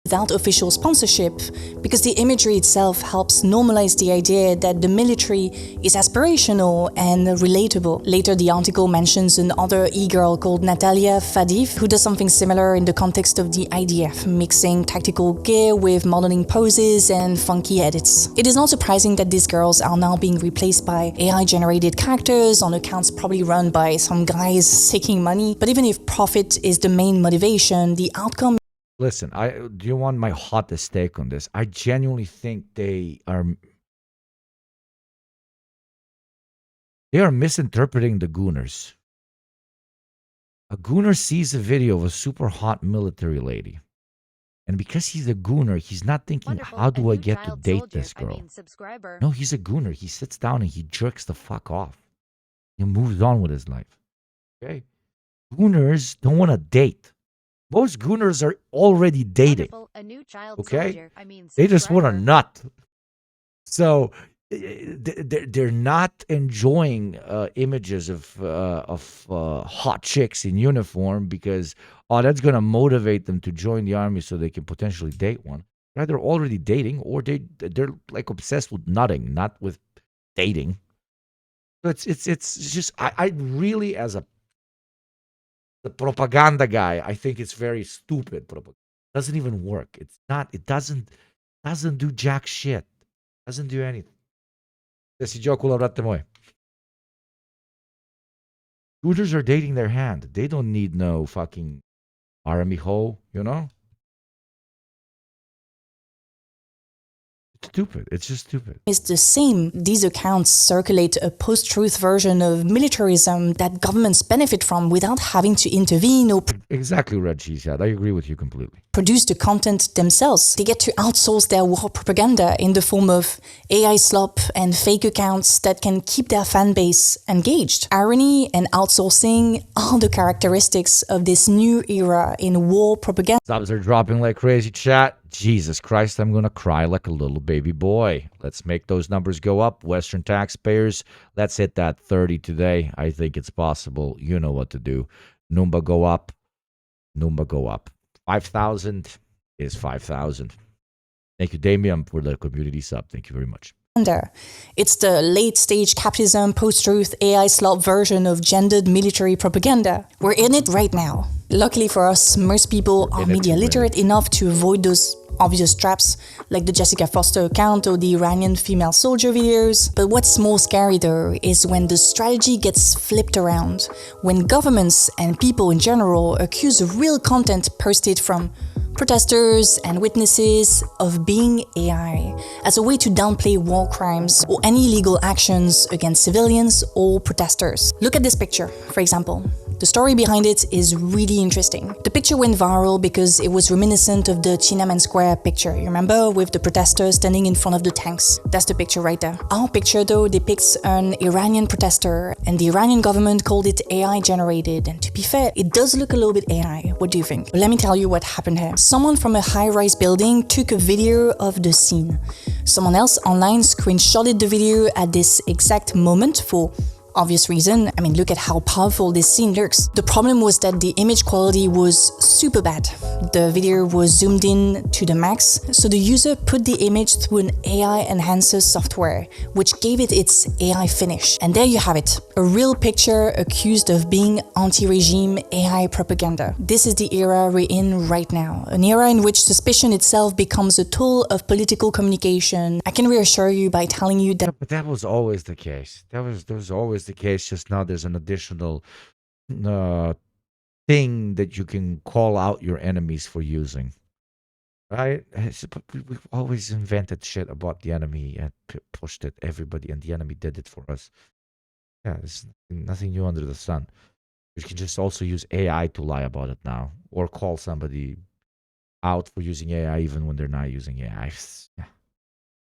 Without official sponsorship, because the imagery itself helps normalize the idea that the military is aspirational and relatable. Later, the article mentions another e-girl called Natalia Fadif, who does something similar in the context of the IDF, mixing tactical gear with modeling poses and funky edits. It is not surprising that these girls are now being replaced by AI-generated characters on accounts probably run by some guys seeking money. But even if profit is the main motivation, the outcome. Listen, do you want my hottest take on this? I genuinely think they are misinterpreting the Gooners. A Gooner sees a video of a super hot military lady. And because he's a Gooner, he's not thinking, how do I get to date this girl? No, he's a Gooner. He sits down and he jerks the fuck off. He moves on with his life. Okay? Gooners don't want to date. Most Gooners are already dating. Okay? They just want a nut. So they're not enjoying images of hot chicks in uniform because, that's going to motivate them to join the army so they can potentially date one. They're already dating, or they're like obsessed with nutting, not with dating. So it's just I really, as the propaganda guy, I think it's very stupid propaganda. It doesn't even work. It's not. It doesn't do jack shit. Doesn't do anything. Si gioco lavorate moi. Shooters are dating their hand. They don't need no fucking army hoe, you know? It's stupid. It's just stupid. It's the same. These accounts circulate a post-truth version of militarism that governments benefit from without having to intervene or exactly, Red Cheese Hat. I agree with you completely. Produce the content themselves. They get to outsource their war propaganda in the form of AI slop and fake accounts that can keep their fan base engaged. Irony and outsourcing are the characteristics of this new era in war propaganda. Subs are dropping like crazy, chat. Jesus Christ, I'm going to cry like a little baby boy. Let's make those numbers go up. Western taxpayers, let's hit that 30 today. I think it's possible. You know what to do. Numba go up. Numba go up. 5,000 is 5,000. Thank you, Damian, for the community sub. Thank you very much. It's the late-stage capitalism, post-truth, AI slop version of gendered military propaganda. We're in it right now. Luckily for us, most people are media literate enough to avoid those obvious traps, like the Jessica Foster account or the Iranian female soldier videos. But what's more scary though is when the strategy gets flipped around, when governments and people in general accuse real content posted from protesters and witnesses of being AI as a way to downplay war crimes or any legal actions against civilians or protesters. Look at this picture, for example. The story behind it is really interesting. The picture went viral because it was reminiscent of the Tiananmen Square picture, you remember, with the protesters standing in front of the tanks. That's the picture right there. Our picture though depicts an Iranian protester, and the Iranian government called it AI generated, and to be fair, it does look a little bit AI. What do you think? But let me tell you what happened here. Someone from a high-rise building took a video of the scene. Someone else online screenshotted the video at this exact moment for obvious reason. I mean, look at how powerful this scene looks. The problem was that the image quality was super bad. The video was zoomed in to the max, so the user put the image through an AI enhancer software, which gave it its AI finish. And there you have it, a real picture accused of being anti-regime AI propaganda. This is the era we're in right now, an era in which suspicion itself becomes a tool of political communication. I can reassure you by telling you that— But that was always the case. That was always the case. Just now there's an additional thing that you can call out your enemies for using. Right? We've always invented shit about the enemy and pushed it everybody, and the enemy did it for us. Yeah, there's nothing new under the sun. You can just also use AI to lie about it now, or call somebody out for using AI even when they're not using AI. Yeah.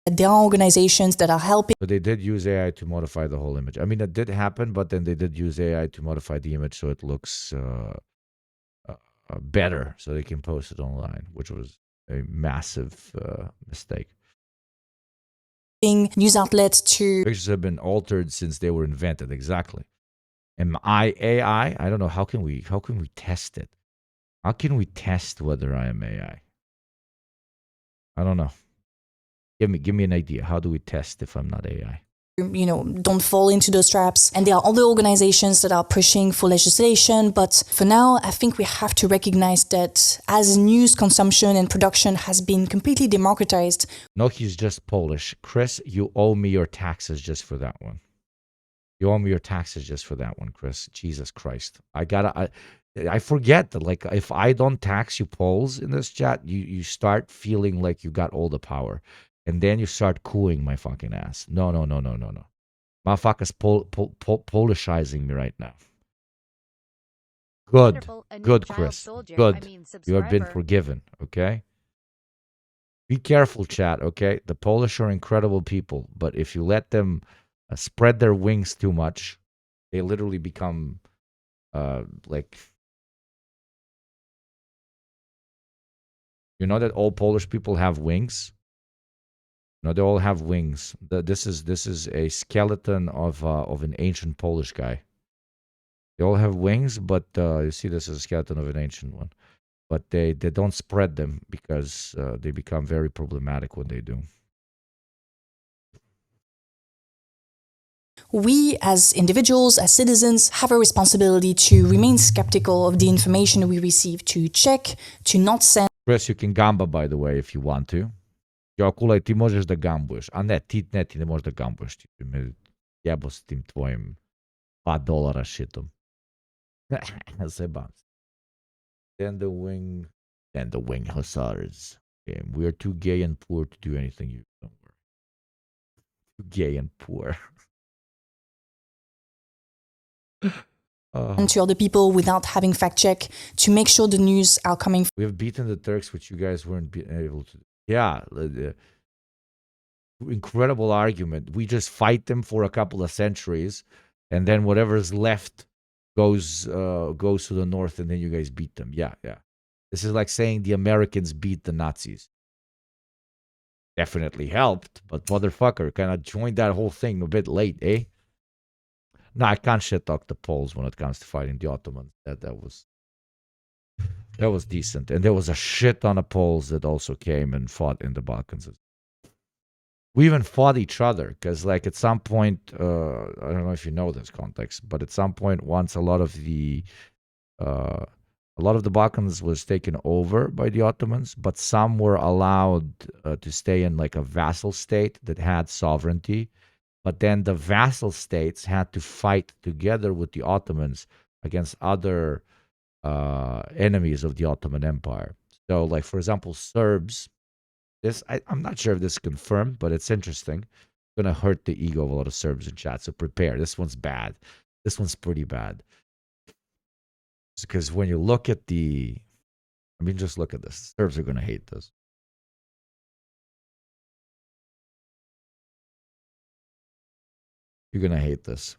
There are organizations that are helping. But they did use AI to modify the whole image. I mean, it did happen, but then they did use AI to modify the image so it looks better, so they can post it online, which was a massive mistake. News outlets to Pictures have been altered since they were invented. Exactly. Am I AI? I don't know. How can we test it? How can we test whether I am AI? I don't know. Give me an idea. How do we test if I'm not AI? Don't fall into those traps. And there are other organizations that are pushing for legislation. But for now, I think we have to recognize that as news consumption and production has been completely democratized. No, he's just Polish. Chris, you owe me your taxes just for that one. You owe me your taxes just for that one, Chris. Jesus Christ. I forget that, like, if I don't tax you Poles in this chat, you start feeling like you got all the power. And then you start cooing my fucking ass. No. Motherfucker's Polishizing me right now. Good. Good, Chris. Good. You have been forgiven, okay? Be careful, chat, okay? The Polish are incredible people, but if you let them spread their wings too much, they literally become like... You know that all Polish people have wings? No, they all have wings. This is a skeleton of an ancient Polish guy. They all have wings, but you see, this is a skeleton of an ancient one. But they don't spread them because they become very problematic when they do. We, as individuals, as citizens, have a responsibility to remain skeptical of the information we receive, to check, to not send. Chris, you can gamba, by the way, if you want to. Jokulaj, ti možeš da gambuješ, a ne, ti ne možeš da gambuješ. Ti me jebo s tim tvojim $2 shitom. Zebam se. Then the wing hussars. Okay, we are too gay and poor to do anything. You don't worry. Too gay and poor. And to other people without having fact check to make sure the news are coming. We have beaten the Turks, which you guys weren't able to do. Yeah, incredible argument. We just fight them for a couple of centuries, and then whatever's left goes to the north, and then you guys beat them. Yeah. This is like saying the Americans beat the Nazis. Definitely helped, but motherfucker, kind of joined that whole thing a bit late, eh? No, I can't shit talk the Poles when it comes to fighting the Ottomans. That was decent. And there was a shit ton of Poles that also came and fought in the Balkans. We even fought each other because, like, at some point, I don't know if you know this context, but at some point, once a lot of the Balkans was taken over by the Ottomans, but some were allowed to stay in like a vassal state that had sovereignty. But then the vassal states had to fight together with the Ottomans against other enemies of the Ottoman Empire. So, like, for example, Serbs, I'm not sure if this is confirmed, but it's interesting. It's going to hurt the ego of a lot of Serbs in chat, so prepare. This one's bad. This one's pretty bad. Because when you look at just look at this. Serbs are going to hate this. You're going to hate this.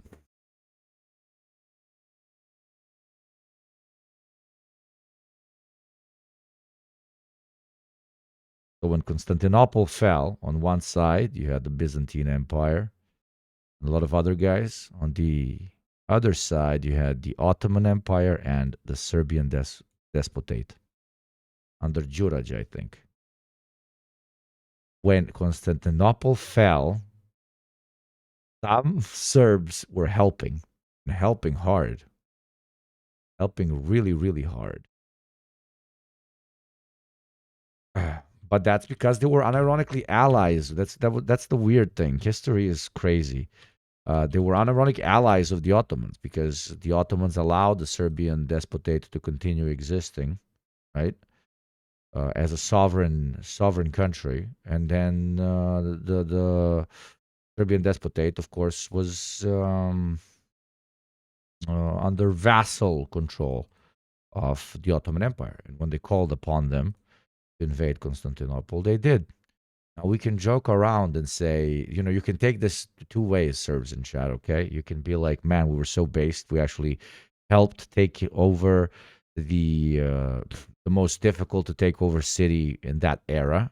So when Constantinople fell, on one side, you had the Byzantine Empire, and a lot of other guys. On the other side, you had the Ottoman Empire and the Serbian Despotate, under Đurađ, I think. When Constantinople fell, some Serbs were helping hard. Helping really, really hard. But that's because they were unironically allies. That's the weird thing. History is crazy. They were unironic allies of the Ottomans because the Ottomans allowed the Serbian Despotate to continue existing, right? as a sovereign country, and then the Serbian Despotate, of course, was under vassal control of the Ottoman Empire. And when they called upon them to invade Constantinople, they did. Now, we can joke around and say, you can take this two ways, Serbs in chat, okay? You can be like, man, we were so based. We actually helped take over the most difficult to take over city in that era.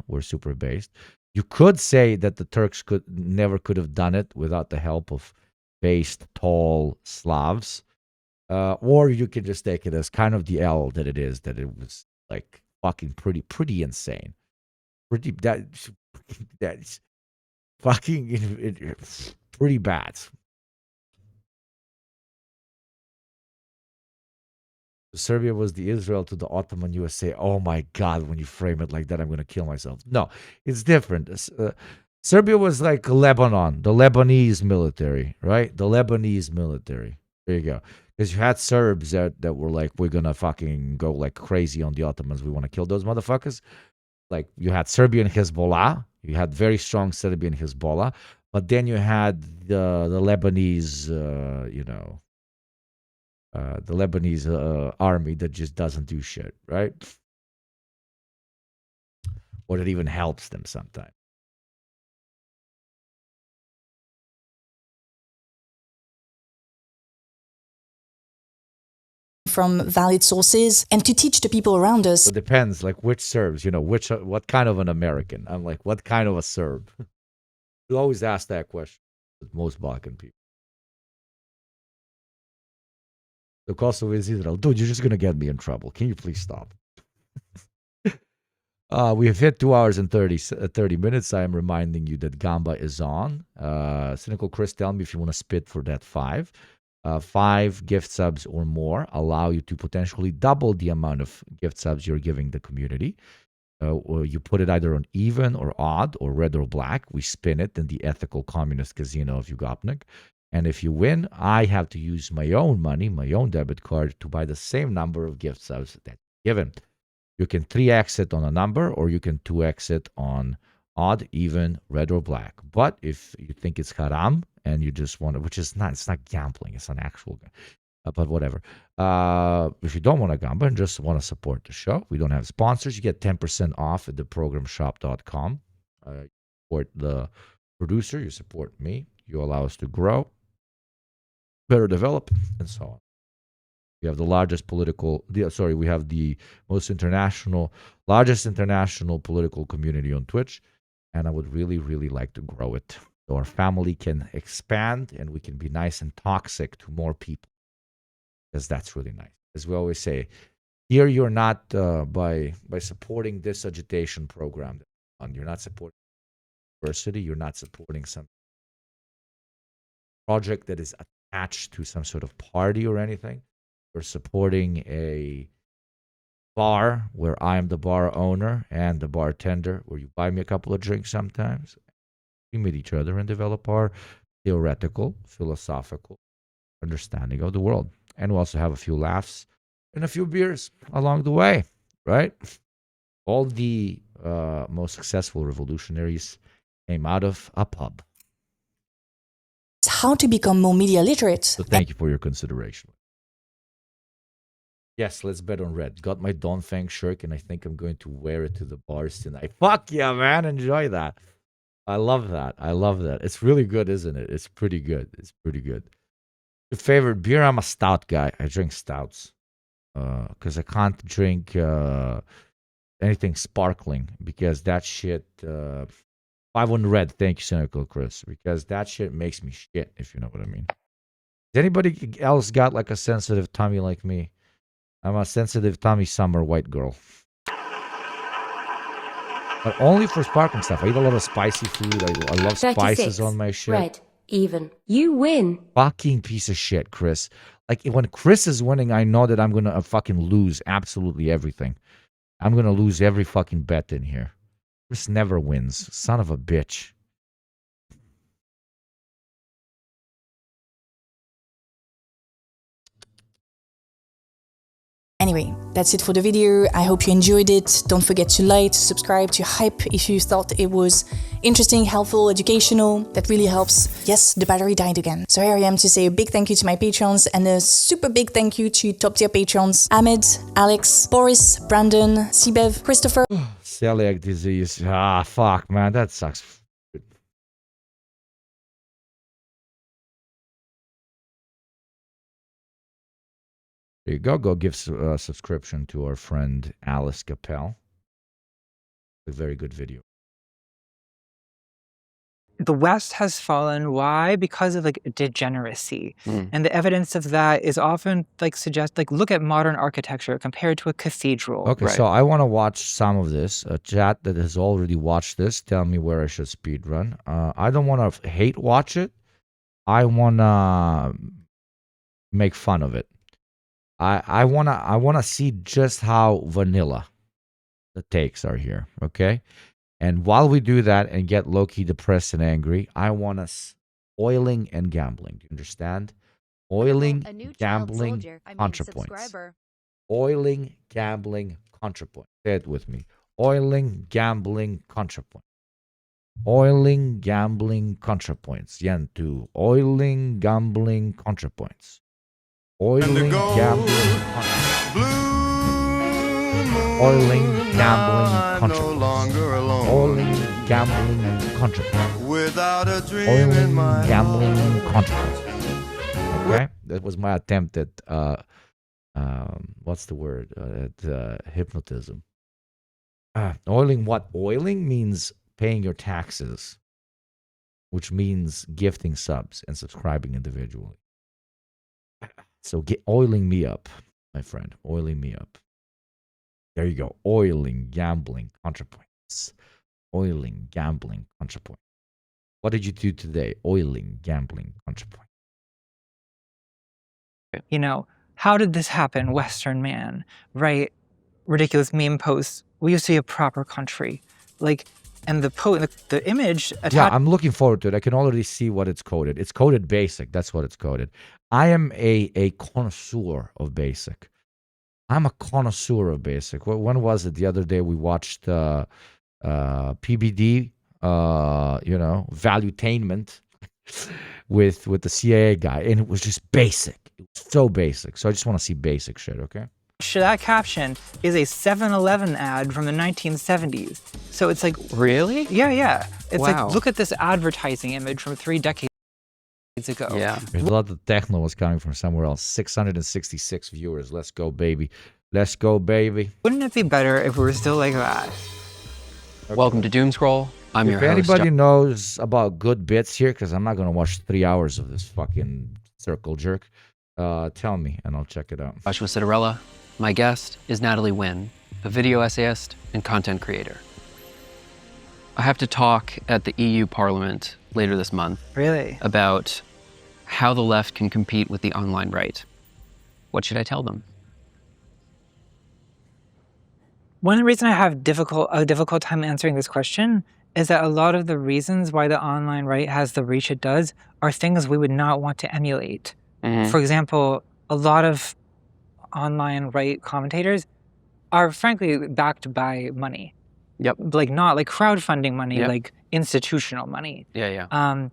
We're super based. You could say that the Turks never could have done it without the help of based, tall Slavs. Or you can just take it as kind of the L that it is, that it was like fucking pretty insane. That's fucking pretty bad. Serbia was the Israel to the Ottoman USA. Oh my God, when you frame it like that, I'm going to kill myself. No, it's different. Serbia was like Lebanon, the Lebanese military, right? The Lebanese military. There you go. Because you had Serbs that were like, we're going to fucking go like crazy on the Ottomans. We want to kill those motherfuckers. Like you had Serbian Hezbollah. You had very strong Serbian Hezbollah. But then you had the Lebanese, the Lebanese army that just doesn't do shit, right? Or it even helps them sometimes. From valid sources and to teach the people around us. It depends, like which Serbs, what kind of an American? I'm like, what kind of a Serb? We always ask that question with most Balkan people. The Kosovo is Israel. Dude, you're just going to get me in trouble. Can you please stop? We have hit 2 hours and 30 minutes. I am reminding you that Gamba is on. Cynical Chris, tell me if you want to spit for that 5. 5 gift subs or more allow you to potentially double the amount of gift subs you're giving the community. Or you put it either on even or odd or red or black. We spin it in the ethical communist casino of Ugopnik. And if you win, I have to use my own money, my own debit card, to buy the same number of gift subs that given. You can 3x it on a number, or you can 2x it on odd, even, red, or black. But if you think it's haram and you just want to, which is not, it's not gambling, it's an actual, but whatever. If you don't want to gamble and just want to support the show, we don't have sponsors. You get 10% off at theprogramshop.com. You support the producer, you support me, you allow us to grow, better develop, and so on. We have the largest we have the largest international political community on Twitch, and I would really, really like to grow it so our family can expand and we can be nice and toxic to more people, because that's really nice. As we always say, here you're not by supporting this agitation program, you're not supporting diversity, you're not supporting some project that is attached to some sort of party or anything. We're supporting a bar where I am the bar owner and the bartender, where you buy me a couple of drinks sometimes. We meet each other and develop our theoretical, philosophical understanding of the world. And we also have a few laughs and a few beers along the way, right? All the most successful revolutionaries came out of a pub. How to become more media literate. So thank you for your consideration. Yes, let's bet on red. Got my Don Fang shirt, and I think I'm going to wear it to the bars tonight. Fuck yeah, man. Enjoy that. I love that. It's really good, isn't it? It's pretty good. Your favorite beer? I'm a stout guy. I drink stouts because I can't drink anything sparkling, because that shit... 5 on red. Thank you, Cynical Chris. Because that shit makes me shit, if you know what I mean. Has anybody else got like a sensitive tummy like me? I'm a sensitive tummy summer white girl. But only for sparkling stuff. I eat a lot of spicy food. I love spices on my shit. Red, even. You win. Fucking piece of shit, Chris. Like, when Chris is winning, I know that I'm going to fucking lose absolutely everything. I'm going to lose every fucking bet in here. Chris never wins. Son of a bitch. Anyway, that's it for the video. I hope you enjoyed it. Don't forget to like, subscribe, to hype if you thought it was interesting, helpful, educational. That really helps. Yes, the battery died again. So here I am to say a big thank you to my patrons and a super big thank you to top tier patrons Ahmed, Alex, Boris, Brandon, Sibev, Christopher. Celiac disease. Ah, fuck, man. That sucks. There you go. Go give a subscription to our friend Alice Capel. A very good video. The West has fallen. Why? Because of like degeneracy. And the evidence of that is often like look at modern architecture compared to a cathedral. Okay, so I want to watch some of this. A chat that has already watched this, tell me where I should speed run. I don't want to hate watch it. I want to make fun of it. I wanna see just how vanilla the takes are here, okay? And while we do that and get low-key depressed and angry, I want us oiling and gambling. Do you understand? Oiling, gambling, contrapoints. Oiling, gambling, contrapoints. Say it with me. Oiling, gambling, contrapoints. Oiling, gambling, contrapoints. Yentu. Oiling, gambling, contrapoints. Oiling, gambling, oiling, gambling, contrapoints. Oiling, gambling, contrapoints. Oiling, gambling, contrapoints. Okay, that was my attempt at what's the word? At hypnotism. Oiling what? Oiling means paying your taxes, which means gifting subs and subscribing individually. So get oiling me up, my friend. Oiling me up. There you go. Oiling, gambling, contrapoints. Oiling, gambling, contrapoints. What did you do today? Oiling, gambling, contrapoints. You know, how did this happen, Western man? Right? Ridiculous meme posts. We used to be a proper country. Like, and the image attached. Yeah, I'm looking forward to it. I can already see what it's coded. It's coded basic. That's what it's coded. I am a connoisseur of basic. I'm a connoisseur of basic. When was it? The other day we watched PBD, Valuetainment with the CIA guy, and it was just basic. It was so basic. So I just want to see basic shit, okay? That caption is a 7-Eleven ad from the 1970s. So it's like, really? Yeah. It's Wow. like, look at this advertising image from 3 decades ago. Yeah. I thought the techno was coming from somewhere else. 666 viewers. Let's go, baby. Let's go, baby. Wouldn't it be better if we were still like that? Welcome to Doomscroll. I'm your If host. anybody knows about good bits here, because I'm not going to watch 3 hours of this fucking circle jerk, tell me and I'll check it out. Joshua Citarella. My guest is Natalie Wynn, a video essayist and content creator. I have to talk at the EU Parliament later this month. Really? About how the left can compete with the online right. What should I tell them? One reason I have a difficult time answering this question is that a lot of the reasons why the online right has the reach it does are things we would not want to emulate. For example, a lot of online right commentators are frankly backed by money. Yep. Like not like crowdfunding money, Yep. like institutional money. Yeah. And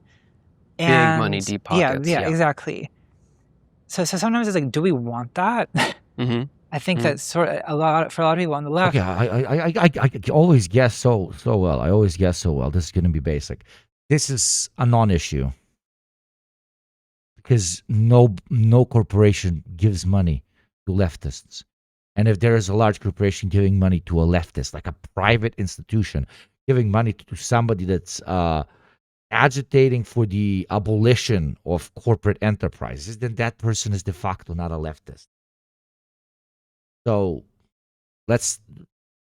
Big money, deep pockets. Yeah, exactly. So sometimes it's like, do we want that? I think that's for a lot of people on the left. Okay, I always guess so well. I always guess so well. This is going to be basic. This is a non-issue because no corporation gives money to leftists. And if there is a large corporation giving money to a leftist, like a private institution giving money to somebody that's agitating for the abolition of corporate enterprises, then that person is de facto not a leftist. So let's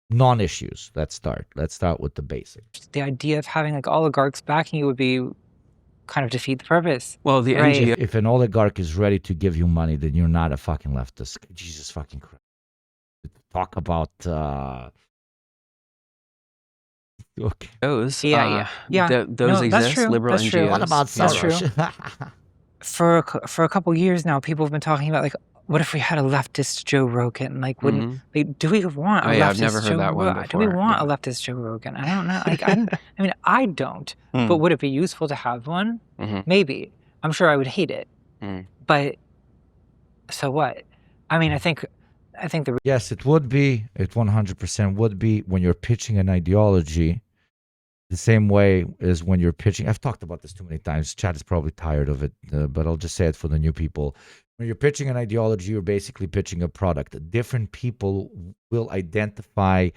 non-issues. Let's start with the basics. The idea of having like oligarchs backing you would be kind of defeat the purpose. Well, the right? NGO. If an oligarch is ready to give you money, then you're not a fucking leftist. Jesus fucking Christ. Talk about okay. Those. Yeah. Those exist. That's true. Liberal NGOs. What about That's Soros? true. For a couple years now, people have been talking about like what if we had a leftist Joe Rogan? Like, wouldn't like, do we want a Oh, leftist yeah, I've never Joe heard that one Rogan? Do we before. want a leftist Joe Rogan? I don't know. Like, I mean, I don't. But would it be useful to have one? Maybe. I'm sure I would hate it. But so what? I mean, I think the Yes, it would be. It 100% would be when you're pitching an ideology. The same way as when you're pitching. I've talked about this too many times. Chad is probably tired of it, but I'll just say it for the new people. When you're pitching an ideology, you're basically pitching a product. Different people will identify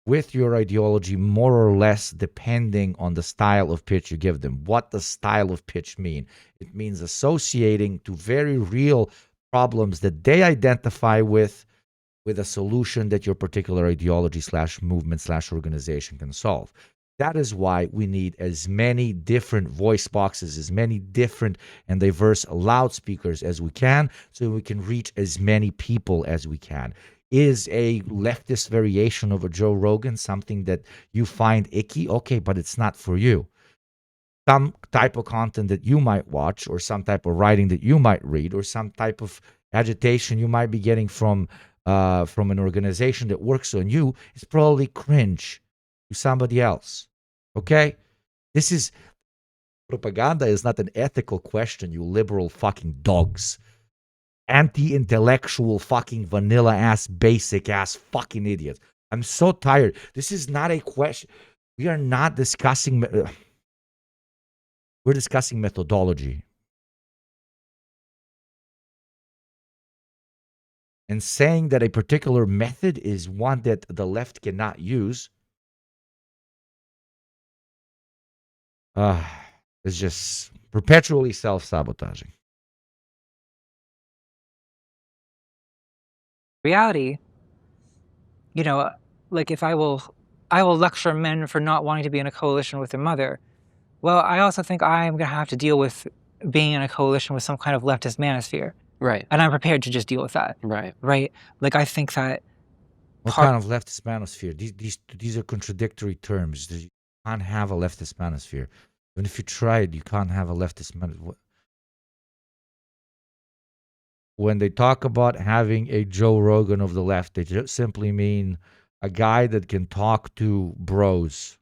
with your ideology more or less depending on the style of pitch you give them. What does style of pitch mean? It means associating to very real problems that they identify with a solution that your particular ideology / movement / organization can solve. That is why we need as many different voice boxes, as many different and diverse loudspeakers as we can, so we can reach as many people as we can. Is a leftist variation of a Joe Rogan something that you find icky? Okay, but it's not for you. Some type of content that you might watch, or some type of writing that you might read, or some type of agitation you might be getting from an organization that works on you is probably cringe to somebody else. Okay? This is propaganda is not an ethical question, you liberal fucking dogs. Anti-intellectual fucking vanilla ass, basic ass fucking idiots. I'm so tired. This is not a question. We are not discussing. We're discussing methodology. And saying that a particular method is one that the left cannot use is just perpetually self-sabotaging. reality, you know, like if I will lecture men for not wanting to be in a coalition with their mother. Well, I also think I'm going to have to deal with being in a coalition with some kind of leftist manosphere. Right. And I'm prepared to just deal with that. Right. Right. Like, I think that. What kind of leftist manosphere? These are contradictory terms. You can't have a leftist manosphere. Even if you tried, you can't have a leftist manosphere. When they talk about having a Joe Rogan of the left, they just simply mean a guy that can talk to bros.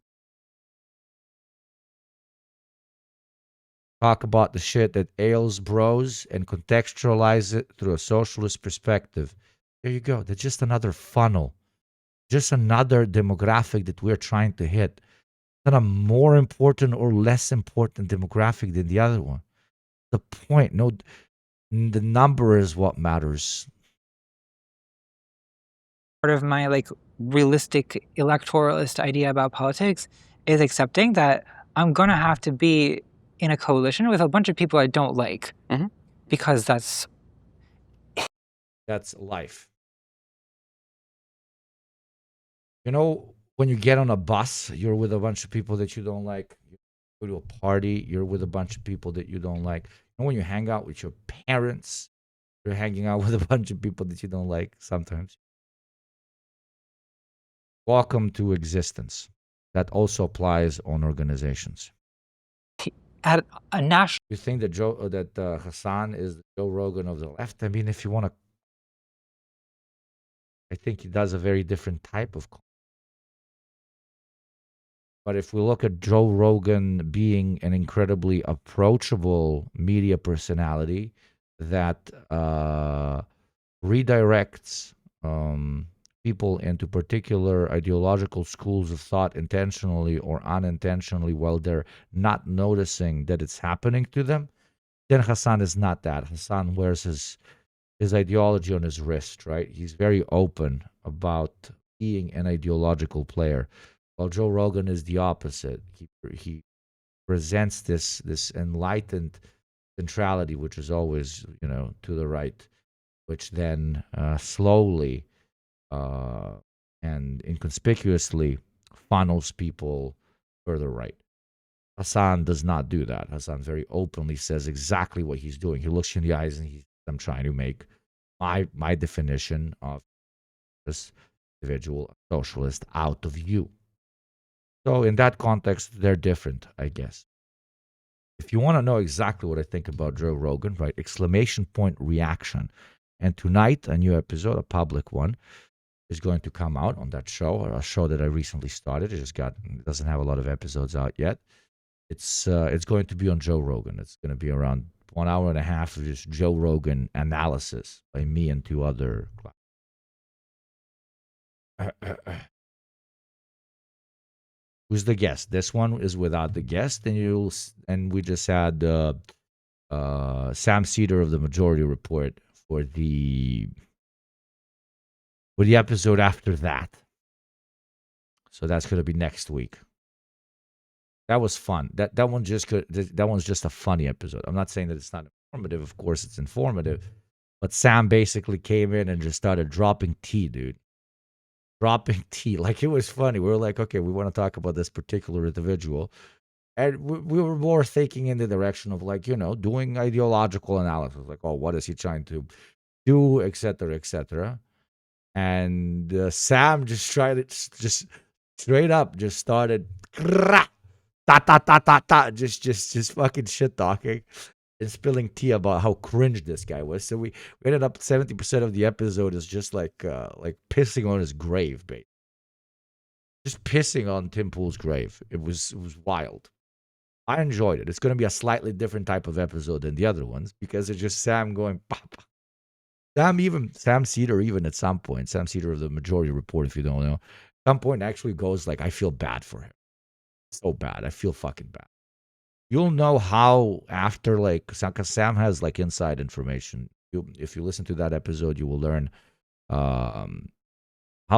Talk about the shit that ails bros and contextualize it through a socialist perspective. There you go. That's just another funnel. Just another demographic that we're trying to hit. Not a more important or less important demographic than the other one. The point, no, the number is what matters. Part of my like realistic electoralist idea about politics is accepting that I'm gonna have to be in a coalition with a bunch of people I don't like, because that's life. You know, when you get on a bus, you're with a bunch of people that you don't like. You go to a party, you're with a bunch of people that you don't like. And when you hang out with your parents, you're hanging out with a bunch of people that you don't like sometimes. Welcome to existence. That also applies on organizations. At a national. You think that Hassan is the Joe Rogan of the left? I mean, if you want to, I think he does a very different type of. But if we look at Joe Rogan being an incredibly approachable media personality that redirects people into particular ideological schools of thought intentionally or unintentionally while they're not noticing that it's happening to them, then Hassan is not that. Hassan wears his ideology on his wrist, right? He's very open about being an ideological player. While Joe Rogan is the opposite. He presents this enlightened centrality, which is always, to the right, which then slowly and inconspicuously funnels people further right. Hassan does not do that. Hassan very openly says exactly what he's doing. He looks you in the eyes and I'm trying to make my definition of this individual socialist out of you. So in that context, they're different, I guess. If you want to know exactly what I think about Joe Rogan, right? ! Reaction. And tonight, a new episode, a public one, is going to come out on that show, a show that I recently started. It doesn't have a lot of episodes out yet. It's going to be on Joe Rogan. It's going to be around 1 hour and a half of just Joe Rogan analysis by me and two other. Who's the guest? This one is without the guest, and we just had Sam Cedar of the Majority Report for the episode after that. So that's going to be next week. That was fun. That one's just a funny episode. I'm not saying that it's not informative. Of course, it's informative. But Sam basically came in and just started dropping tea, dude. Dropping tea. Like, it was funny. We were like, okay, we want to talk about this particular individual. And we were more thinking in the direction of, like, doing ideological analysis. Like, oh, what is he trying to do, et cetera, et cetera. And Sam just tried it, just straight up, just started just fucking shit talking and spilling tea about how cringe this guy was. So we ended up 70% of the episode is just like pissing on his grave, babe. Just pissing on Tim Pool's grave. It was wild. I enjoyed it. It's going to be a slightly different type of episode than the other ones because it's just Sam going, Papa. Sam Cedar, even at some point, Sam Cedar of the Majority Report, if you don't know, at some point actually goes like, I feel bad for him. So bad. I feel fucking bad. You'll know how after, like, because Sam has like inside information. If you listen to that episode, you will learn how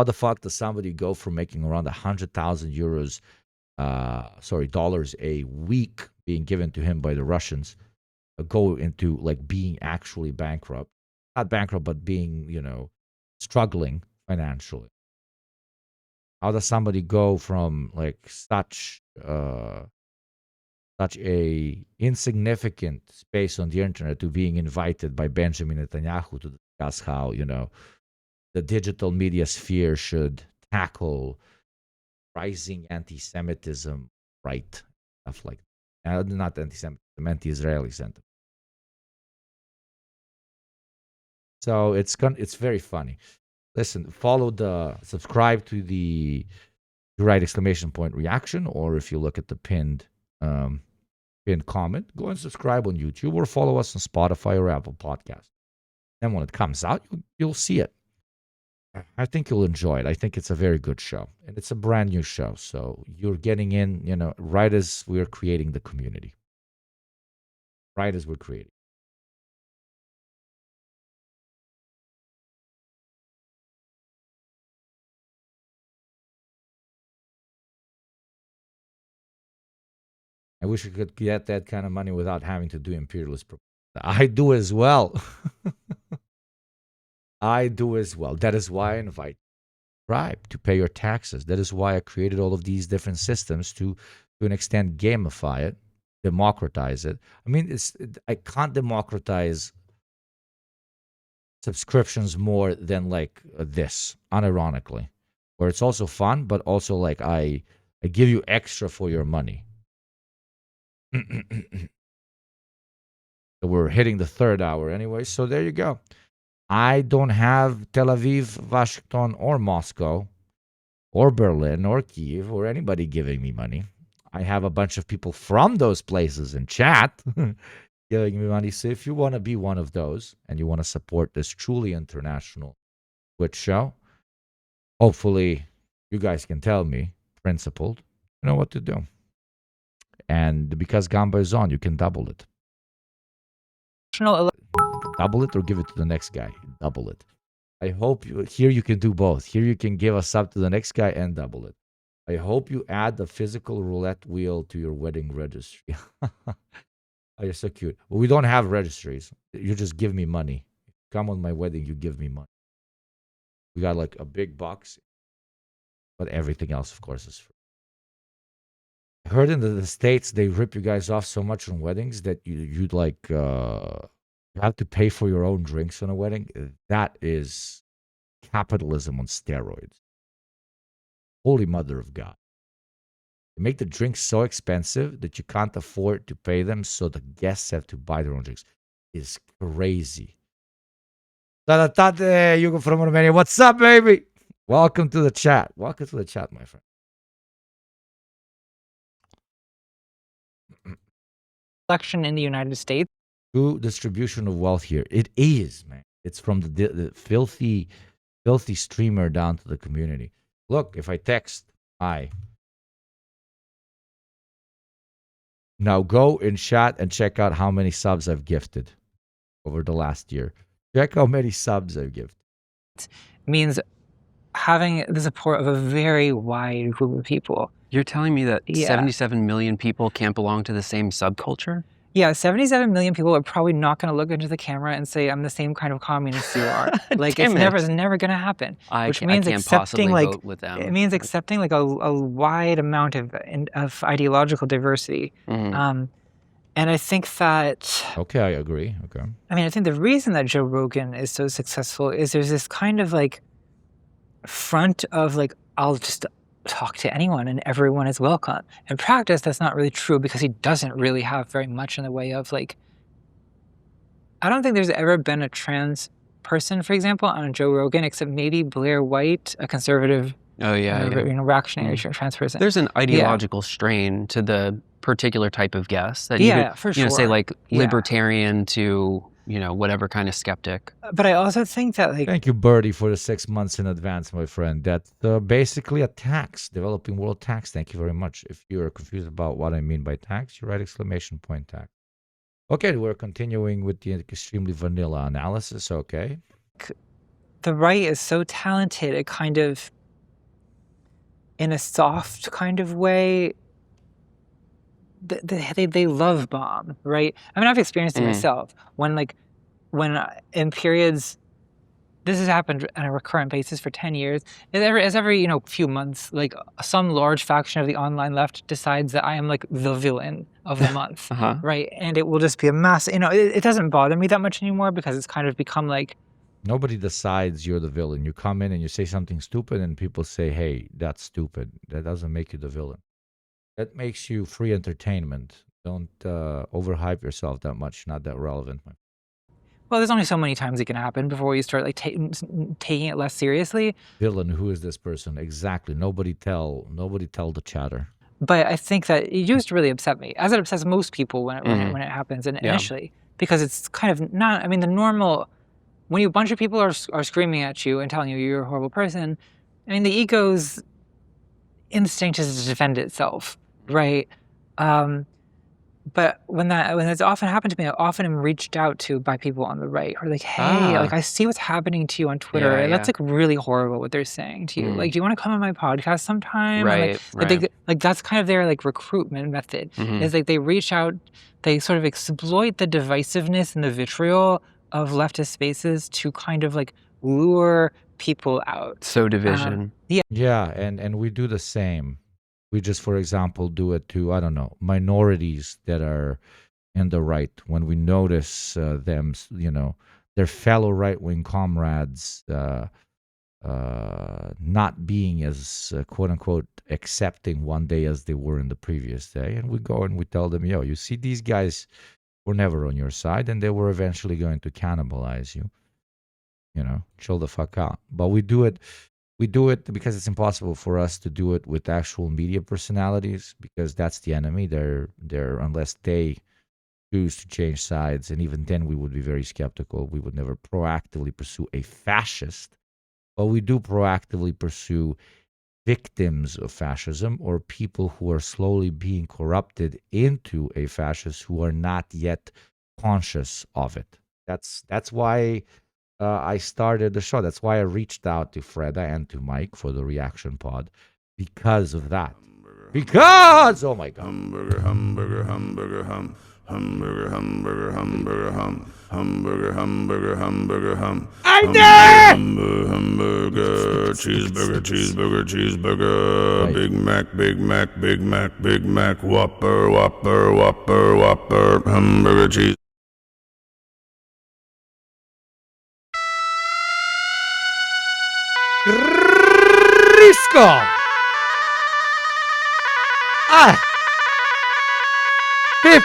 the fuck does somebody go from making around 100,000 euros, dollars a week being given to him by the Russians, go into like being actually bankrupt. Not bankrupt, but being, struggling financially. How does somebody go from like such a insignificant space on the internet to being invited by Benjamin Netanyahu to discuss how, the digital media sphere should tackle rising anti-Semitism, right? Stuff like that. Not anti-Semitism, anti-Israeli sentiment. So it's very funny. Listen, subscribe to the right exclamation point reaction, or if you look at the pinned comment, go and subscribe on YouTube or follow us on Spotify or Apple Podcasts. Then when it comes out, you'll see it. I think you'll enjoy it. I think it's a very good show, and it's a brand new show. So you're getting in, right as we're creating the community. Right as we're creating. I wish I could get that kind of money without having to do imperialist propaganda. I do as well. I do as well. That is why I invite subscribe to pay your taxes. That is why I created all of these different systems to an extent, gamify it, democratize it. I mean, I can't democratize subscriptions more than like this, unironically, where it's also fun, but also like I give you extra for your money. So we're hitting the third hour anyway. So there you go. I don't have Tel Aviv, Washington, or Moscow, or Berlin, or Kiev, or anybody giving me money. I have a bunch of people from those places in chat giving me money. So if you want to be one of those and you want to support this truly international Twitch show, hopefully you guys can tell me, principled, you know what to do. And because Gamba is on, you can double it. Double it or give it to the next guy. Double it. I hope here you can do both. Here you can give a sub to the next guy and double it. I hope you add the physical roulette wheel to your wedding registry. Oh, you're so cute. Well, we don't have registries. You just give me money. Come on my wedding, you give me money. We got like a big box, but everything else, of course, is free. I heard in the States they rip you guys off so much on weddings that you'd like you have to pay for your own drinks on a wedding. That is capitalism on steroids. Holy mother of God. They make the drinks so expensive that you can't afford to pay them, so the guests have to buy their own drinks. It's crazy. Hugo from Romania. What's up, baby? Welcome to the chat. Welcome to the chat, my friend. Election in the United States. True distribution of wealth here. It is, man. It's from the filthy streamer down to the community. Look, if I text, hi. Now go in chat and check out how many subs I've gifted over the last year. Check how many subs I've gifted. Means having the support of a very wide group of people. You're telling me that 77 million people can't belong to the same subculture? Yeah, 77 million people are probably not going to look into the camera and say, I'm the same kind of communist you are. Like, it's never going to happen. Which means accepting, like, vote with them. it means accepting, like, a wide amount of ideological diversity. And I think that... Okay, I agree. Okay. I mean, I think the reason that Joe Rogan is so successful is there's this kind of, like, front of, like, I'll just talk to anyone and everyone is welcome. In practice, that's not really true because he doesn't really have very much in the way of, like, I don't think there's ever been a trans person, for example, on Joe Rogan, except maybe Blair White, a conservative, reactionary trans person. There's an ideological strain to the particular type of guest that for sure. Say like libertarian to, whatever kind of skeptic. But I also think that, like... Thank you, Birdie, for the 6 months in advance, my friend. That's basically a tax, developing world tax. Thank you very much. If you're confused about what I mean by tax, you write exclamation point tax. Okay, we're continuing with the extremely vanilla analysis. Okay. The right is so talented, it kind of, in a soft kind of way, they love bomb, right? I mean, I've experienced it myself when in periods, this has happened on a recurrent basis for 10 years. As every few months, like some large faction of the online left decides that I am like the villain of the month, right? And it will just be a mass. It doesn't bother me that much anymore because it's kind of become like, nobody decides you're the villain. You come in and you say something stupid, and people say, "Hey, that's stupid." That doesn't make you the villain. That makes you free entertainment. Don't overhype yourself that much. Not that relevant. Well, there's only so many times it can happen before you start like taking it less seriously. Villain, who is this person? Exactly. Nobody tell the chatter. But I think that it used to really upset me, as it upsets most people when it happens initially, because it's kind of not. I mean, the normal when a bunch of people are screaming at you and telling you you're a horrible person. I mean, the ego's instinct is to defend itself. Right. But when that's often happened to me, I often am reached out to by people on the right who are like, hey, like I see what's happening to you on Twitter. And that's like really horrible what they're saying to you. Like, do you want to come on my podcast sometime? Right. Like that's kind of their like recruitment method. Is like they reach out, they sort of exploit the divisiveness and the vitriol of leftist spaces to kind of like lure people out. So division. Yeah, and we do the same. We just, for example, do it to, I don't know, minorities that are in the right. When we notice them, their fellow right-wing comrades not being as, quote-unquote, accepting one day as they were in the previous day. And we go and we tell them, yo, you see, these guys were never on your side, and they were eventually going to cannibalize you. Chill the fuck out. But we do it because it's impossible for us to do it with actual media personalities, because that's the enemy. They're unless they choose to change sides, and even then we would be very skeptical. We would never proactively pursue a fascist, but we do proactively pursue victims of fascism or people who are slowly being corrupted into a fascist who are not yet conscious of it. That's why I started the show. That's why I reached out to Freda and to Mike for the reaction pod, because of that. Because, oh my God. Hamburger, hamburger, hamburger, hum. Hamburger, hamburger, hamburger, hum. Hamburger, hamburger, hamburger, hum. Hamburger, hamburger, cheeseburger, cheeseburger, cheeseburger. Right. Big Mac, Big Mac, Big Mac, Big Mac. Whopper, Whopper, Whopper, Whopper. Hamburger, cheese. Risco! 50!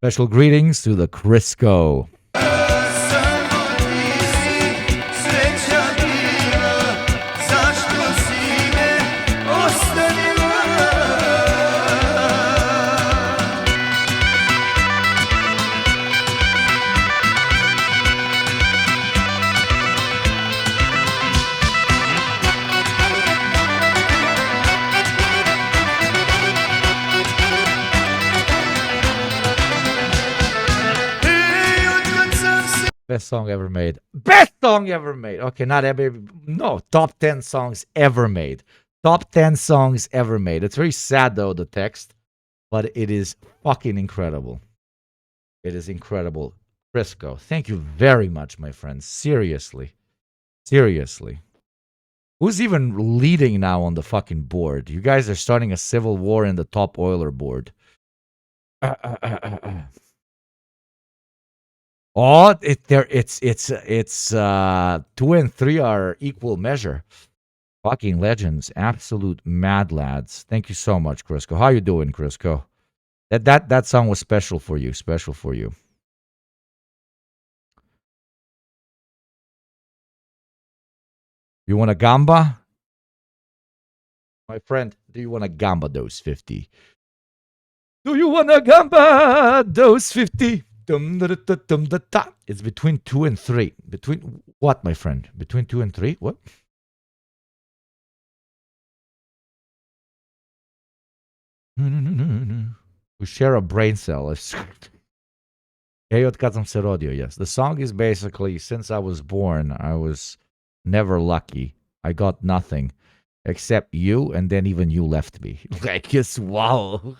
Special greetings to the Crisco. Best song ever made. Best song ever made. Okay, not every. No, top 10 songs ever made. Top 10 songs ever made. It's very sad, though, the text, but it is fucking incredible. It is incredible. Crisco, thank you very much, my friend. Seriously. Seriously. Who's even leading now on the fucking board? You guys are starting a civil war in the top oiler board. Oh, it's 2 and 3 are equal measure. Fucking legends, absolute mad lads. Thank you so much, Crisco. How you doing, Crisco? That song was special for you. Special for you. You want a gamba? My friend, do you want a gamba dose 50? Do you want a gamba dose 50? It's between 2 and 3. Between what, my friend? Between 2 and 3? What? We share a brain cell. Yes. The song is basically, since I was born, I was never lucky. I got nothing except you, and then even you left me. Like, it's wow.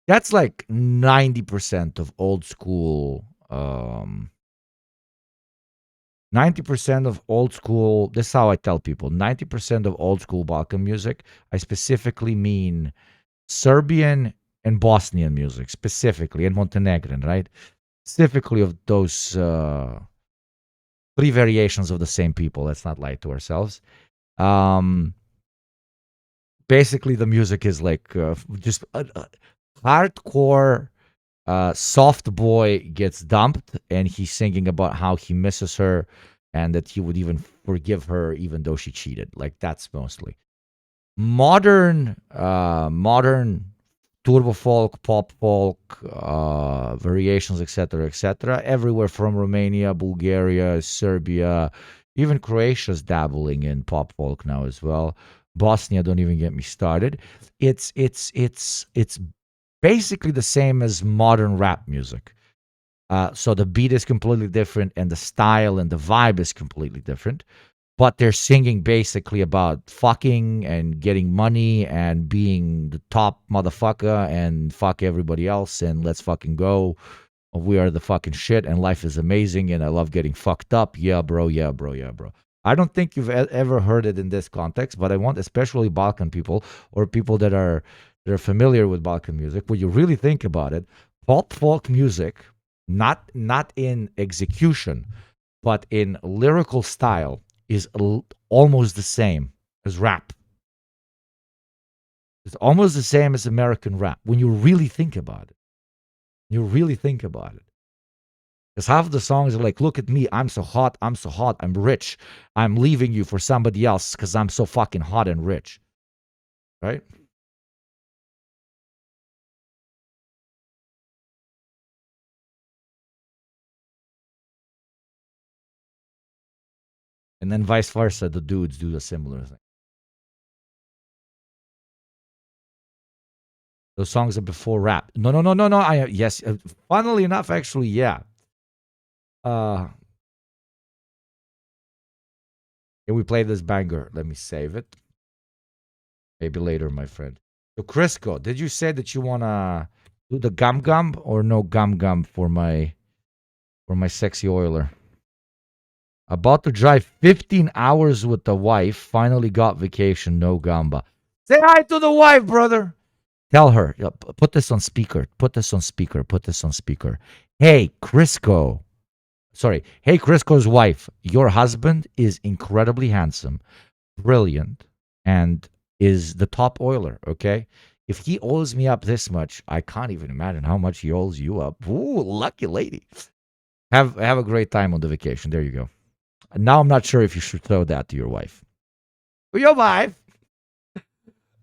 That's like 90% of old school. 90% of old school. This is how I tell people. 90% of old school Balkan music. I specifically mean Serbian and Bosnian music, specifically, and Montenegrin, right? Specifically of those 3 variations of the same people. Let's not lie to ourselves. Basically, the music is like just hardcore. Soft boy gets dumped, and he's singing about how he misses her, and that he would even forgive her even though she cheated. Like, that's mostly modern turbo folk, pop folk, variations, etc., etc. Everywhere from Romania, Bulgaria, Serbia, even Croatia's dabbling in pop folk now as well. Bosnia, don't even get me started. It's basically the same as modern rap music. So the beat is completely different, and the style and the vibe is completely different. But they're singing basically about fucking and getting money and being the top motherfucker and fuck everybody else and let's fucking go. We are the fucking shit and life is amazing and I love getting fucked up. Yeah, bro. Yeah, bro. Yeah, bro. I don't think you've ever heard it in this context, but I want especially Balkan people or people that are familiar with Balkan music, when you really think about it, pop folk music, not in execution, but in lyrical style, is almost the same as rap. It's almost the same as American rap when you really think about it. You really think about it. Because half of the songs are like, look at me, I'm so hot, I'm rich. I'm leaving you for somebody else because I'm so fucking hot and rich. Right? And then vice versa, the dudes do a similar thing. Those songs are before rap. No. Yes, funnily enough, actually, yeah. Can we play this banger? Let me save it. Maybe later, my friend. So, Crisco, did you say that you wanna do the gum or no gum for my sexy oiler? About to drive 15 hours with the wife. Finally got vacation. No gamba. Say hi to the wife, brother. Tell her. Put this on speaker. Put this on speaker. Hey, Crisco. Sorry. Hey, Crisco's wife. Your husband is incredibly handsome, brilliant, and is the top oiler, okay? If he owes me up this much, I can't even imagine how much he owes you up. Ooh, lucky lady. Have a great time on the vacation. There you go. Now I'm not sure if you should throw that to your wife. Your wife.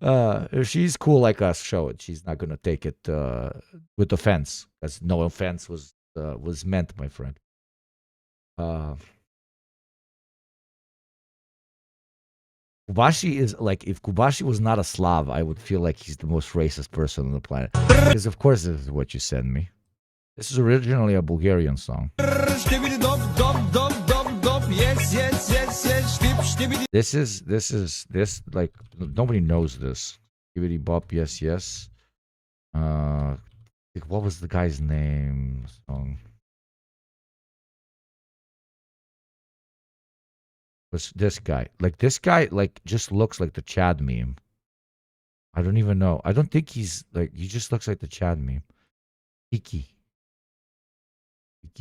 If she's cool like us, show it. She's not gonna take it with offense, as no offense was meant, my friend. Kubashi is like, if Kubashi was not a Slav, I would feel like he's the most racist person on the planet. Because of course this is what you send me. This is originally a Bulgarian song. This like nobody knows this. Skibidi bop, yes, yes. What was the guy's name? Song. Was this guy. Like this guy like just looks like the Chad meme. I don't even know. I don't think he's like, he just looks like the Chad meme. Kiki.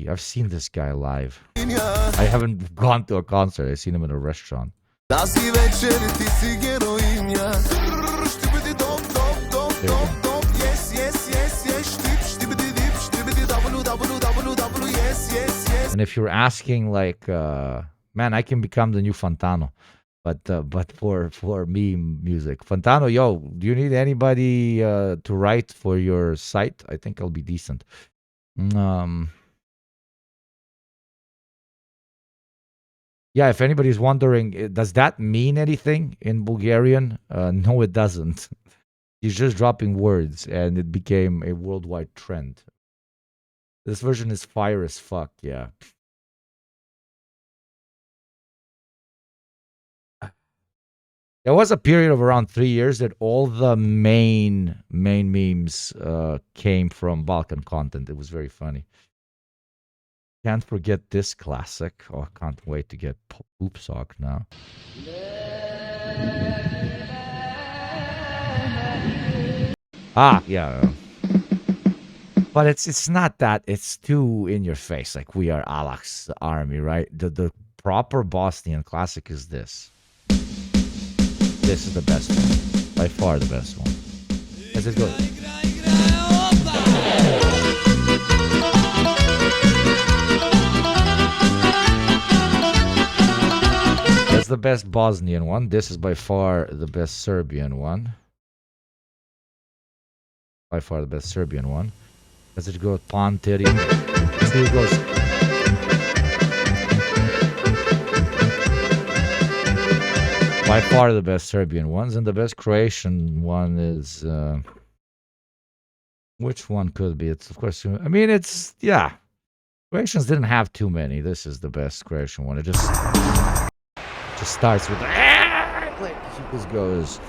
I've seen this guy live. I haven't gone to a concert. I've seen him in a restaurant. And if you're asking like, man, I can become the new Fantano, but for meme music. Fantano, yo, do you need anybody to write for your site? I think I'll be decent. Yeah, if anybody's wondering, does that mean anything in Bulgarian? No, it doesn't. He's just dropping words, and it became a worldwide trend. This version is fire as fuck, yeah. There was a period of around 3 years that all the main memes came from Balkan content. It was very funny. Can't forget this classic. Oh, I can't wait to get Poop Sock now. Ah, yeah. But it's not that. It's too in your face. Like, we are Allah's army, right? The proper Bosnian classic is this. This is the best one. By far the best one. As it goes. That's the best Bosnian one. This is by far the best Serbian one. By far the best Serbian one. As it goes, Panteri. See, it goes. By far the best Serbian ones, and the best Croatian one is which one could be? It's of course. I mean, it's yeah. Croatians didn't have too many. This is the best Croatian one. It just starts with like it just goes.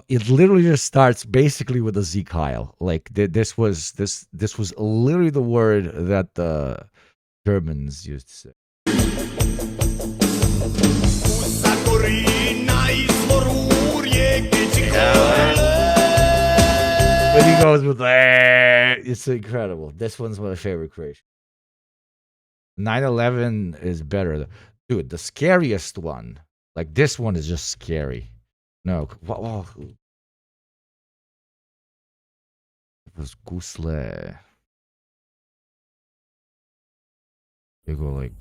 It literally just starts basically with a Zeke Heil. Like this was literally the word that the Germans used to say. But he goes with it's incredible. This one's my favorite Croatian. 9/11 is better, dude. The scariest one, like this one, is just scary. No, oh. It was Gusle. You go like.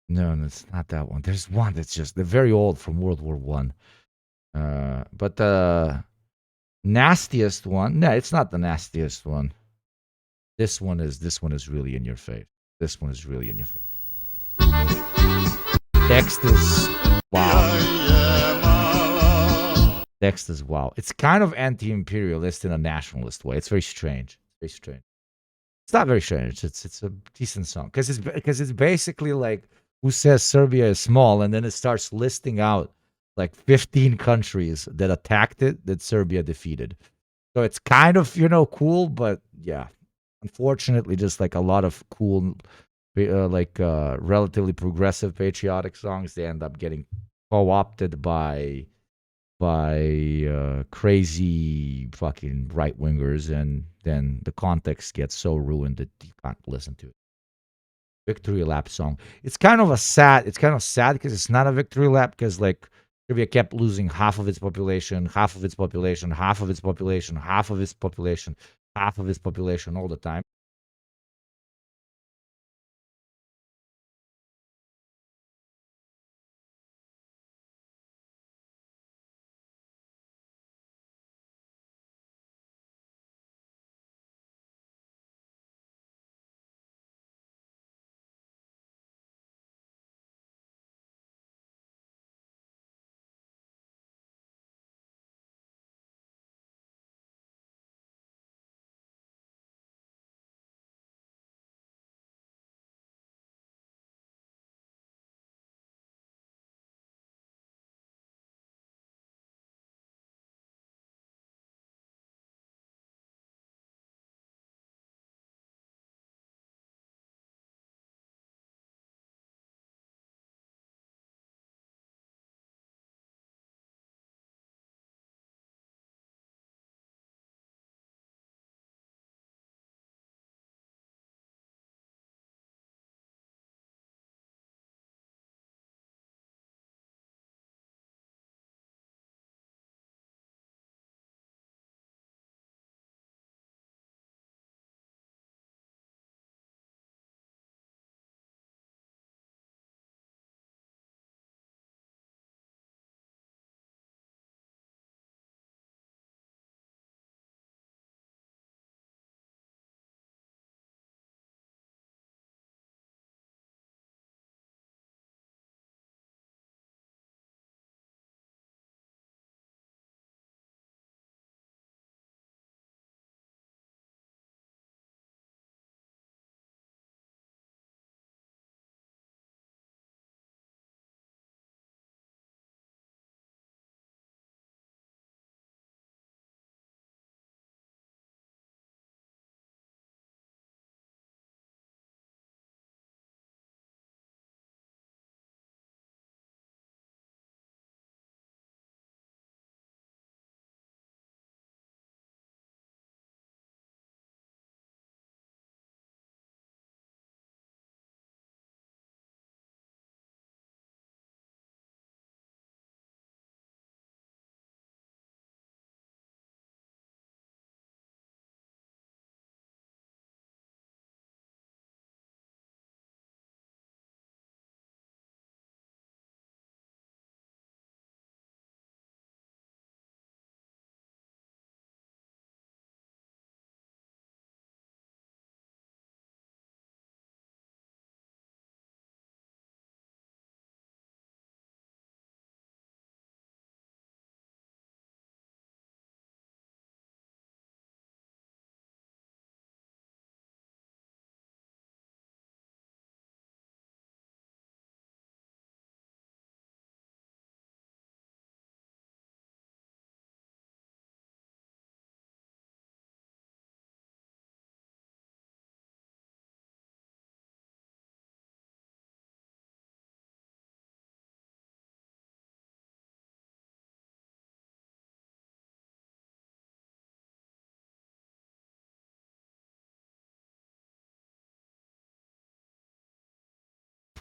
No, it's not that one. There's one that's just they're very old from World War One. But the nastiest one. No, it's not the nastiest one. This one is really in your face. This one is really in your face. Text is wow. Text is wow. It's kind of anti-imperialist in a nationalist way. It's very strange. Very strange. It's not very strange. It's a decent song because it's basically like who says Serbia is small, and then it starts listing out like 15 countries that attacked it that Serbia defeated. So it's kind of cool, but yeah, unfortunately, just like a lot of cool. Relatively progressive patriotic songs, they end up getting co-opted by by crazy fucking right wingers, and then the context gets so ruined that you can't listen to it. Victory lap song. It's kind of sad because it's not a victory lap, because like Trivia kept losing half of its population, half of its population, half of its population, half of its population, half of its population all the time.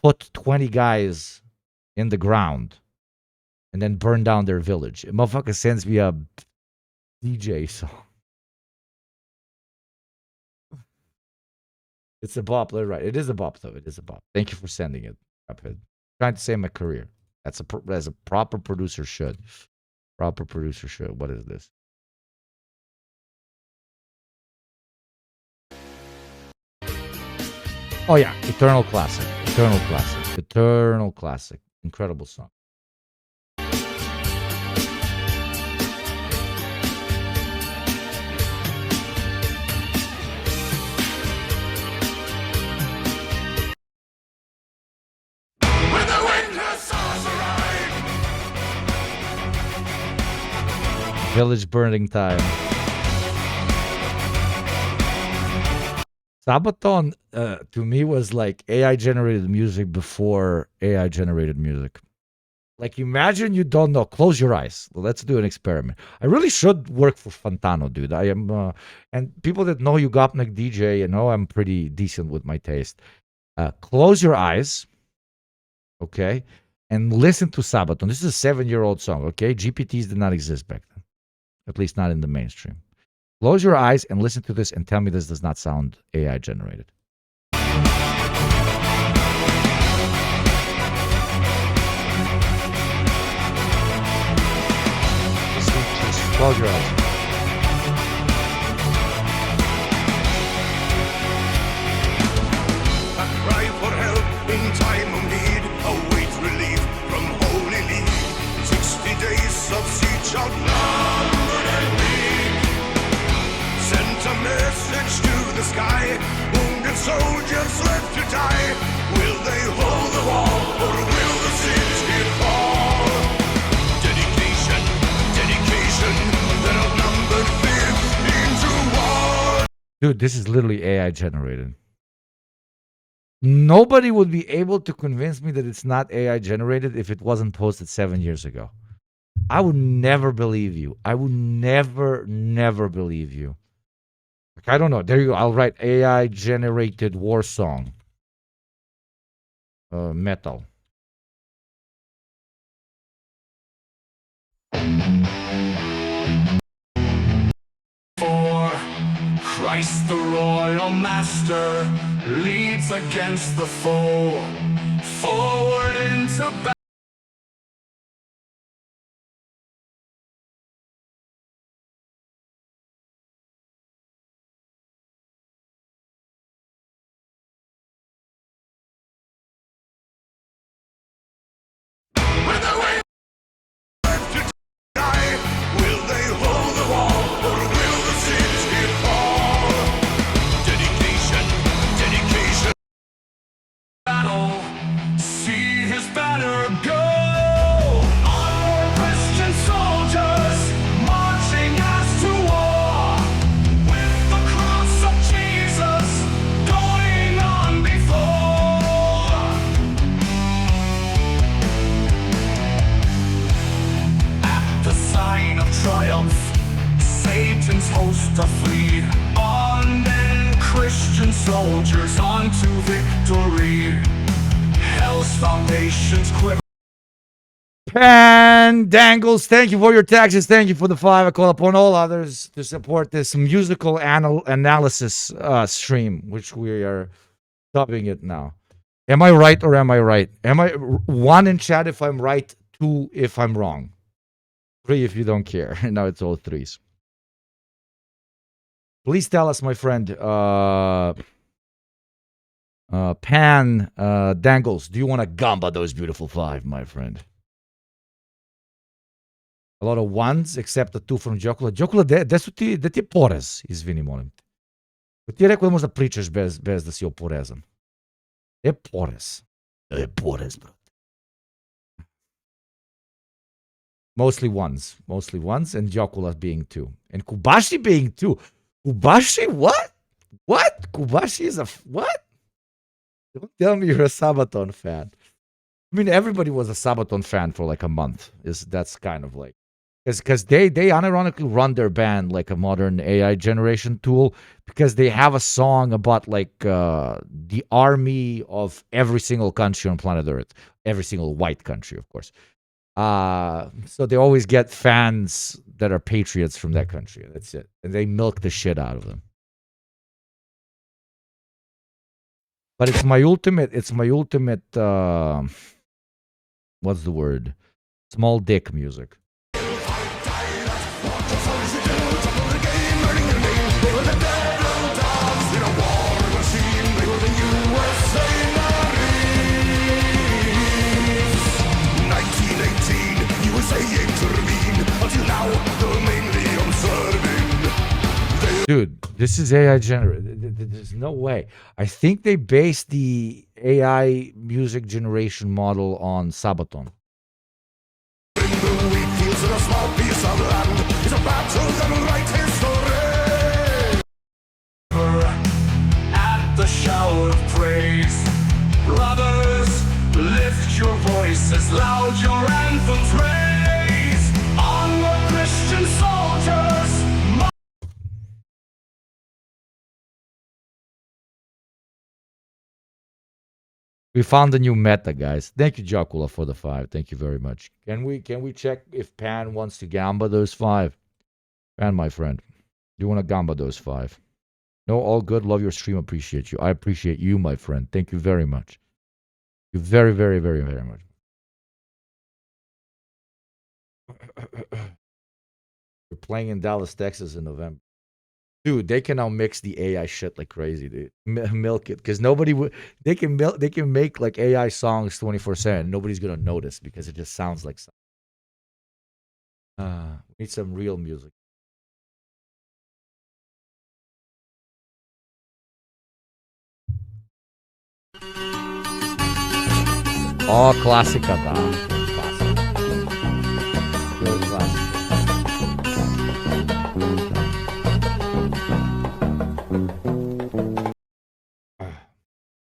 Put 20 guys in the ground and then burn down their village. A motherfucker sends me a DJ song. It's a bop, right? It is a bop, though. It is a bop. Thank you for sending it, Cuphead. Trying to save my career. That's as a proper producer should. Proper producer should. What is this? Oh yeah, Eternal Classic. Eternal Classic. Eternal Classic. Incredible song. Village burning time. Sabaton, to me, was like AI generated music before AI generated music. Like, imagine you don't know. Close your eyes. Let's do an experiment. I really should work for Fantano, dude. I am, and people that know you Gopnik DJ, you know I'm pretty decent with my taste. Close your eyes, okay, and listen to Sabaton. This is a 7-year-old song, okay? GPTs did not exist back then, at least not in the mainstream. Close your eyes and listen to this and tell me this does not sound AI generated. Close your eyes. A cry for help in time of need, await relief from Holy League. 60 days of siege outnumbered and weak. Sent a message to the sky, wounded soldiers left to die. Will they hold the wall, or will the city fall? Dedication, that outnumbered 15 to 1. Dude, this is literally AI generated. Nobody would be able to convince me that it's not AI generated if it wasn't posted 7 years ago. I would never believe you. I would never believe you. Like, I don't know. There you go. I'll write AI generated war song. Metal. For Christ the royal master leads against the foe, forward into battle. See his banner go. Our Christian soldiers marching as to war, with the cross of Jesus going on before. At the sign of triumph, Satan's host to flee. On then Christian soldiers on to victory. Hell's foundations quiver. Pan Dangles, thank you for your taxes. Thank you for the 5. I call upon all others to support this musical analysis stream, which we are stopping it now. Am I right or am I right? Am I 1 in chat if I'm right, 2 if I'm wrong, 3 if you don't care. Now it's all 3s. Please tell us, my friend, Pan Dangles, do you want to gamba those beautiful 5, my friend? A lot of 1s, except the 2 from Jokula. Jokula, gde su ti, gde ti je porez? Izvini, molim te. Ko ti je rekao da možda pričaš bez da si oporezan? Gde je porez? Gde je porez, bro? Mostly 1s, and Jokula being 2. And Kubashi being 2. Kubashi, what? What? Kubashi is a, what? Don't tell me you're a Sabaton fan. I mean, everybody was a Sabaton fan for like a month. That's kind of like, because they unironically run their band like a modern AI generation tool, because they have a song about like the army of every single country on planet Earth, every single white country, of course. So they always get fans that are patriots from that country. That's it, and they milk the shit out of them. But it's my ultimate, what's the word? Small dick music. Dude, this is AI generated. There's no way. I think they based the AI music generation model on Sabaton. At the shower of praise, brothers, Lift your voices loud, your anthems raise. Onward, Christian soldiers. We found a new meta, guys. Thank you, Jacula, for the 5. Thank you very much. Can we check if Pan wants to gamba those 5? Pan, my friend, do you want to gamba those 5? No, all good. Love your stream. Appreciate you. I appreciate you, my friend. Thank you very much. You very, very, very, very much. We're playing in Dallas, Texas in November. Dude, they can now mix the AI shit like crazy, dude. Milk it, because nobody would. They can make like AI songs 24/7. Nobody's gonna notice because it just sounds like something. We need some real music. Oh, clásica, da. Clásica. Good classic.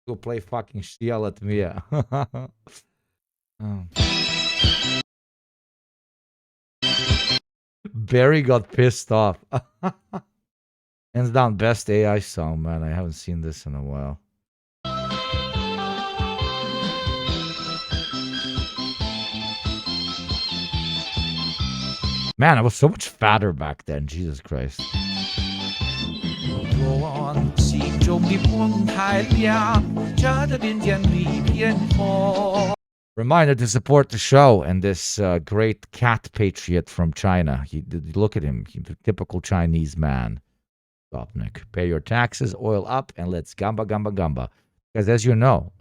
Go play fucking Shia at Mia. Barry got pissed off. Hands down, best AI song, man. I haven't seen this in a while. Man, I was so much fatter back then. Jesus Christ. Reminder to support the show and this great cat patriot from China. Look at him. He's a typical Chinese man. Stop, Nick. Pay your taxes, oil up, and let's gamba, gamba, gamba. Because as you know,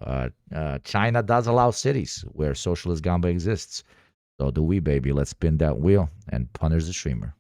China does allow cities where socialist gamba exists. So do we, baby. Let's spin that wheel and punish the streamer.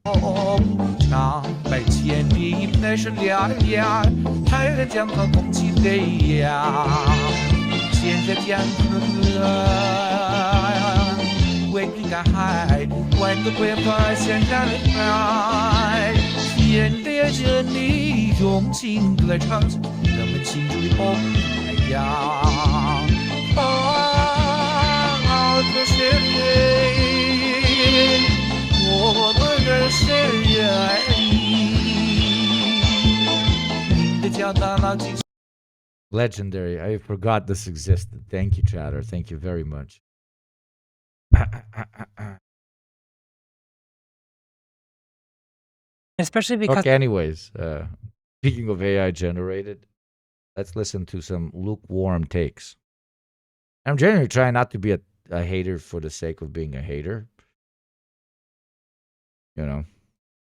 Legendary. I forgot this existed. Thank you, chatter. Thank you very much. Especially because... Okay, anyways, speaking of AI generated, let's listen to some lukewarm takes. I'm generally trying not to be a hater for the sake of being a hater. You know?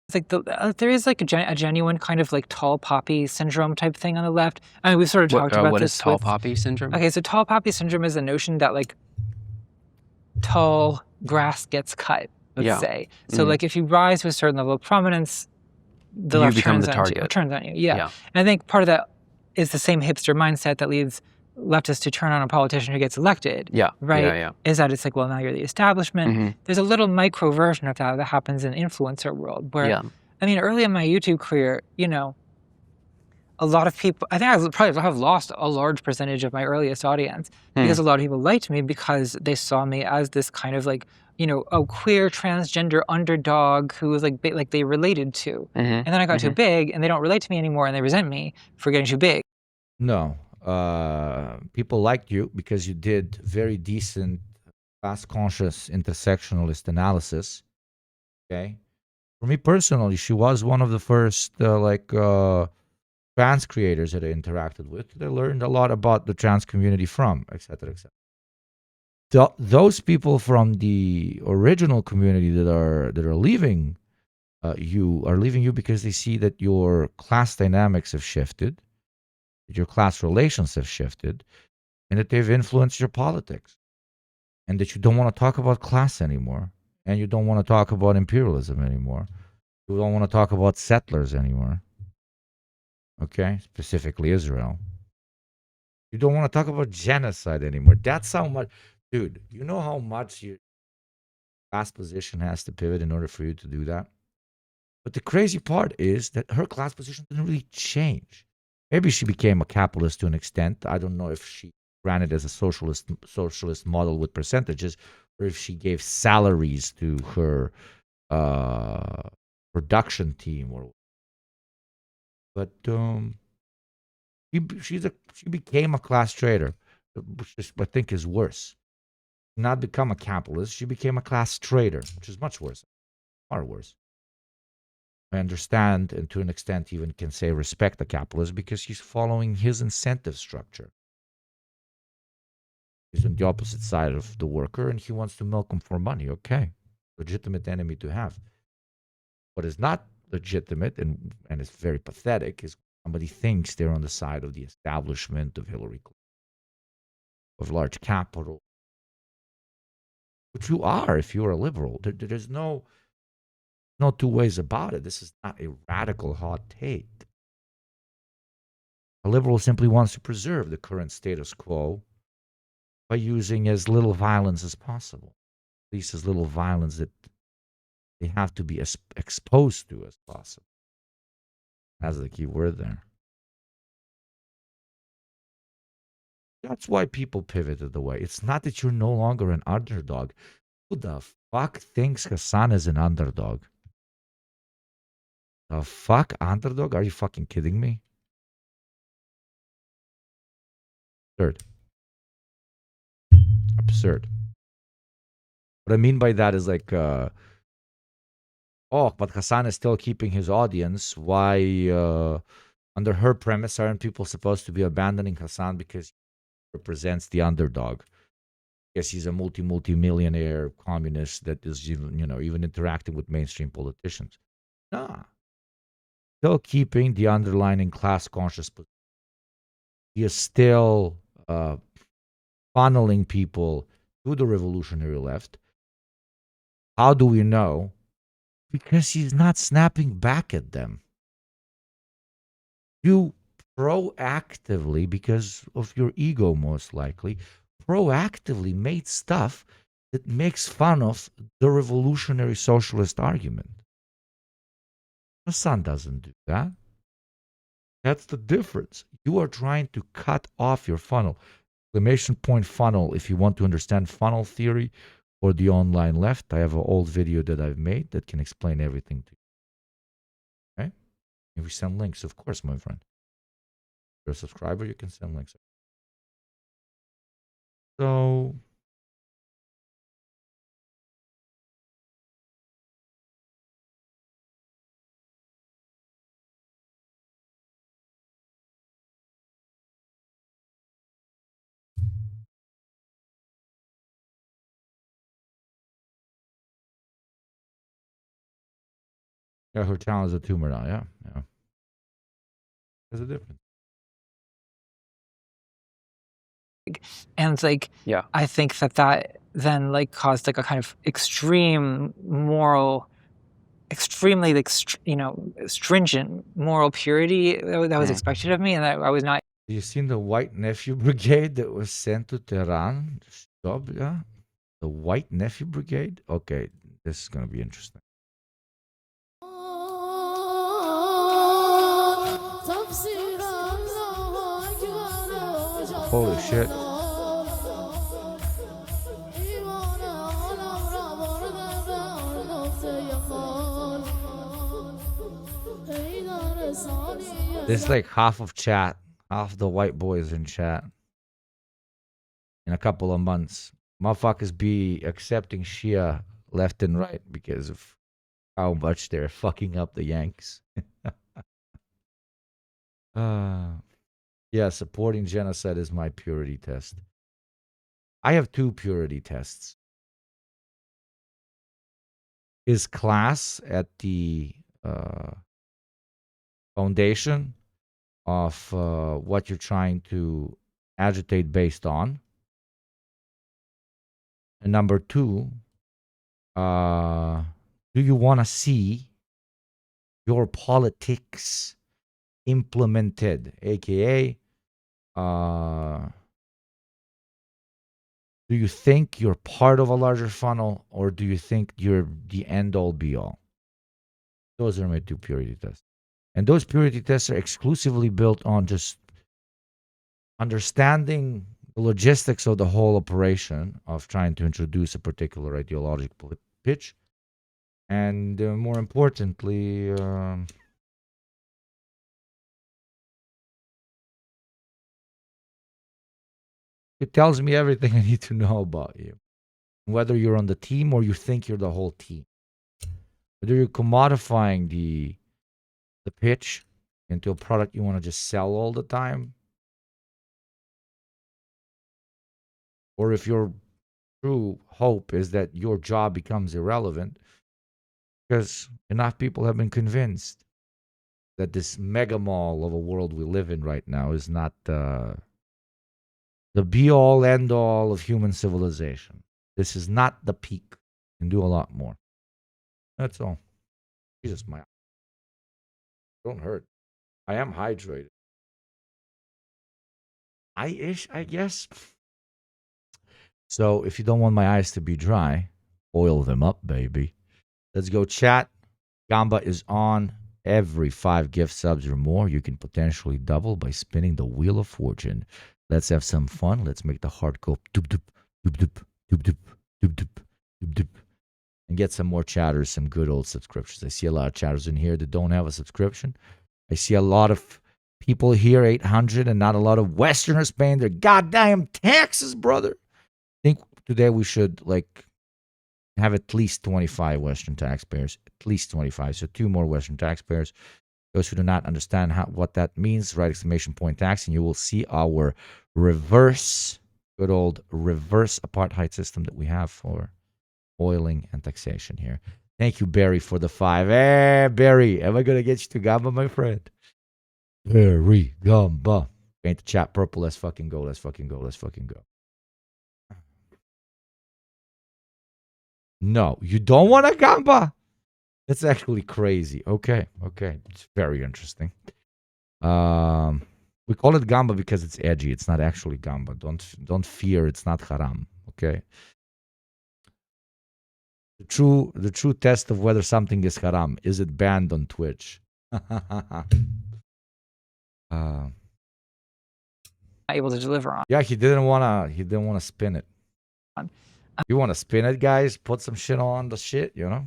It's like there is like a genuine kind of like tall poppy syndrome type thing on the left. I mean, we've sort of talked about what this. Is tall poppy syndrome? Okay, so tall poppy syndrome is the notion that like tall grass gets cut, let's say. So like if you rise to a certain level of prominence, the left turns on you. Yeah. And I think part of that is the same hipster mindset that leads leftists to turn on a politician who gets elected. Right? Is that it's like, well, now you're the establishment. There's a little micro version of that happens in influencer world where, I mean, early in my YouTube career, you know, a lot of people, I think I probably have lost a large percentage of my earliest audience because a lot of people liked me because they saw me as this kind of like, you know, a queer transgender underdog who was like they related to. And then I got too big and they don't relate to me anymore and they resent me for getting too big. No. People liked you because you did very decent, class-conscious, intersectionalist analysis. Okay? For me personally, she was one of the first, trans creators that I interacted with. I learned a lot about the trans community from, etc., etc. Those people from the original community that are leaving you because they see that your class dynamics have shifted, that your class relations have shifted, and that they've influenced your politics, and that you don't want to talk about class anymore, and you don't want to talk about imperialism anymore. You don't want to talk about settlers anymore. Okay, specifically Israel. You don't want to talk about genocide anymore. That's how much, dude. You know how much your class position has to pivot in order for you to do that. But the crazy part is that her class position didn't really change. Maybe she became a capitalist to an extent. I don't know if she ran it as a socialist model with percentages, or if she gave salaries to her production team, but she became a class trader, which I think is worse. Not become a capitalist, she became a class trader, which is much worse, far worse. I understand, and to an extent even can say respect the capitalist, because he's following his incentive structure. He's on the opposite side of the worker, and he wants to milk him for money. Okay, legitimate enemy to have. What is not legitimate, and it's very pathetic, is somebody thinks they're on the side of the establishment of Hillary Clinton, of large capital, which you are if you're a liberal. There's no two ways about it. This is not a radical hot take. A liberal simply wants to preserve the current status quo by using as little violence as possible, at least as little violence that they have to be exposed to as possible. That's the key word there. That's why people pivoted away. It's not that you're no longer an underdog. Who the fuck thinks Hassan is an underdog? The fuck underdog? Are you fucking kidding me? Absurd. What I mean by that is like, but Hassan is still keeping his audience. Why, under her premise, aren't people supposed to be abandoning Hassan because he represents the underdog? Yes, he's a multi-millionaire communist that is, even interacting with mainstream politicians. Nah. Still keeping the underlying class conscious position. He is still funneling people to the revolutionary left. How do we know? Because he's not snapping back at them. You proactively, because of your ego most likely, proactively made stuff that makes fun of the revolutionary socialist argument. Hassan doesn't do that. That's the difference. You are trying to cut off your funnel. Exclamation point funnel, if you want to understand funnel theory or the online left, I have an old video that I've made that can explain everything to you. Okay? If we send links, of course, my friend. If you're a subscriber, you can send links. So, yeah, her channel is a tumor now. Yeah. There's a difference. And it's like, I think that then like caused like a kind of extreme moral, extremely like, stringent moral purity that was expected of me, and I was not. You seen the White Nephew Brigade that was sent to Tehran? Stop, yeah? The White Nephew Brigade? Okay, this is going to be interesting. Holy shit. This is like half of chat. Half the white boys in chat. In a couple of months. Motherfuckers be accepting Shia left and right because of how much they're fucking up the Yanks. Yeah, supporting genocide is my purity test. I have two purity tests. Is class at the foundation of what you're trying to agitate based on? And number two, do you want to see your politics implemented, aka do you think you're part of a larger funnel, or do you think you're the end all be all? Those are my two purity tests. And those purity tests are exclusively built on just understanding the logistics of the whole operation of trying to introduce a particular ideological pitch, and more importantly, it tells me everything I need to know about you. Whether you're on the team or you think you're the whole team. Whether you're commodifying the pitch into a product you want to just sell all the time, or if your true hope is that your job becomes irrelevant, because enough people have been convinced that this mega mall of a world we live in right now is not the be-all, end-all of human civilization. This is not the peak. You can do a lot more. That's all. Jesus, my don't hurt. I am hydrated. I guess. So if you don't want my eyes to be dry, oil them up, baby. Let's go chat. Gamba is on. Every 5 gift subs or more, you can potentially double by spinning the Wheel of Fortune. Let's have some fun. Let's make the heart go doop doop doop doop doop doop doop doop doop doop, and get some more chatters, some good old subscriptions. I see a lot of chatters in here that don't have a subscription. I see a lot of people here, 800, and not a lot of Westerners paying their goddamn taxes, brother. I think today we should have at least 25 Western taxpayers, at least 25. So 2 more Western taxpayers. Those who do not understand what that means, write exclamation point tax, and you will see our good old reverse apartheid system that we have for oiling and taxation here. Thank you, Barry, for the 5. Hey, Barry, am I going to get you to Gamba, my friend? Barry, Gamba. Paint the chat purple. Let's fucking go. Let's fucking go. Let's fucking go. No, you don't want a Gamba? That's actually crazy. Okay. It's very interesting. We call it Gamba because it's edgy. It's not actually Gamba. Don't fear. It's not haram. Okay. The true test of whether something is haram, is it banned on Twitch? Able to deliver on. Yeah, he didn't wanna spin it. You want to spin it, guys? Put some shit on the shit, you know?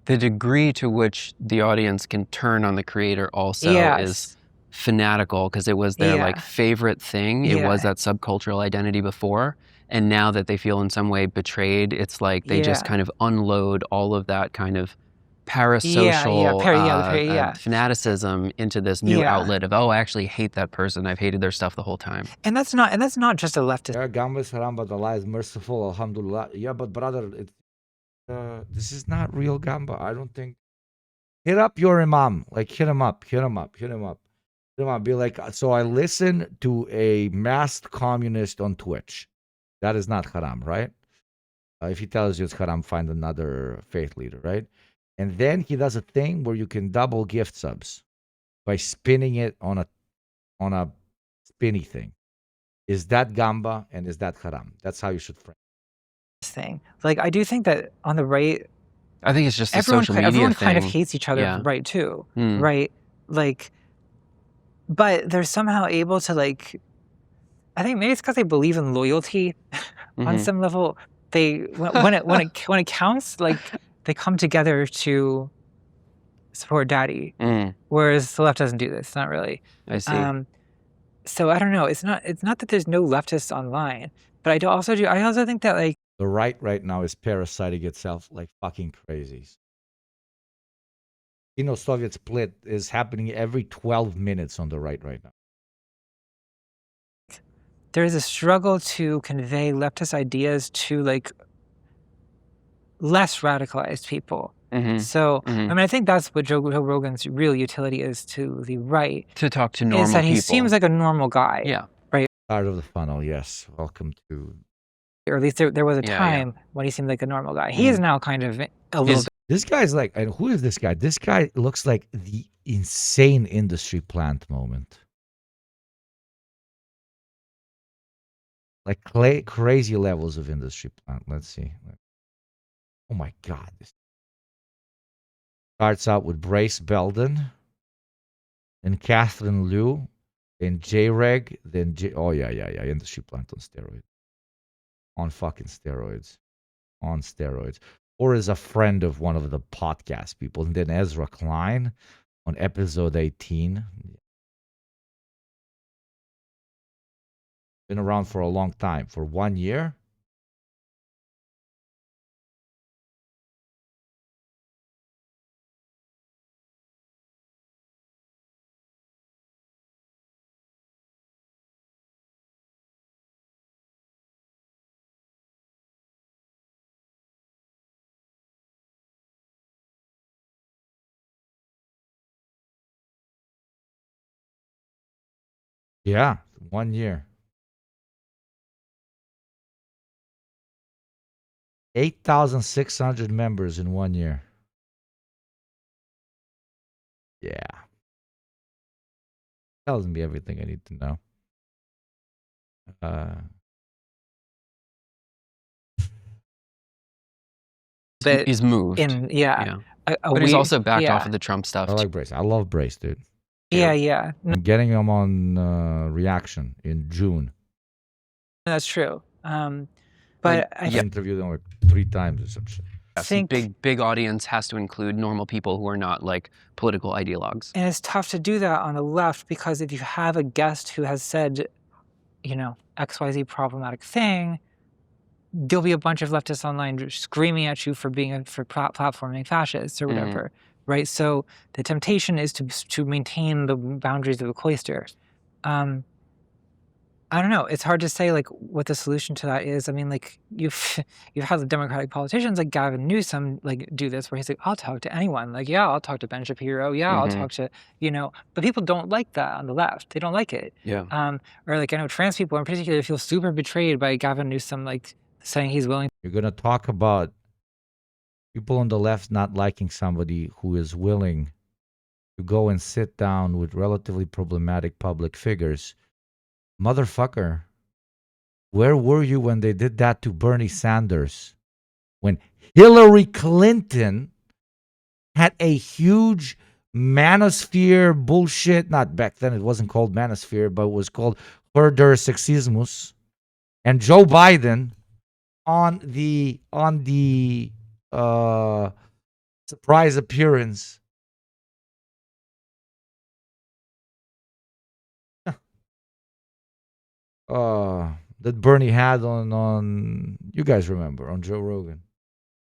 The degree to which the audience can turn on the creator also is fanatical, because it was their favorite thing. It was that subcultural identity before. And now that they feel in some way betrayed, it's like they just kind of unload all of that kind of parasocial fanaticism into this new outlet of, I actually hate that person. I've hated their stuff the whole time. And that's not just a leftist. Yeah, Gamba is haram, but Allah is merciful. Alhamdulillah. Yeah, but brother, this is not real Gamba. I don't think. Hit up your imam. Hit him up. Be like, so I listen to a masked communist on Twitch. That is not haram, right? If he tells you it's haram, find another faith leader, right? And then he does a thing where you can double gift subs by spinning it on a spinny thing. Is that Gamba and is that haram? That's how you should frame thing. I do think that on the right, I think it's just a social media everyone thing. kind of hates each other, right? Too, right? But they're somehow able to I think maybe it's because they believe in loyalty on some level. They when it counts, they come together to support daddy. Whereas the left doesn't do this. Not really. I see. So I don't know. It's not that there's no leftists online, but I also think that the right now is parasiting itself like fucking crazies. Soviet split is happening every 12 minutes on the right now. There's a struggle to convey leftist ideas to less radicalized people. So I mean, I think that's what Joe Rogan's real utility is to the right. To talk to normal people. Is that he people. seems like a normal guy. Yeah. Right. Start of the funnel, yes. Welcome to. Or at least there was a time when he seemed like a normal guy. He is now kind of a little bit. This guy's and who is this guy? This guy looks like the insane industry plant moment. Crazy levels of industry plant. Let's see. Oh my God. This starts out with Brace Belden and Catherine Liu. then J-Reg, then oh yeah, industry plant on steroids. On fucking steroids. On steroids. Or as a friend of one of the podcast people. And then Ezra Klein on episode 18. Been around for a long time. For 1 year. Yeah, 1 year. 8,600 members in 1 year. Yeah. Tells me everything I need to know. But he's moved. Yeah. But he's also backed off of the Trump stuff. I like Brace. I love Brace, dude. Yeah. I'm getting him on Reaction in June. That's true. But I interviewed him like 3 times or some shit. Think big audience has to include normal people who are not like political ideologues. And it's tough to do that on the left because if you have a guest who has said, XYZ problematic thing, there'll be a bunch of leftists online screaming at you for platforming fascists or whatever, right? So the temptation is to maintain the boundaries of the cloister. I don't know. It's hard to say like what the solution to that is. I mean, like you've had the Democratic politicians like Gavin Newsom like do this where he's like, I'll talk to anyone. Like, yeah, I'll talk to Ben Shapiro. Yeah, I'll talk to But people don't like that on the left. They don't like it. Yeah. Or like I know trans people in particular feel super betrayed by Gavin Newsom like saying he's willing. You're gonna talk about people on the left not liking somebody who is willing to go and sit down with relatively problematic public figures. Motherfucker, where were you when they did that to Bernie Sanders? When Hillary Clinton had a huge manosphere bullshit, not back then it wasn't called manosphere, but it was called herder sexismus, and Joe Biden on the surprise appearance. That Bernie had on you guys remember on Joe Rogan.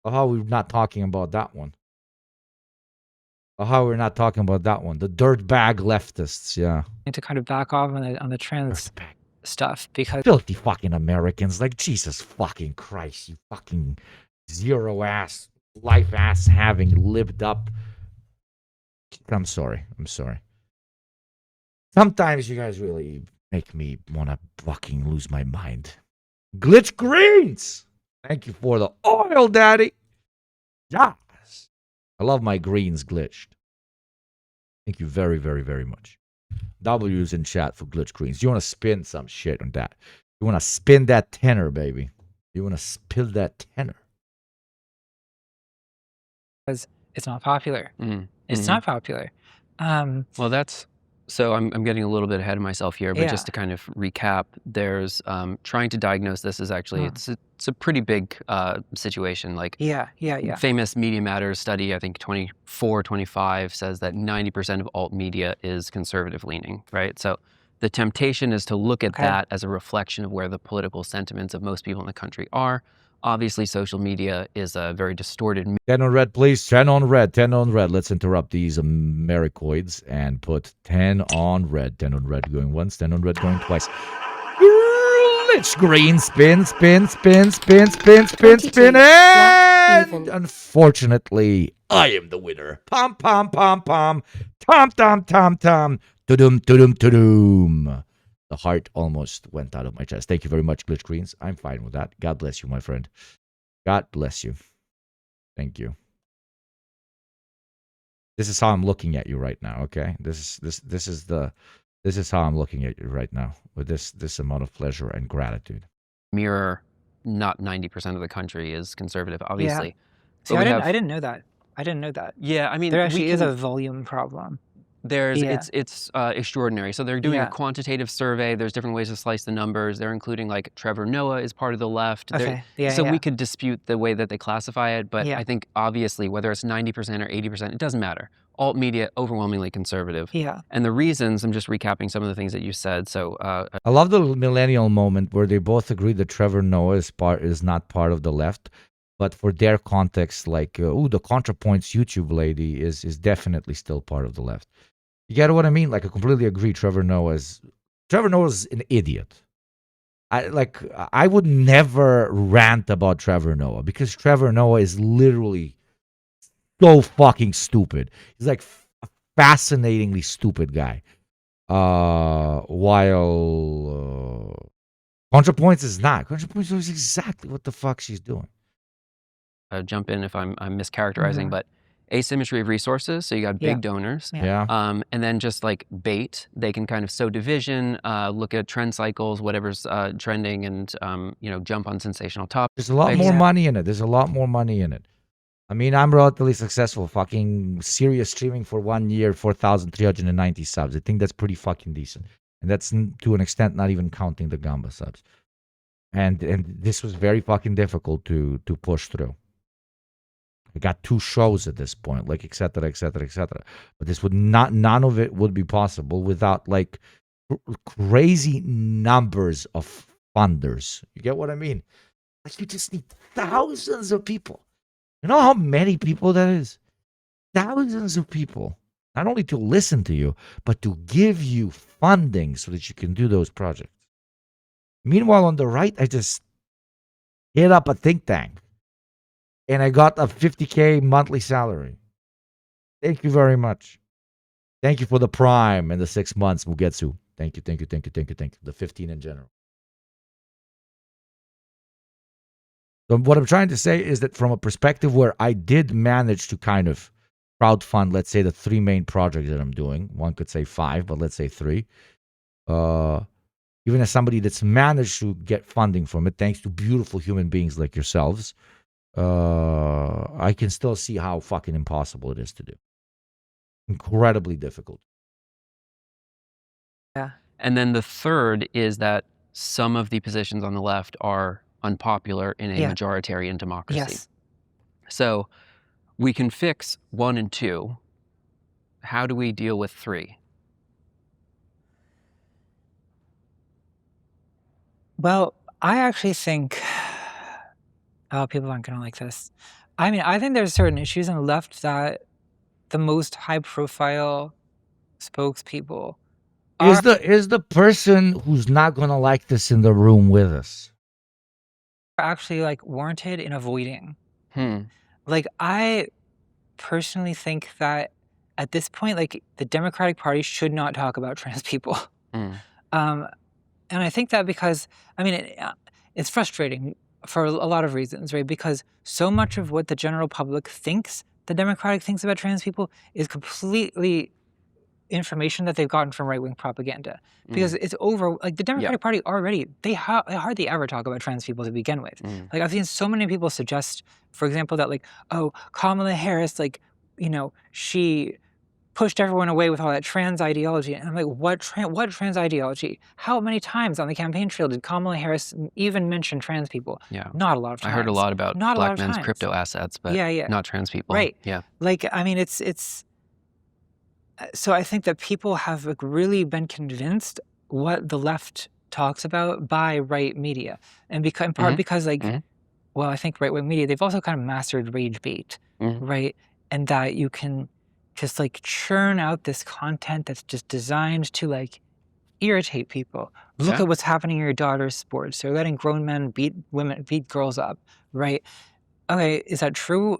How we're not talking about that one. How we're not talking about that one. The dirtbag leftists, yeah. To kind of back off on the trans stuff because filthy fucking Americans, like Jesus fucking Christ, you fucking zero ass life ass having lived up. I'm sorry. Sometimes you guys really make me want to fucking lose my mind. Glitch Greens! Thank you for the oil, daddy. Yes. I love my greens glitched. Thank you very, very, very much. W's in chat for Glitch Greens. You want to spin some shit on that. You want to spin that tenor, baby. You want to spill that tenor. Because it's not popular. It's not popular. Well, that's... So I'm getting a little bit ahead of myself here, but just to kind of recap, there's trying to diagnose this is actually, it's a pretty big situation. Like famous Media Matters study, I think 24, 25 says that 90% of alt media is conservative leaning, right? So the temptation is to look at that as a reflection of where the political sentiments of most people in the country are. Obviously, social media is a very distorted... 10 on red, please. 10 on red. 10 on red. Let's interrupt these Americoids and put 10 on red. 10 on red going once. 10 on red going twice. Glitch green. Spin. And unfortunately, I am the winner. Pom, pom, pom, pom. Tom, tom, tom, tom. Tudum, tudum, tudum. The heart almost went out of my chest. Thank you very much, Glitch Greens. I'm fine with that. God bless you, my friend. God bless you. Thank you. This is how I'm looking at you right now, okay? This is how I'm looking at you right now with this amount of pleasure and gratitude. Mirror, not 90% of the country is conservative, obviously. Yeah. See, I didn't know that. I didn't know that. Yeah, I mean, there actually is a volume problem. It's extraordinary. So they're doing a quantitative survey. There's different ways to slice the numbers. They're including like Trevor Noah is part of the left. So we could dispute the way that they classify it, but I think obviously whether it's 90% or 80%, it doesn't matter. Alt media, overwhelmingly conservative. Yeah. And the reasons, I'm just recapping some of the things that you said. So I love the millennial moment where they both agree that Trevor Noah is not part of the left. But for their context, like, the Contrapoints YouTube lady is definitely still part of the left. You get what I mean? Like, I completely agree. Trevor Noah's an idiot. I would never rant about Trevor Noah because Trevor Noah is literally so fucking stupid. He's like a fascinatingly stupid guy. While Contrapoints is not. Contrapoints knows exactly what the fuck she's doing. Jump in if I'm mischaracterizing, but asymmetry of resources. So you got big donors, and then just like bait, they can kind of sow division, look at trend cycles, whatever's trending, and jump on sensational topics. There's a lot more money in it. I mean, I'm relatively successful. Fucking serious streaming for 1 year, 4,390 subs. I think that's pretty fucking decent, and that's to an extent not even counting the Gamba subs. And this was very fucking difficult to push through. I got 2 shows at this point, like et cetera, et cetera, et cetera. But this would none of it would be possible without like crazy numbers of funders. You get what I mean? Like you just need thousands of people. You know how many people that is? Thousands of people. Not only to listen to you, but to give you funding so that you can do those projects. Meanwhile, on the right, I just hit up a think tank. And I got a $50K monthly salary. Thank you very much. Thank you for the Prime and the 6 months, Mugetsu. Thank you. The 15 in general. So what I'm trying to say is that from a perspective where I did manage to kind of crowdfund, let's say, the 3 main projects that I'm doing. One could say 5, but let's say 3. Even as somebody that's managed to get funding from it, thanks to beautiful human beings like yourselves, I can still see how fucking impossible it is to do. Incredibly difficult. Yeah. And then the third is that some of the positions on the left are unpopular in a majoritarian democracy. Yes. So we can fix 1 and 2. How do we deal with 3? Well, I actually think people aren't going to like this. I mean, I think there's certain issues on the left that the most high-profile spokespeople is the person who's not going to like this in the room with us. Are actually like warranted in avoiding. Like I personally think that at this point, like the Democratic Party should not talk about trans people. And I think that because, I mean, it's frustrating for a lot of reasons, right? Because so much of what the general public thinks the Democratic thinks about trans people is completely information that they've gotten from right-wing propaganda. Because it's over, like the Democratic Party already, they hardly ever talk about trans people to begin with. Like I've seen so many people suggest, for example, that like, oh, Kamala Harris, like, you know, she pushed everyone away with all that trans ideology. And I'm like, what trans ideology? How many times on the campaign trail did Kamala Harris even mention trans people? Yeah. Not a lot of times. I heard a lot about Not black men's crypto assets, but not trans people. Right. Yeah. Like, I mean, it's so I think that people have like really been convinced what the left talks about by right media. And in part because like, well, I think right-wing media, they've also kind of mastered rage bait, right? And that you can just like churn out this content that's just designed to like irritate people. Look at what's happening in your daughter's sports. They're letting grown men beat girls up, right? Okay, is that true?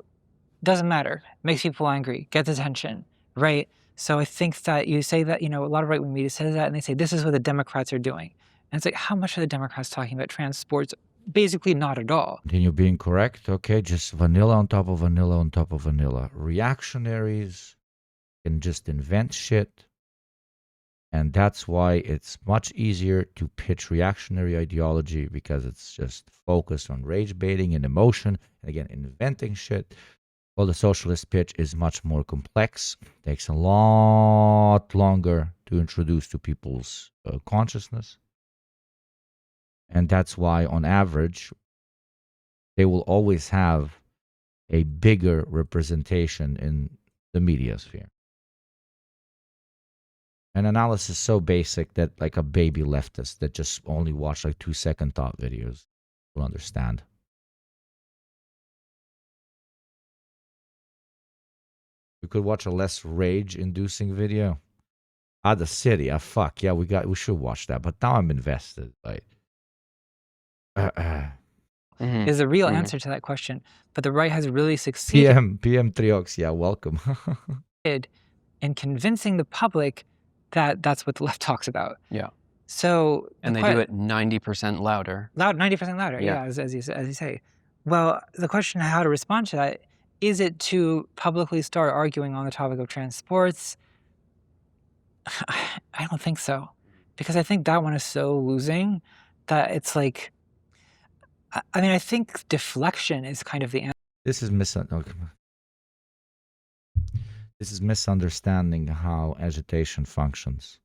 Doesn't matter. Makes people angry, gets attention, right? So I think that you say that, you know, a lot of right-wing media says that and they say, this is what the Democrats are doing. And it's like, how much are the Democrats talking about trans sports? Basically not at all. Continue being correct. Okay, just vanilla on top of vanilla on top of vanilla. Reactionaries can just invent shit. And that's why it's much easier to pitch reactionary ideology because it's just focused on rage baiting and emotion. And again, inventing shit. Well, the socialist pitch is much more complex, takes a lot longer to introduce to people's consciousness. And that's why, on average, they will always have a bigger representation in the media sphere. An analysis so basic that like a baby leftist that just only watch like 2-second thought videos will understand. We could watch a less rage-inducing video. The city. Fuck yeah, we should watch that. But now I'm invested. Like, is the real answer to that question. But the right has really succeeded. PM Triox, yeah, welcome. in convincing the public that that's what the left talks about. Yeah. So and they do it 90% louder. 90% louder. Yeah, as you say. Well, the question how to respond to that. Is it to publicly start arguing on the topic of trans sports? I don't think so. Because I think that one is so losing that it's like, I mean, I think deflection is kind of the answer. This is misunderstanding how agitation functions.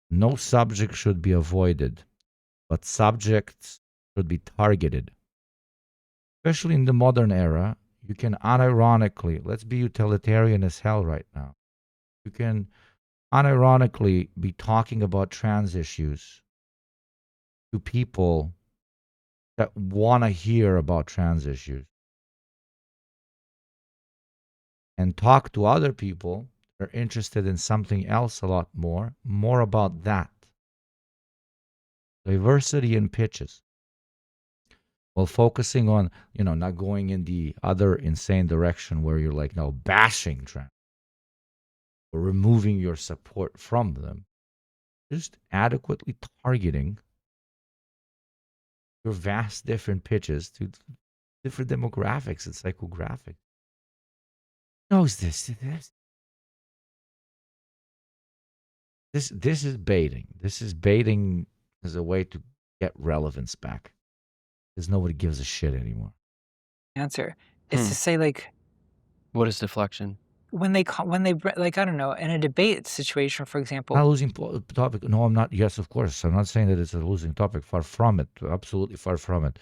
No subject should be avoided, but subjects should be targeted. Especially in the modern era, you can unironically, let's be utilitarian as hell right now. You can unironically be talking about trans issues to people that want to hear about trans issues. And talk to other people that are interested in something else a lot more about that. Diversity in pitches. While focusing on, not going in the other insane direction where you're like, no, bashing trans or removing your support from them. Just adequately targeting your vast different pitches to different demographics and psychographics. Knows this. This is baiting. This is baiting as a way to get relevance back. Because nobody gives a shit anymore. Answer is to say, like, what is deflection? When they like, I don't know, in a debate situation, for example. Not losing topic. No, I'm not. Yes, of course. I'm not saying that it's a losing topic. Far from it. Absolutely far from it.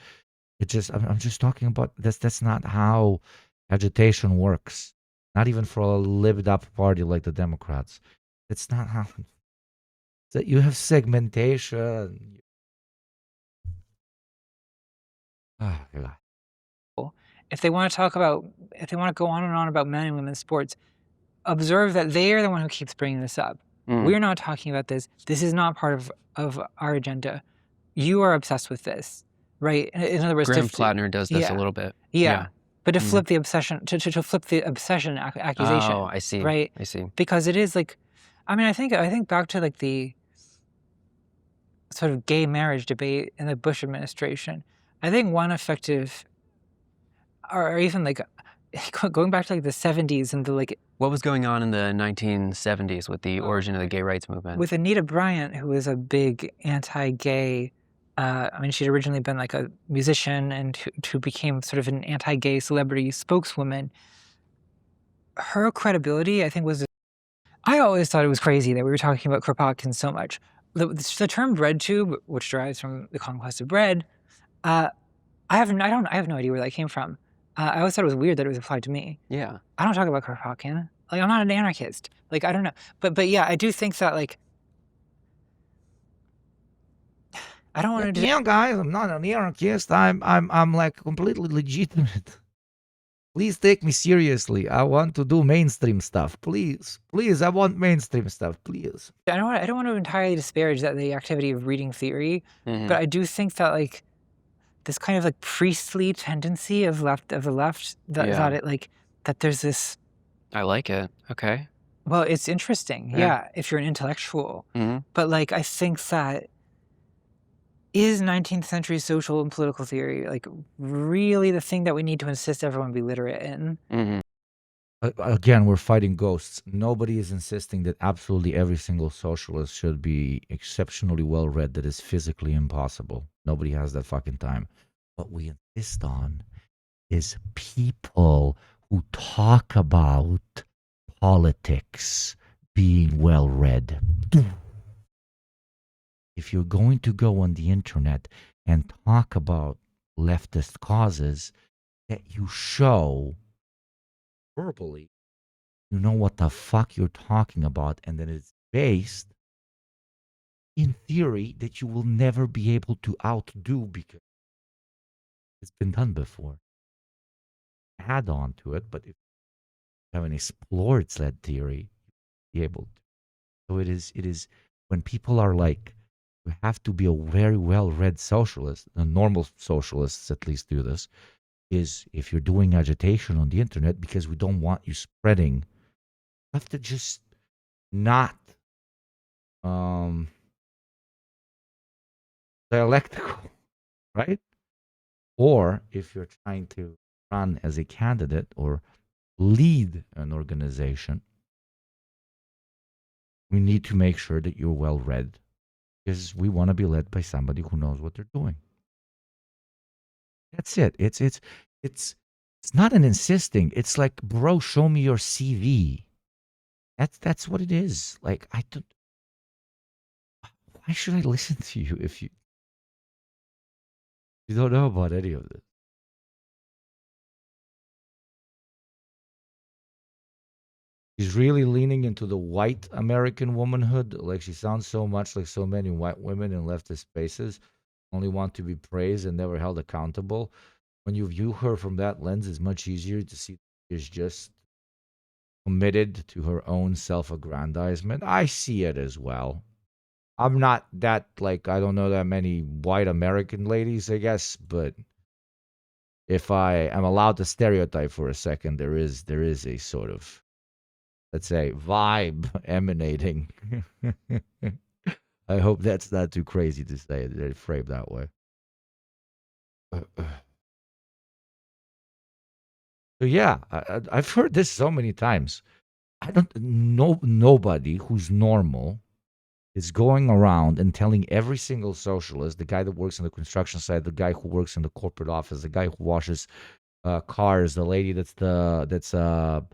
It just, I'm just talking about that's not how agitation works. Not even for a lived up party like the Democrats. It's not how. That you have segmentation. Oh, God. If they want to go on and on about men and women's sports, observe that they are the one who keeps bringing this up. We're not talking about this. This is not part of our agenda. You are obsessed with this, right? In other words, Graham Plattner does this a little bit. Yeah. But to flip the obsession, to flip the obsession accusation. Oh, I see. Right? I see. Because it is like, I mean, I think back to like the sort of gay marriage debate in the Bush administration. I think one effective, or even like going back to like the 70s and the like. What was going on in the 1970s with the origin of the gay rights movement? With Anita Bryant, who was a big anti-gay, I mean, she'd originally been like a musician and who became sort of an anti-gay celebrity spokeswoman. Her credibility, I think, was. I always thought it was crazy that we were talking about Kropotkin so much. The term bread tube, which derives from the conquest of bread, I have no idea where that came from. I always thought it was weird that it was applied to me. Yeah. I don't talk about Kropotkin. Like, I'm not an anarchist. Like, I don't know. But yeah, I do think that, like, I don't want to do. Yeah, guys, I'm not an anarchist. I'm like completely legitimate. Please take me seriously. I want to do mainstream stuff. Please, I want mainstream stuff. Please. I don't want to entirely disparage the activity of reading theory, but I do think that like this kind of like priestly tendency of the left that there's this. I like it. Okay. Well, it's interesting. Yeah, if you're an intellectual, but like I think that. Is 19th century social and political theory like really the thing that we need to insist everyone be literate in? Again, we're fighting ghosts. Nobody is insisting that absolutely every single socialist should be exceptionally well read. That is physically impossible. Nobody has that fucking time. What we insist on is people who talk about politics being well read. If you're going to go on the internet and talk about leftist causes, that you show verbally, you know what the fuck you're talking about, and that it's based in theory that you will never be able to outdo because it's been done before. Add on to it, but if you haven't explored that theory, you'll be able to. So it is when people are like, you have to be a very well-read socialist, normal socialists at least do this, is if you're doing agitation on the internet because we don't want you spreading, you have to just not dialectical, right? Or if you're trying to run as a candidate or lead an organization, we need to make sure that you're well read because we want to be led by somebody who knows what they're doing. That's it. It's not an insisting. It's like, bro, show me your CV. That's what it is. Like, I don't. Why should I listen to you if you don't know about any of this? She's really leaning into the white American womanhood. Like, she sounds so much like so many white women in leftist spaces, only want to be praised and never held accountable. When you view her from that lens, it's much easier to see she's just committed to her own self-aggrandizement. I see it as well. I'm not that, like, I don't know that many white American ladies, I guess, but if I am allowed to stereotype for a second, there is a sort of, let's say, vibe emanating. I hope that's not too crazy to say it framed that way. So yeah, I've heard this so many times. I don't know nobody who's normal is going around and telling every single socialist, the guy that works on the construction site, the guy who works in the corporate office, the guy who washes cars, the lady that's a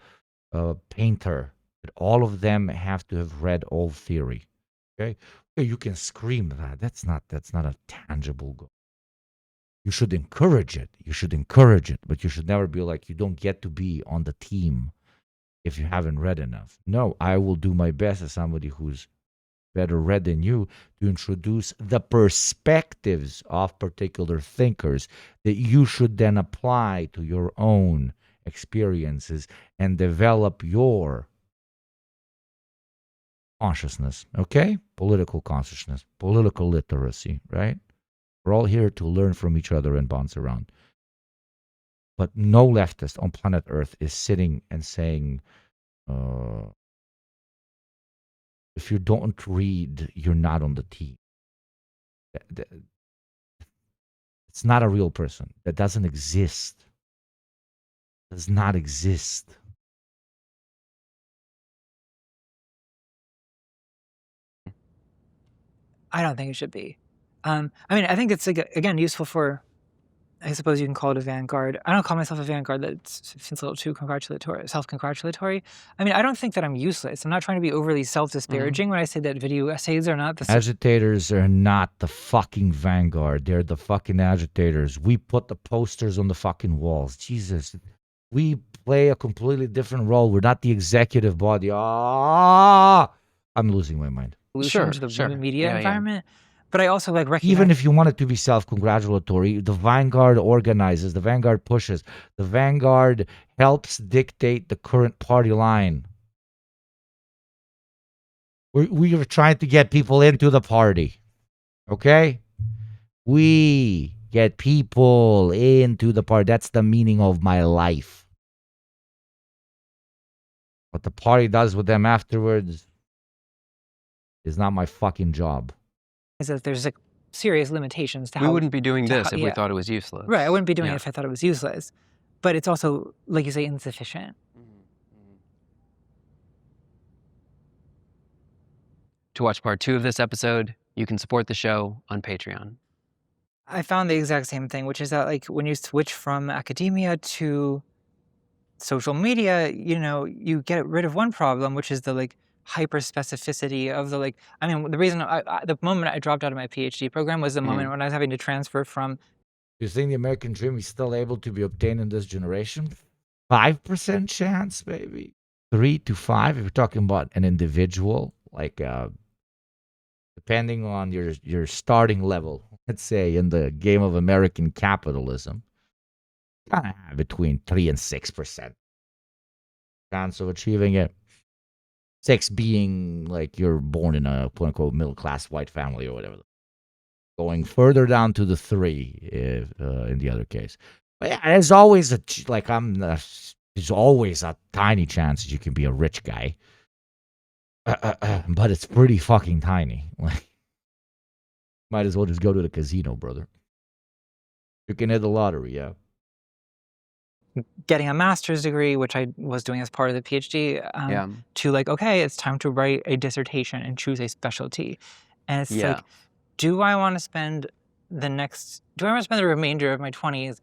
painter, that all of them have to have read all theory. Okay, you can scream that. That's not a tangible goal. You should encourage it. But you should never be like, you don't get to be on the team if you haven't read enough. No, I will do my best as somebody who's better read than you to introduce the perspectives of particular thinkers that you should then apply to your own experiences and develop your consciousness, okay? Political consciousness, political literacy, right? We're all here to learn from each other and bounce around. But no leftist on planet Earth is sitting and saying, if you don't read, you're not on the team. It's not a real person. That doesn't exist. Does not exist. I don't think it should be. I mean, I think it's, again, useful for, I suppose you can call it a vanguard. I don't call myself a vanguard. That seems a little too self-congratulatory. I mean, I don't think that I'm useless. I'm not trying to be overly self-disparaging when I say that video essays are not the Agitators are not the fucking vanguard. They're the fucking agitators. We put the posters on the fucking walls. Jesus. We play a completely different role. We're not the executive body. I'm losing my mind. solution to the media environment. But I also recognize, even if you want it to be self-congratulatory, the vanguard organizes, the vanguard pushes, the vanguard helps dictate the current party line. We are trying to get people into the party, okay? We get people into the party. That's the meaning of my life. What the party does with them afterwards is not my fucking job. Is that there's serious limitations to how... We wouldn't be doing this if we thought it was useless. Right, I wouldn't be doing it if I thought it was useless. But it's also, like you say, insufficient. To watch part 2 of this episode, you can support the show on Patreon. I found the exact same thing, which is that like when you switch from academia to social media, you get rid of one problem, which is the like hyper specificity of the like. I mean, the reason the moment I dropped out of my PhD program was the moment when I was having to transfer from. You think the American dream is still able to be obtained in this generation? 5% chance, maybe 3 to 5. If you're talking about an individual, like depending on your starting level, let's say in the game of American capitalism, between 3 and 6% chance of achieving it. 6 being like you're born in a quote unquote middle class white family or whatever. Going further down to the 3 if, in the other case. But yeah, there's always there's always a tiny chance that you can be a rich guy. But it's pretty fucking tiny. Like, might as well just go to the casino, brother. You can hit the lottery, yeah. Getting a master's degree, which I was doing as part of the PhD, to like, okay, it's time to write a dissertation and choose a specialty. And it's like, do I want to spend the remainder of my 20s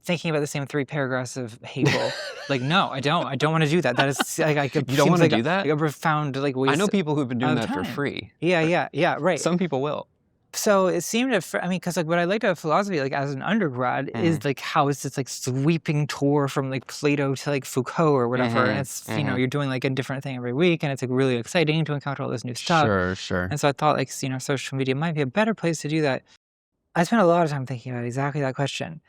thinking about the same 3 paragraphs of hateful? Like, no, I don't. I don't want to do that. That is like you don't want to do that? Like a profound like waste. I know people who've been doing that time. for free. Yeah, right. Some people will. So it seemed because like what I liked about philosophy, like as an undergrad, is like how it's this like sweeping tour from like Plato to like Foucault or whatever, and it's you're doing like a different thing every week, and it's like really exciting to encounter all this new stuff. Sure. And so I thought like social media might be a better place to do that. I spent a lot of time thinking about exactly that question.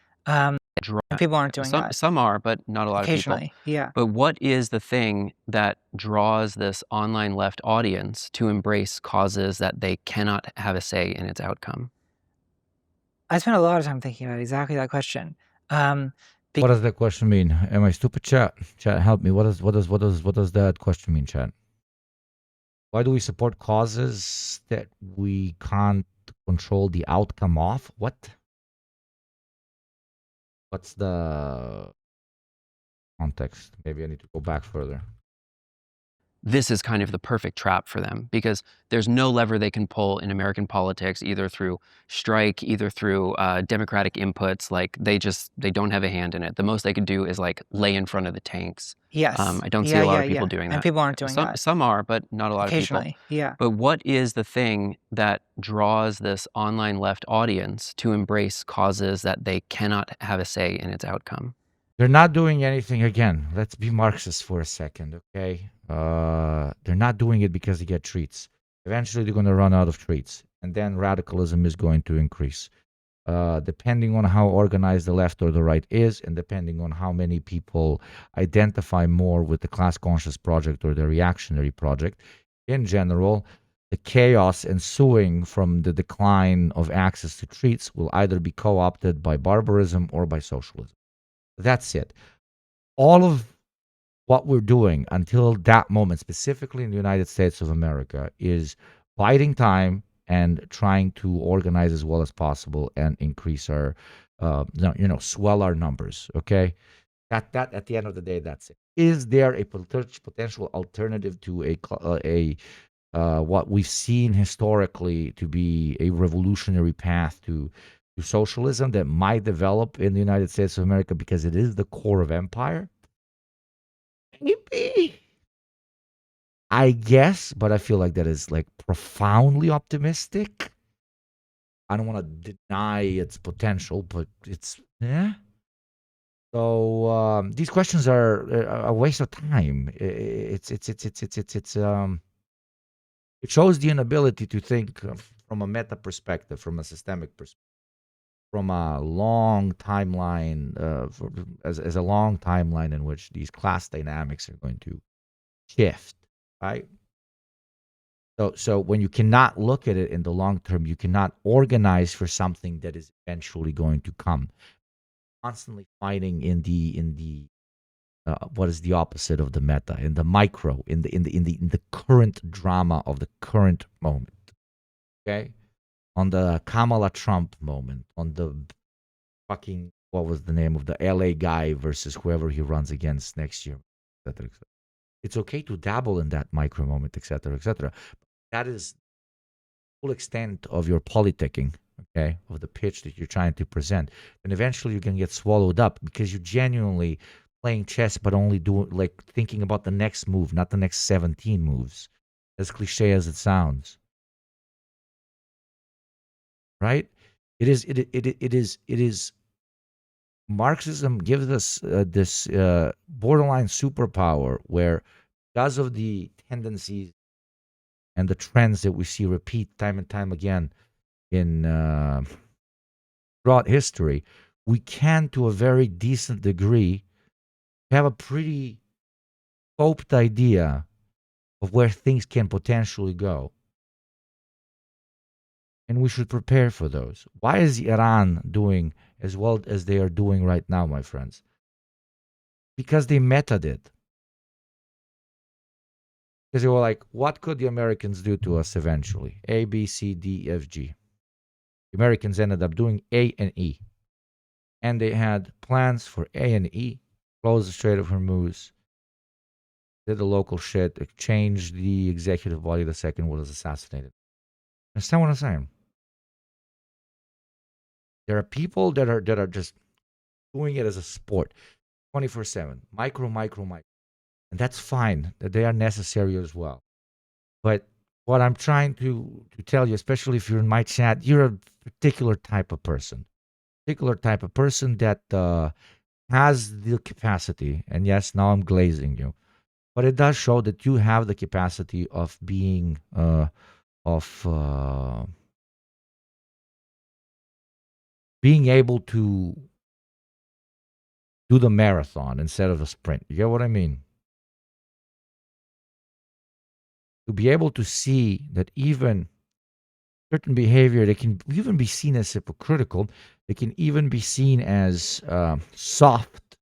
People aren't doing that. Some are, but not a lot of people. Occasionally, yeah. But what is the thing that draws this online left audience to embrace causes that they cannot have a say in its outcome? I spent a lot of time thinking about exactly that question. What does that question mean? Am I stupid, chat? Chat, help me. What does that question mean, chat? Why do we support causes that we can't control the outcome of? What? What's the context? Maybe I need to go back further. This is kind of the perfect trap for them because there's no lever they can pull in American politics, either through strike, either through democratic inputs. Like they don't have a hand in it. The most they could do is like lay in front of the tanks. Yes. I don't see a lot of people doing that. And people aren't doing that. Some are, but not a lot of people. Occasionally, yeah. But what is the thing that draws this online left audience to embrace causes that they cannot have a say in its outcome? They're not doing anything. Again, let's be Marxist for a second, okay? They're not doing it because they get treats. Eventually, they're going to run out of treats, and then radicalism is going to increase. Depending on how organized the left or the right is, and depending on how many people identify more with the class conscious project or the reactionary project, in general, the chaos ensuing from the decline of access to treats will either be co-opted by barbarism or by socialism. That's it. All of what we're doing until that moment, specifically in the United States of America, is biding time and trying to organize as well as possible and increase our, swell our numbers. Okay, that at the end of the day, that's it. Is there a potential alternative to a what we've seen historically to be a revolutionary path to socialism that might develop in the United States of America because it is the core of empire? Maybe. I guess, but I feel like that is like profoundly optimistic. I don't want to deny its potential, but it's So these questions are a waste of time. It shows the inability to think from a meta perspective, from a systemic perspective, from a long timeline, as a long timeline in which these class dynamics are going to shift, right? So when you cannot look at it in the long term, you cannot organize for something that is eventually going to come. Constantly fighting in the what is the opposite of the meta, in the micro, in the current drama of the current moment. Okay, on the Kamala Trump moment, on the fucking, what was the name of the LA guy versus whoever he runs against next year, etc., etc. It's okay to dabble in that micro moment, etc., etc. That is the full extent of your politicking. okay, of the pitch that you're trying to present, then eventually you're going to get swallowed up because you're genuinely playing chess, but only doing like thinking about the next move, not the next 17 moves. As cliche as it sounds, right? It is. Marxism gives us this borderline superpower where, because of the tendencies and the trends that we see repeat time and time again in throughout history, we can, to a very decent degree, have a pretty scoped idea of where things can potentially go. And we should prepare for those. Why is Iran doing as well as they are doing right now, my friends? Because they metaed it. Because they were like, what could the Americans do to us eventually? A, B, C, D, F, G. The Americans ended up doing A and E. And they had plans for A and E, close the Strait of Hormuz, did the local shit, changed the executive body the second was assassinated. Understand what I'm saying? There are people that are just doing it as a sport, 24/7, micro. And that's fine, that they are necessary as well. But what I'm trying to tell you, especially if you're in my chat, you're a particular type of person that has the capacity, and yes, now I'm glazing you, but it does show that you have the capacity of being, being able to do the marathon instead of the sprint. You get what I mean? To be able to see that even certain behavior, they can even be seen as hypocritical. They can even be seen as soft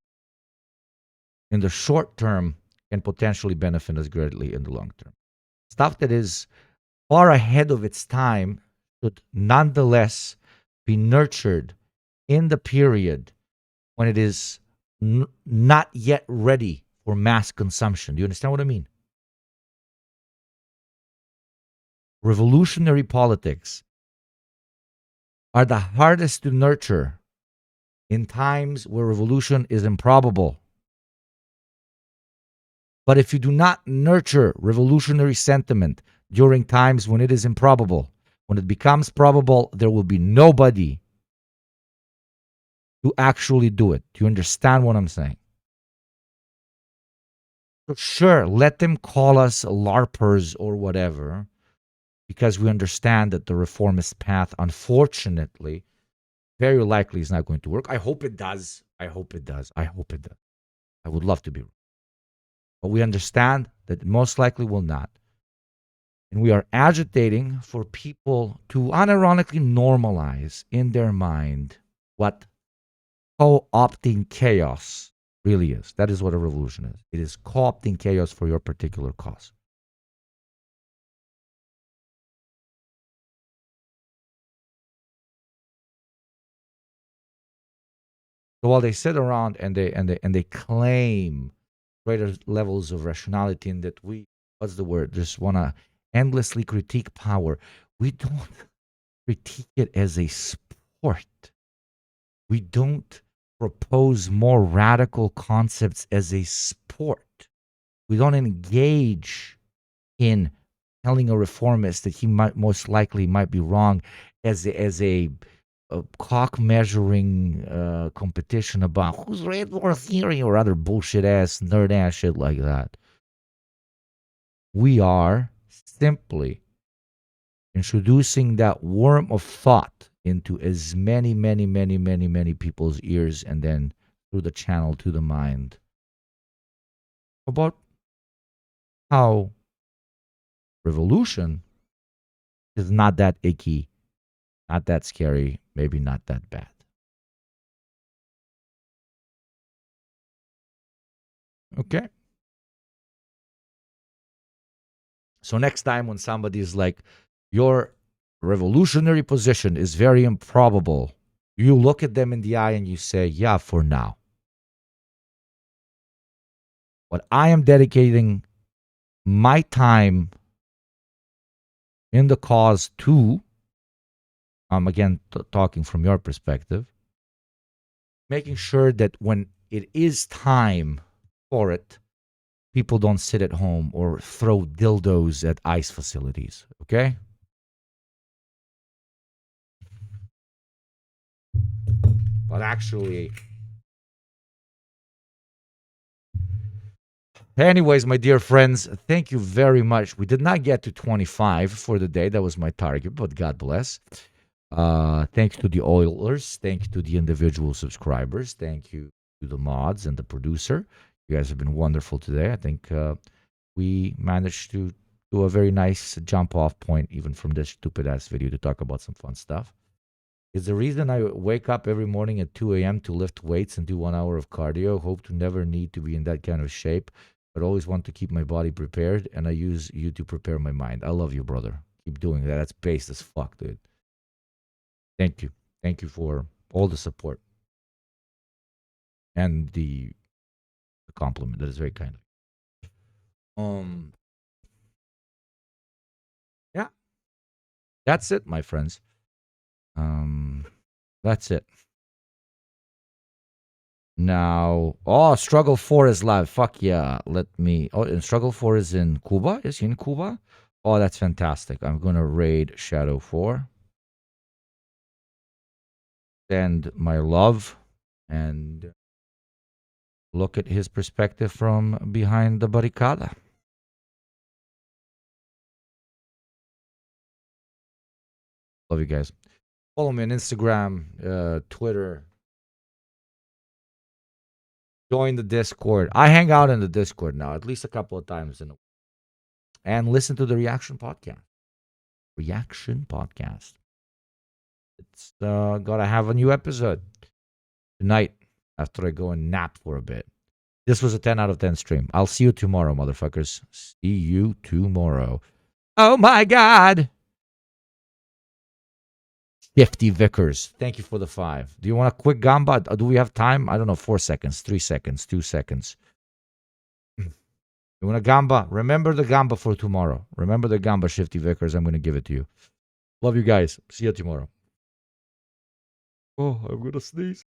in the short term, can potentially benefit us greatly in the long term. Stuff that is far ahead of its time should nonetheless be nurtured in the period when it is not yet ready for mass consumption. Do you understand what I mean? Revolutionary politics are the hardest to nurture in times where revolution is improbable. But if you do not nurture revolutionary sentiment during times when it is improbable, when it becomes probable, there will be nobody to actually do it. Do you understand what I'm saying? So sure, let them call us LARPers or whatever, because we understand that the reformist path, unfortunately, very likely is not going to work. I hope it does. I hope it does. I would love to be wrong. But we understand that it most likely will not. And we are agitating for people to unironically normalize in their mind what co-opting chaos really is. That is what a revolution is. It is co-opting chaos for your particular cause. So while they sit around and they claim greater levels of rationality, and that we, what's the word, just want to endlessly critique power, we don't critique it as a sport. We don't propose more radical concepts as a sport. We don't engage in telling a reformist that he might most likely might be wrong as a cock measuring competition about who's right more theory or other bullshit ass nerd ass shit like that. We are simply introducing that worm of thought into as many people's ears, and then through the channel to the mind, about how revolution is not that icky, not that scary, maybe not that bad. Okay? So next time when somebody is like, your revolutionary position is very improbable, you look at them in the eye and you say, yeah, for now. What I am dedicating my time in the cause to again, talking from your perspective, making sure that when it is time for it, people don't sit at home or throw dildos at ICE facilities, okay? But actually, anyways, my dear friends, thank you very much. We did not get to 25 for the day. That was my target, but God bless. Thanks to the Oilers. Thank you to the individual subscribers. Thank you to the mods and the producer. You guys have been wonderful today. I think we managed to do a very nice jump-off point, even from this stupid-ass video, to talk about some fun stuff. Is the reason I wake up every morning at 2 a.m. to lift weights and do 1 hour of cardio. Hope to never need to be in that kind of shape, but always want to keep my body prepared, and I use you to prepare my mind. I love you, brother. Keep doing that. That's based as fuck, dude. Thank you. Thank you for all the support and the compliment. That is very kind of you. Yeah. That's it, my friends. That's it. Now, Struggle 4 is live. Fuck yeah. Let me. And Struggle 4 is in Cuba? Is he in Cuba? Oh, that's fantastic. I'm going to raid Shadow 4. Send my love and look at his perspective from behind the barricada. Love you guys. Follow me on Instagram, Twitter. Join the Discord. I hang out in the Discord now at least a couple of times in a week. And listen to the Reaction Podcast. It's gotta have a new episode tonight after I go and nap for a bit. This was a 10 out of 10 stream. I'll see you tomorrow, motherfuckers. See you tomorrow. Oh my God. 50 Vickers. Thank you for the 5. Do you want a quick gamba? Do we have time? I don't know. 4 seconds, 3 seconds, 2 seconds. You want a gamba? Remember the gamba for tomorrow. Remember the gamba, Shifty Vickers. I'm going to give it to you. Love you guys. See you tomorrow. Oh, I'm going to sneeze.